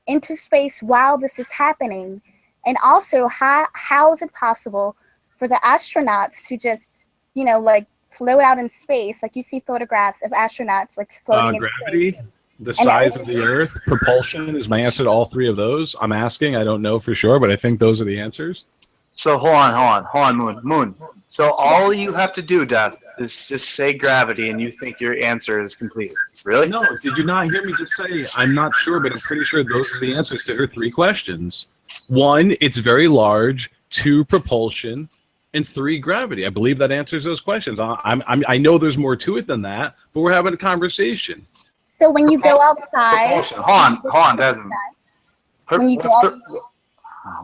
into space while this is happening? And also, how is it possible for the astronauts to just, like, float out in space? Like, you see photographs of astronauts, like, floating in gravity, space. the size of the Earth, propulsion is my answer to all three of those. I'm asking. I don't know for sure, but I think those are the answers. So hold on, Moon. So all you have to do, Death, is just say gravity, and you think your answer is complete. Really? No, did you not hear me just say, I'm not sure, but I'm pretty sure those are the answers to her three questions. 1, it's very large. 2, propulsion. And 3, gravity. I believe that answers those questions. I know there's more to it than that, but we're having a conversation. So when you go outside... Propulsion. Hold on, Desmond.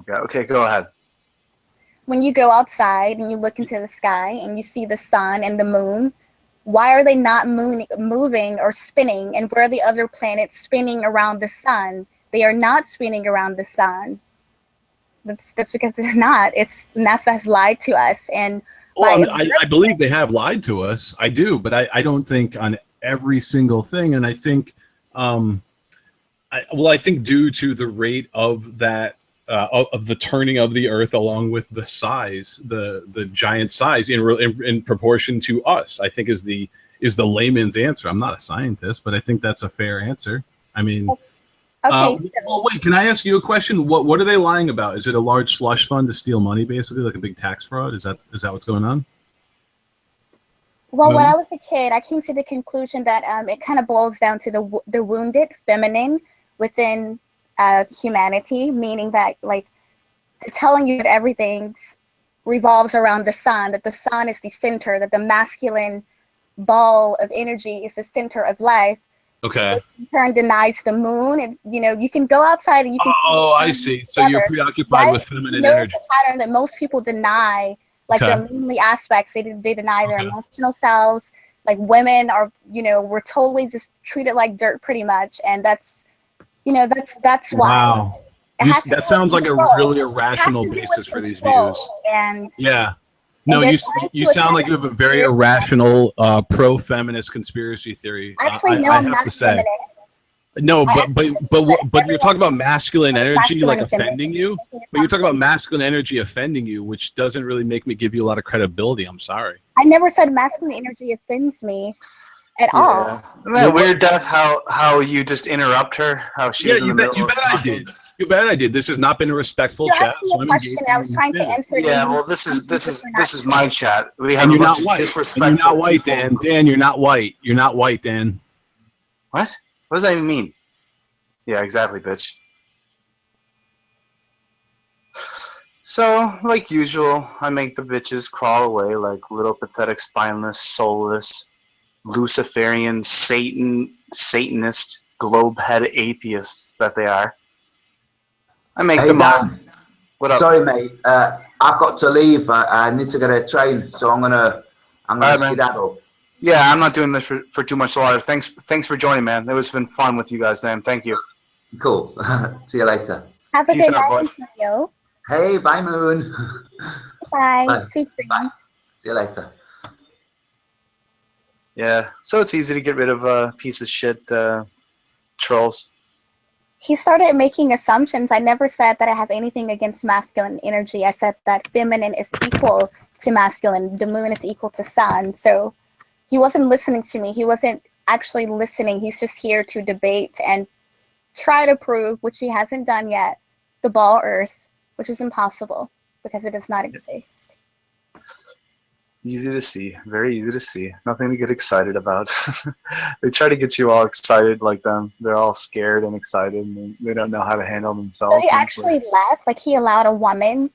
Okay, go ahead. When you go outside and you look into the sky and you see the sun and the moon, why are they not moving or spinning? And where are the other planets spinning around the sun? They are not spinning around the sun. That's because they're not. NASA has lied to us. And I believe they have lied to us. I do, but I don't think on every single thing. And I think, I think due to the rate of that, of the turning of the Earth, along with the size, the giant size in proportion to us, I think is the layman's answer. I'm not a scientist, but I think that's a fair answer. I mean, okay. Well, wait, can I ask you a question? What are they lying about? Is it a large slush fund to steal money, basically, like a big tax fraud? Is that what's going on? Well, when I was a kid, I came to the conclusion that it kind of boils down to the wounded feminine within humanity, meaning that, like, they're telling you that everything revolves around the sun, that the sun is the center, that the masculine ball of energy is the center of life. Okay. Which in turn denies the moon, and you can go outside and you can. Oh, I see. So you're preoccupied with feminine energy. It's a pattern that most people deny, like their moonly aspects. They deny their emotional selves. Like, women are, we're totally just treated like dirt, pretty much, and that's why. Wow. That sounds like a really irrational basis for these views. And yeah. No, you sound like you have a very irrational, pro-feminist conspiracy theory. Actually, no, I I'm have not to say. feminine. No, but you're talking about masculine energy like offending you. But you're talking about masculine energy offending you, which doesn't really make me give you a lot of credibility. I'm sorry. I never said masculine energy offends me at all. Isn't that weird, Death? How you just interrupt her? How she's in the middle You bet I did. You bet I did. This has not been a respectful chat. So question, I was trying to answer it. Yeah, well, this is my chat. We have and you're a not bunch white. of disrespectful And you're not white, people. Dan. Dan, you're not white. You're not white, Dan. What? What does that even mean? Yeah, exactly, bitch. So, like usual, I make the bitches crawl away like little pathetic, spineless, soulless, Luciferian, Satanist, globe-head atheists that they are. I make them all. What up? Sorry, mate. I've got to leave. I need to get a train, so I'm gonna skedaddle. Yeah, I'm not doing this for too much longer. Thanks for joining, man. It was been fun with you guys, man. Thank you. Cool. See you later. Have a Peace good out, night, boys. Antonio. Hey, bye, Moon. Bye. Bye. Sweet dreams. See you later. Yeah, so it's easy to get rid of piece of shit trolls. He started making assumptions. I never said that I have anything against masculine energy. I said that feminine is equal to masculine. The moon is equal to sun. So he wasn't listening to me. He wasn't actually listening. He's just here to debate and try to prove, which he hasn't done yet, the ball earth, which is impossible because it does not exist. Easy to see, very easy to see. Nothing to get excited about. They try to get you all excited like them. They're all scared and excited, and they don't know how to handle So themselves. he and it's like- actually left, like he allowed a woman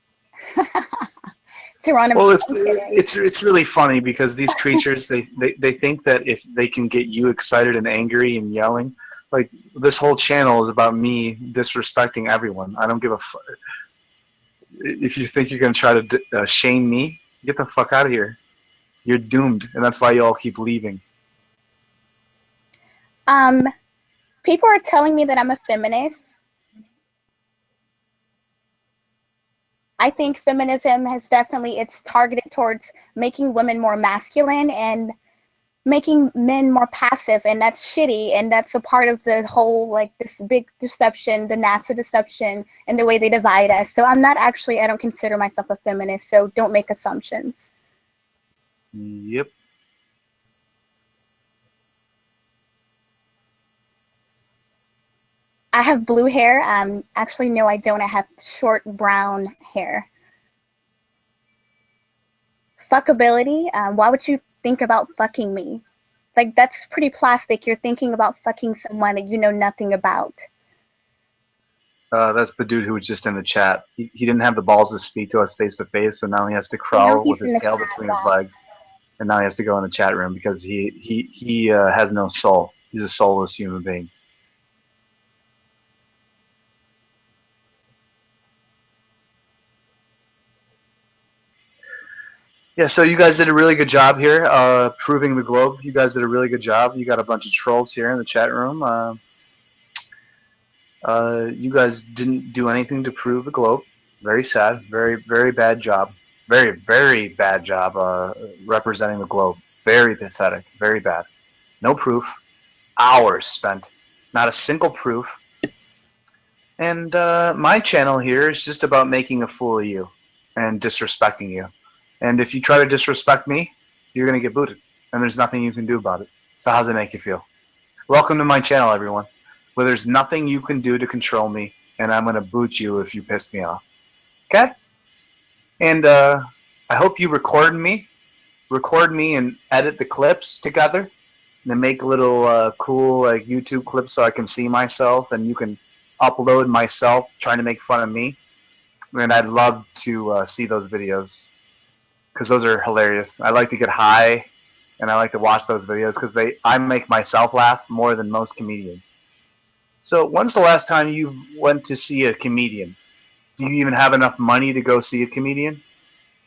to run him. well, it's really funny because these creatures they think that if they can get you excited and angry and yelling, like this whole channel is about me disrespecting everyone. I don't give a fuck. If you think you're gonna try to shame me, get the fuck out of here. You're doomed, and that's why you all keep leaving. People are telling me that I'm a feminist. I think feminism has definitely, it's targeted towards making women more masculine and making men more passive, and that's shitty, and that's a part of the whole, like, this big deception, the NASA deception, and the way they divide us. So I'm not actually, I don't consider myself a feminist, so don't make assumptions. Yep. I have blue hair. Actually, no, I don't. I have short brown hair. Fuckability. Why would you think about fucking me? Like, that's pretty plastic. You're thinking about fucking someone that you know nothing about. That's the dude who was just in the chat. He didn't have the balls to speak to us face to face, so now he has to crawl with his tail between his legs, and now he has to go in the chat room because he has no soul. He's a soulless human being. Yeah, so you guys did a really good job here, proving the globe. You guys did a really good job. You got a bunch of trolls here in the chat room. You guys didn't do anything to prove the globe. Very sad. Very, very bad job. Very, very bad job representing the globe. Very pathetic. Very bad. No proof. Hours spent. Not a single proof. And my channel here is just about making a fool of you and disrespecting you. And if you try to disrespect me, you're going to get booted. And there's nothing you can do about it. So how's it make you feel? Welcome to my channel, everyone, where there's nothing you can do to control me, and I'm going to boot you if you piss me off. Okay? And I hope you record me and edit the clips together, and then make little cool like YouTube clips so I can see myself, and you can upload myself trying to make fun of me. And I'd love to see those videos, because those are hilarious. I like to get high, and I like to watch those videos because I make myself laugh more than most comedians. So when's the last time you went to see a comedian? Do you even have enough money to go see a comedian?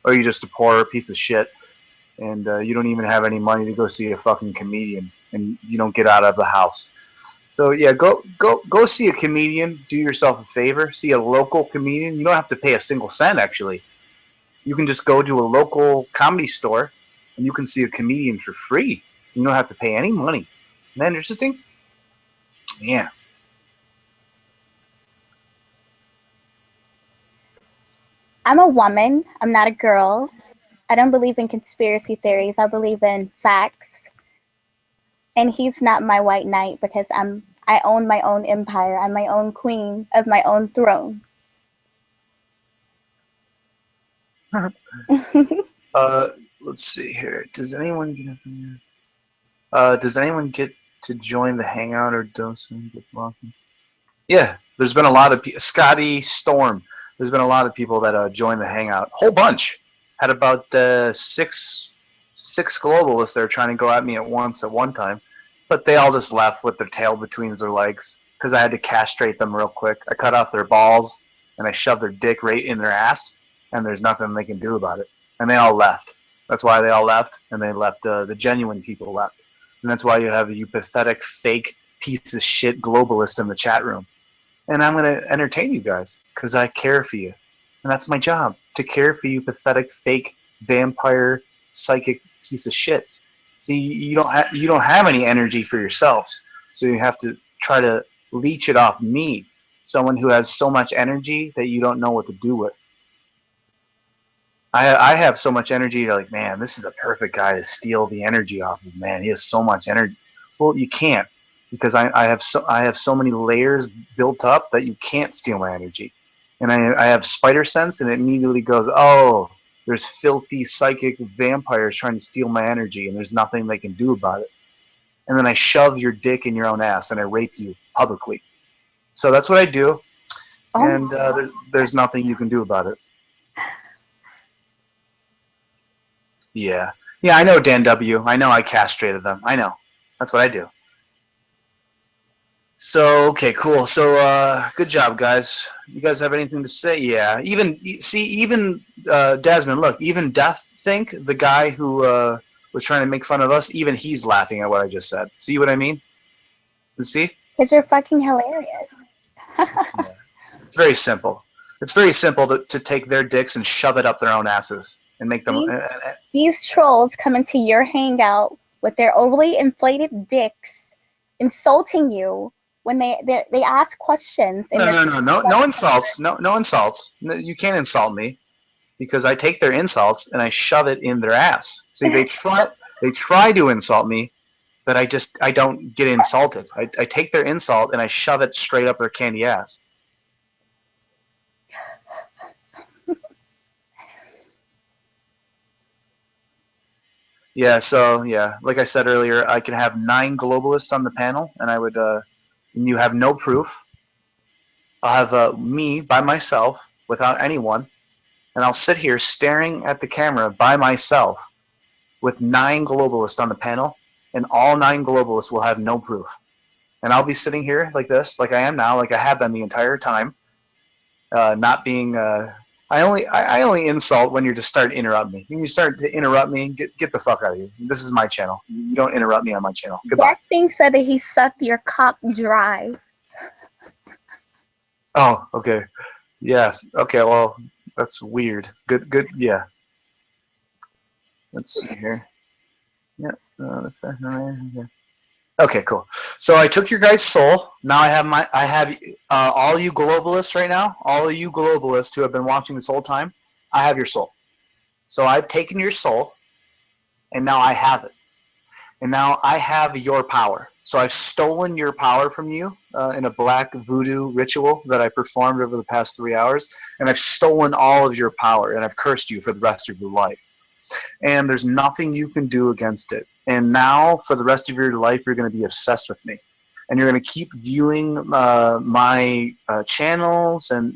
Or are you just a poor piece of shit, and you don't even have any money to go see a fucking comedian, and you don't get out of the house? So yeah, go see a comedian. Do yourself a favor. See a local comedian. You don't have to pay a single cent, actually. You can just go to a local comedy store, and you can see a comedian for free. You don't have to pay any money. Isn't that interesting? Yeah. I'm a woman. I'm not a girl. I don't believe in conspiracy theories. I believe in facts. And he's not my white knight because I own my own empire. I'm my own queen of my own throne. Let's see here. Does anyone get up in here? Does anyone get to join the Hangout, or doesn't get welcome? Yeah, there's been a lot of people. Scotty Storm. There's been a lot of people that joined the Hangout. Whole bunch. Had about six globalists that are trying to go at me at once at one time, but they all just left with their tail between their legs because I had to castrate them real quick. I cut off their balls and I shoved their dick right in their ass, and there's nothing they can do about it. And they all left. That's why they all left, and they left. The genuine people left, and that's why you have you pathetic, fake piece of shit globalists in the chat room. and I'm going to entertain you guys because I care for you. And that's my job, to care for you pathetic, fake, vampire, psychic piece of shits. See, you don't have any energy for yourselves, so you have to try to leech it off me, someone who has so much energy that you don't know what to do with. I have so much energy, you're like, man, this is a perfect guy to steal the energy off of. Man, he has so much energy. Well, you can't, because I have so many layers built up that you can't steal my energy. And I have spider sense, and it immediately goes, oh, there's filthy psychic vampires trying to steal my energy, and there's nothing they can do about it. And then I shove your dick in your own ass, and I rape you publicly. So that's what I do, and there's nothing you can do about it. Yeah. Yeah, I know, Dan W. I know I castrated them. I know. That's what I do. So, okay, cool. So, good job, guys. You guys have anything to say? Yeah. Even Desmond, look, even Death Think, the guy who was trying to make fun of us, even he's laughing at what I just said. See what I mean? See? Because you're fucking hilarious. Yeah. It's very simple. It's very simple to take their dicks and shove it up their own asses and make them... These trolls come into your hangout with their overly inflated dicks, insulting you when they ask questions. No insults. No insults. No, you can't insult me, because I take their insults and I shove it in their ass. See, they try to insult me, but I don't get insulted. I take their insult and I shove it straight up their candy ass. Yeah, so, yeah, like I said earlier, I can have 9 globalists on the panel, and I would, and you have no proof. I'll have me by myself, without anyone, and I'll sit here staring at the camera by myself with 9 globalists on the panel, and all 9 globalists will have no proof. And I'll be sitting here like this, like I am now, like I have been the entire time, not being... I only insult when you just start to interrupt me. When you start to interrupt me, get the fuck out of here. This is my channel. You don't interrupt me on my channel. Goodbye. That thing said that he sucked your cock dry. Oh, okay. Yeah. Okay. Well, that's weird. Good. Yeah. Let's see here. Yeah. Okay, cool. So I took your guys' soul. Now I have all you globalists right now, all of you globalists who have been watching this whole time, I have your soul. So I've taken your soul, and now I have it. And now I have your power. So I've stolen your power from you in a black voodoo ritual that I performed over the past 3 hours, and I've stolen all of your power, and I've cursed you for the rest of your life. And there's nothing you can do against it. And now, for the rest of your life, you're going to be obsessed with me. And you're going to keep viewing my channels, and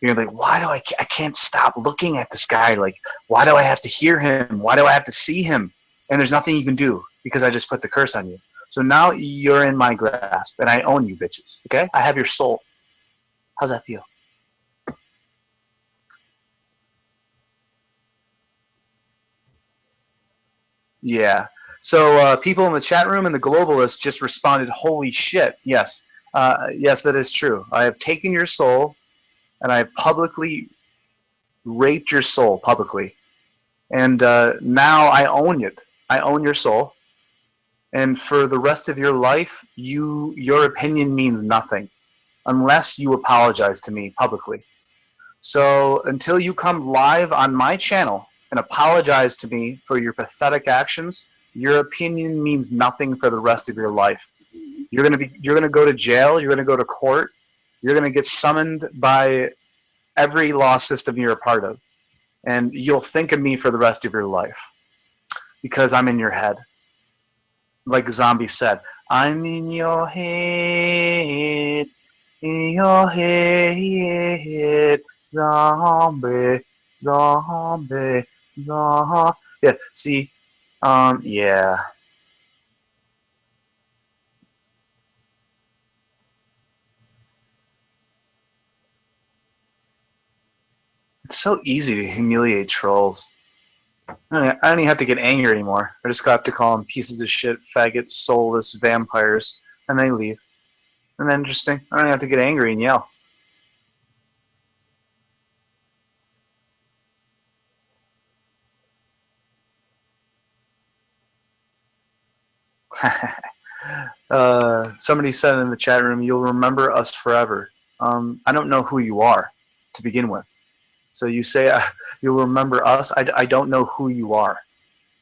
you're going to be like, why do I can't stop looking at this guy? Like, why do I have to hear him? Why do I have to see him? And there's nothing you can do, because I just put the curse on you. So now you're in my grasp, and I own you bitches, okay? I have your soul. How's that feel? Yeah. So people in the chat room and the globalists just responded, holy shit. Yes. Yes, that is true. I have taken your soul, and I have publicly raped your soul publicly. And now I own it. I own your soul. And for the rest of your life, your opinion means nothing unless you apologize to me publicly. So until you come live on my channel and apologize to me for your pathetic actions, your opinion means nothing for the rest of your life. You're gonna go to jail. You're gonna go to court. You're gonna get summoned by every law system you're a part of, and you'll think of me for the rest of your life because I'm in your head. Like Zombie said, I'm in your head, zombie, zombie, zombie. Yeah, see, yeah. It's so easy to humiliate trolls. I don't even have to get angry anymore. I just have to call them pieces of shit, faggots, soulless vampires, and they leave. Isn't that interesting? I don't have to get angry and yell. Somebody said in the chat room, "You'll remember us forever." I don't know who you are to begin with. So you say you'll remember us. I don't know who you are.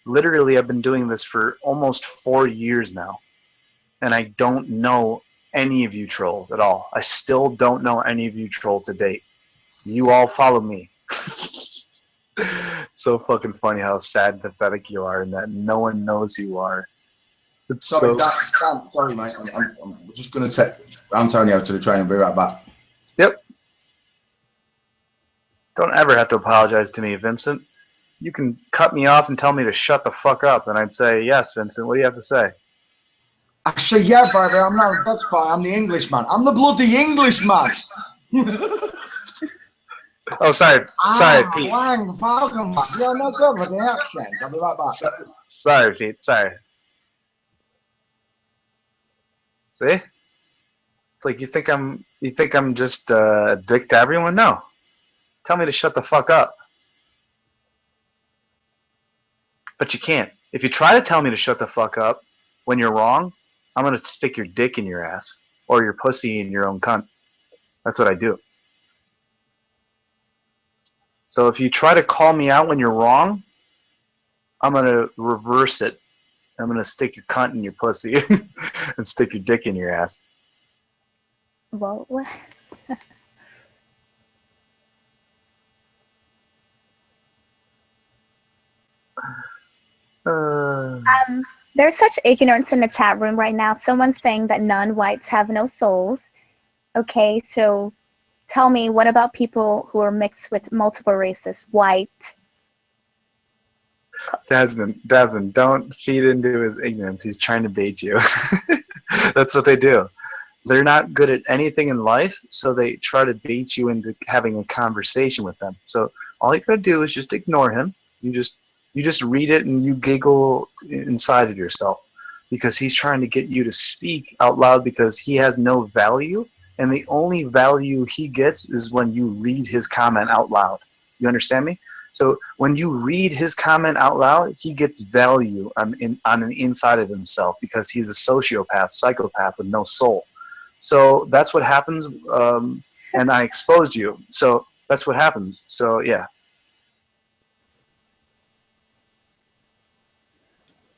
Literally, I've been doing this for almost 4 years now, and I don't know any of you trolls at all. I still don't know any of you trolls to date. You all follow me. So fucking funny how sad and pathetic you are, and that no one knows who you are. It's Sorry, so... Dan, sorry, mate. I'm just going to take Antonio to the train and be right back. Yep. Don't ever have to apologize to me, Vincent. You can cut me off and tell me to shut the fuck up, and I'd say, yes, Vincent, what do you have to say? Actually, yeah, baby, I'm not a Dutch guy. I'm the Englishman. I'm the bloody Englishman. Oh, sorry. Sorry, Pete. Wang, Falcon, man. You're no good with the accent. I'll be right back. Sorry, Pete. Sorry. See? It's like you think I'm just a dick to everyone? No. Tell me to shut the fuck up. But you can't. If you try to tell me to shut the fuck up when you're wrong, I'm gonna stick your dick in your ass or your pussy in your own cunt. That's what I do. So if you try to call me out when you're wrong, I'm gonna reverse it. I'm gonna stick your cunt in your pussy and stick your dick in your ass. Well, there's such ignorance in the chat room right now. Someone's saying that non-whites have no souls. Okay, so tell me, what about people who are mixed with multiple races? White. Desmond, don't feed into his ignorance. He's trying to bait you. That's what they do. They're not good at anything in life, so they try to bait you into having a conversation with them. So all you gotta do is just ignore him. You just read it and you giggle inside of yourself because he's trying to get you to speak out loud because he has no value, and the only value he gets is when you read his comment out loud. You understand me? So when you read his comment out loud, he gets value on the inside of himself because he's a sociopath, psychopath with no soul. So that's what happens, and I exposed you. So that's what happens. So yeah.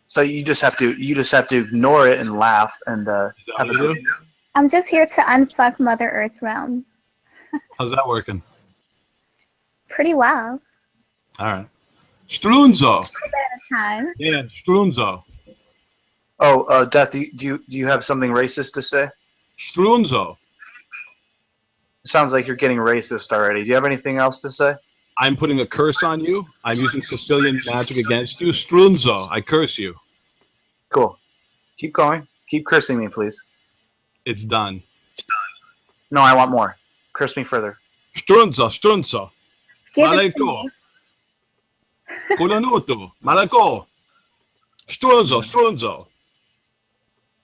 So you just have to ignore it and laugh and have a good. I'm just here to unfuck Mother Earth realm. How's that working? Pretty well. All right. Strunzo. Time. Yeah, Strunzo. Oh, Death, do you have something racist to say? Strunzo. Sounds like you're getting racist already. Do you have anything else to say? I'm putting a curse on you. I'm using Sicilian magic against you. Strunzo, I curse you. Cool. Keep going. Keep cursing me, please. It's done. No, I want more. Curse me further. Strunzo. Give it to me. Colanuto. Malaco. Strunzo.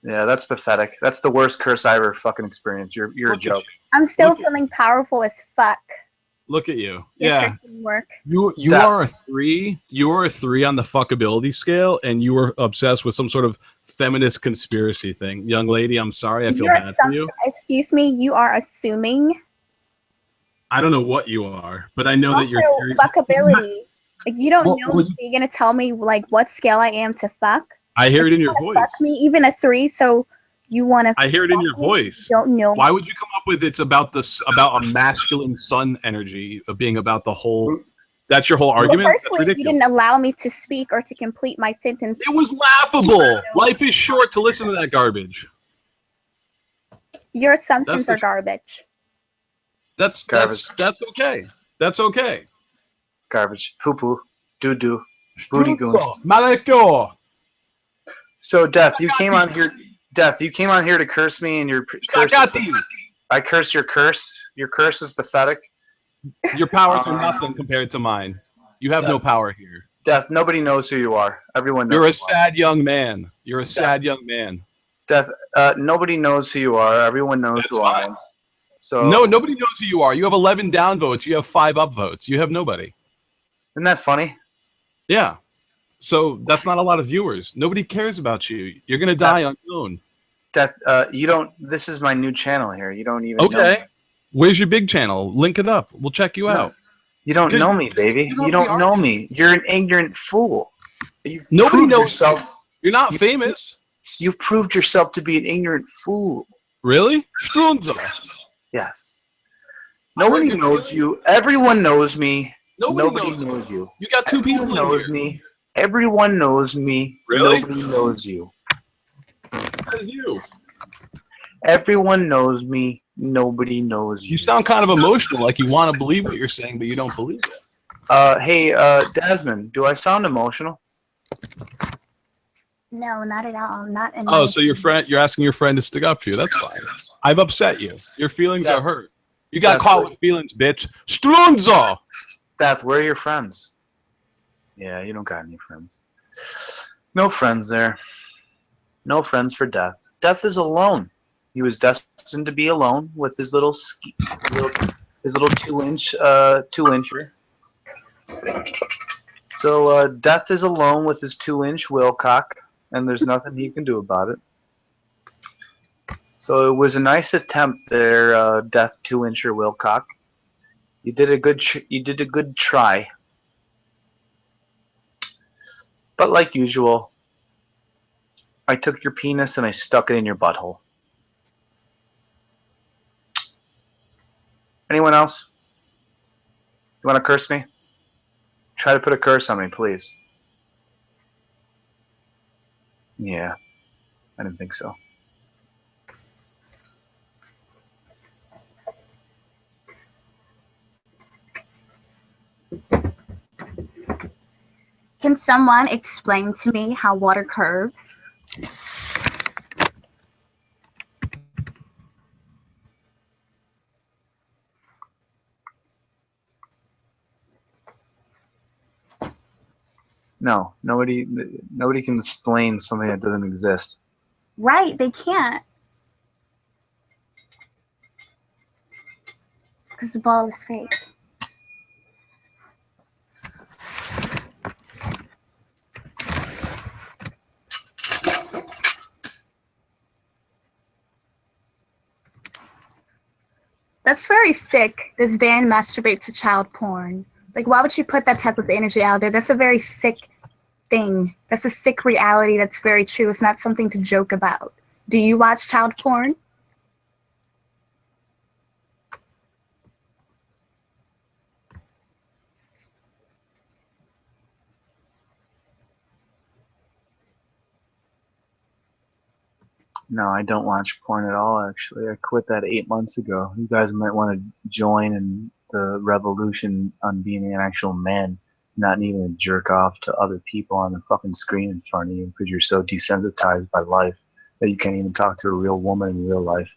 Yeah, that's pathetic. That's the worst curse I ever fucking experienced. You're a joke. I'm still feeling powerful as fuck. Look at you. Yeah. You are a 3. You are a 3 on the fuckability scale, and you were obsessed with some sort of feminist conspiracy thing. Young lady, I'm sorry. I feel bad for you. Excuse me, you are assuming. I don't know what you are, but I know Also, that you're fuckability. Like, you don't know if you're gonna tell me like what scale I am to fuck. I hear it in your voice. Fuck me, even a 3. So you want to? I hear it in your voice. Don't know. Why would you come up with it's about a masculine sun energy of being about the whole? That's your whole argument. Well, firstly, you didn't allow me to speak or to complete my sentence. It was laughable. Life is short to listen to that garbage. Your assumptions are garbage. That's okay. That's okay. Garbage. Poo-poo. Doo-doo. Booty goon. Maleko. So, Death, you came on here. Death, you came on here to curse me, and your curse. I curse your curse. Your curse is pathetic. Your powers are nothing compared to mine. You have no power here. Death, nobody knows who you are. Everyone knows. You're a sad young man. You're a sad young man. Death. Nobody knows who you are. Everyone knows who I am. So No, nobody knows who you are. You have 11 downvotes. You have 5 upvotes. You have nobody. Isn't that funny? Yeah. So that's not a lot of viewers. Nobody cares about you. You're gonna die unknown. Death. You don't. This is my new channel here. You don't even know Okay. me. Where's your big channel? Link it up. We'll check you out. You don't know me, baby. You don't know me. You're an ignorant fool. Nobody knows yourself. You're not famous. You've proved yourself to be an ignorant fool. Really? Strunza. Yes. Nobody knows you. Everyone knows me. Nobody knows you. You got 2 people Everyone knows me. Everyone knows me. Really? Nobody knows you. That is you. Everyone knows me. Nobody knows you. You sound kind of emotional, like you want to believe what you're saying, but you don't believe it. Hey, Desmond, do I sound emotional? No, not at all. Not in Oh, so you're asking your friend to stick up for you. That's fine. I've upset you. Your feelings are hurt. You got caught with feelings, bitch. Strunza! Death, where are your friends? Yeah, you don't got any friends. No friends there. No friends for Death. Death is alone. He was destined to be alone with his little 2-incher. So Death is alone with his 2-inch Wilcock, and there's nothing he can do about it. So it was a nice attempt there, Death 2-incher Wilcock. You did a good try. But like usual, I took your penis and I stuck it in your butthole. Anyone else? You want to curse me? Try to put a curse on me, please. Yeah, I didn't think so. Can someone explain to me how water curves? No, nobody can explain something that doesn't exist. Right, they can't. Because the ball is fake. That's very sick. Does Dan masturbate to child porn? Like, why would you put that type of energy out there? That's a very sick thing. That's a sick reality that's very true. It's not something to joke about. Do you watch child porn? No, I don't watch porn at all, actually. I quit that 8 months ago. You guys might want to join in the revolution on being an actual man, not needing to jerk off to other people on the fucking screen in front of you because you're so desensitized by life that you can't even talk to a real woman in real life.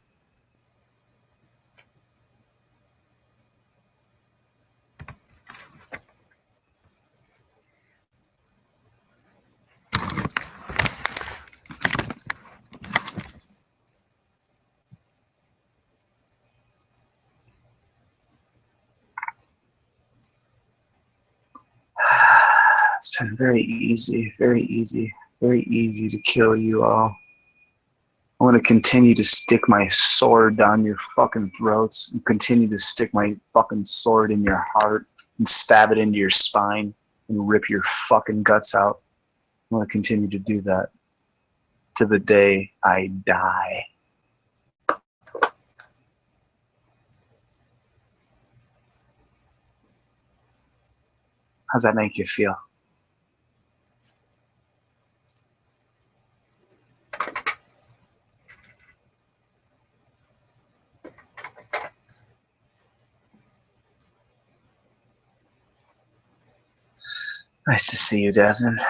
It's been very easy to kill you all. I want to continue to stick my sword down your fucking throats and continue to stick my fucking sword in your heart and stab it into your spine and rip your fucking guts out. I want to continue to do that to the day I die. How's that make you feel? Nice to see you, Desmond.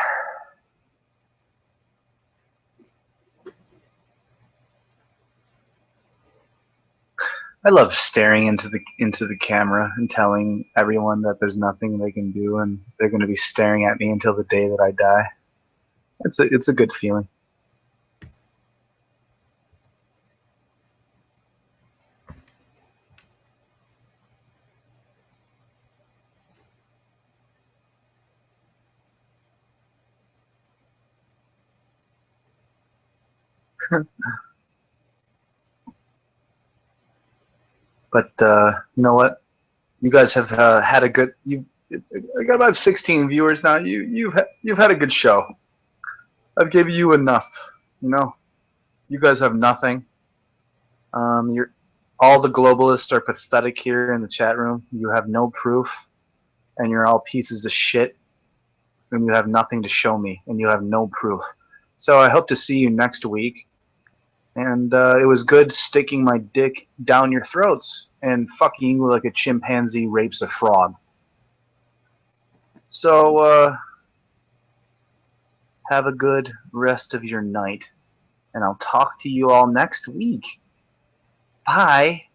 I love staring into the camera and telling everyone that there's nothing they can do, and they're going to be staring at me until the day that I die. It's a good feeling. But you know what? You guys have had a good. I got about 16 viewers now. You've had a good show. I've given you enough. You know, you guys have nothing. You're all the globalists are pathetic here in the chat room. You have no proof, and you're all pieces of shit. And you have nothing to show me, and you have no proof. So I hope to see you next week. And it was good sticking my dick down your throats and fucking you like a chimpanzee rapes a frog. So have a good rest of your night, and I'll talk to you all next week. Bye.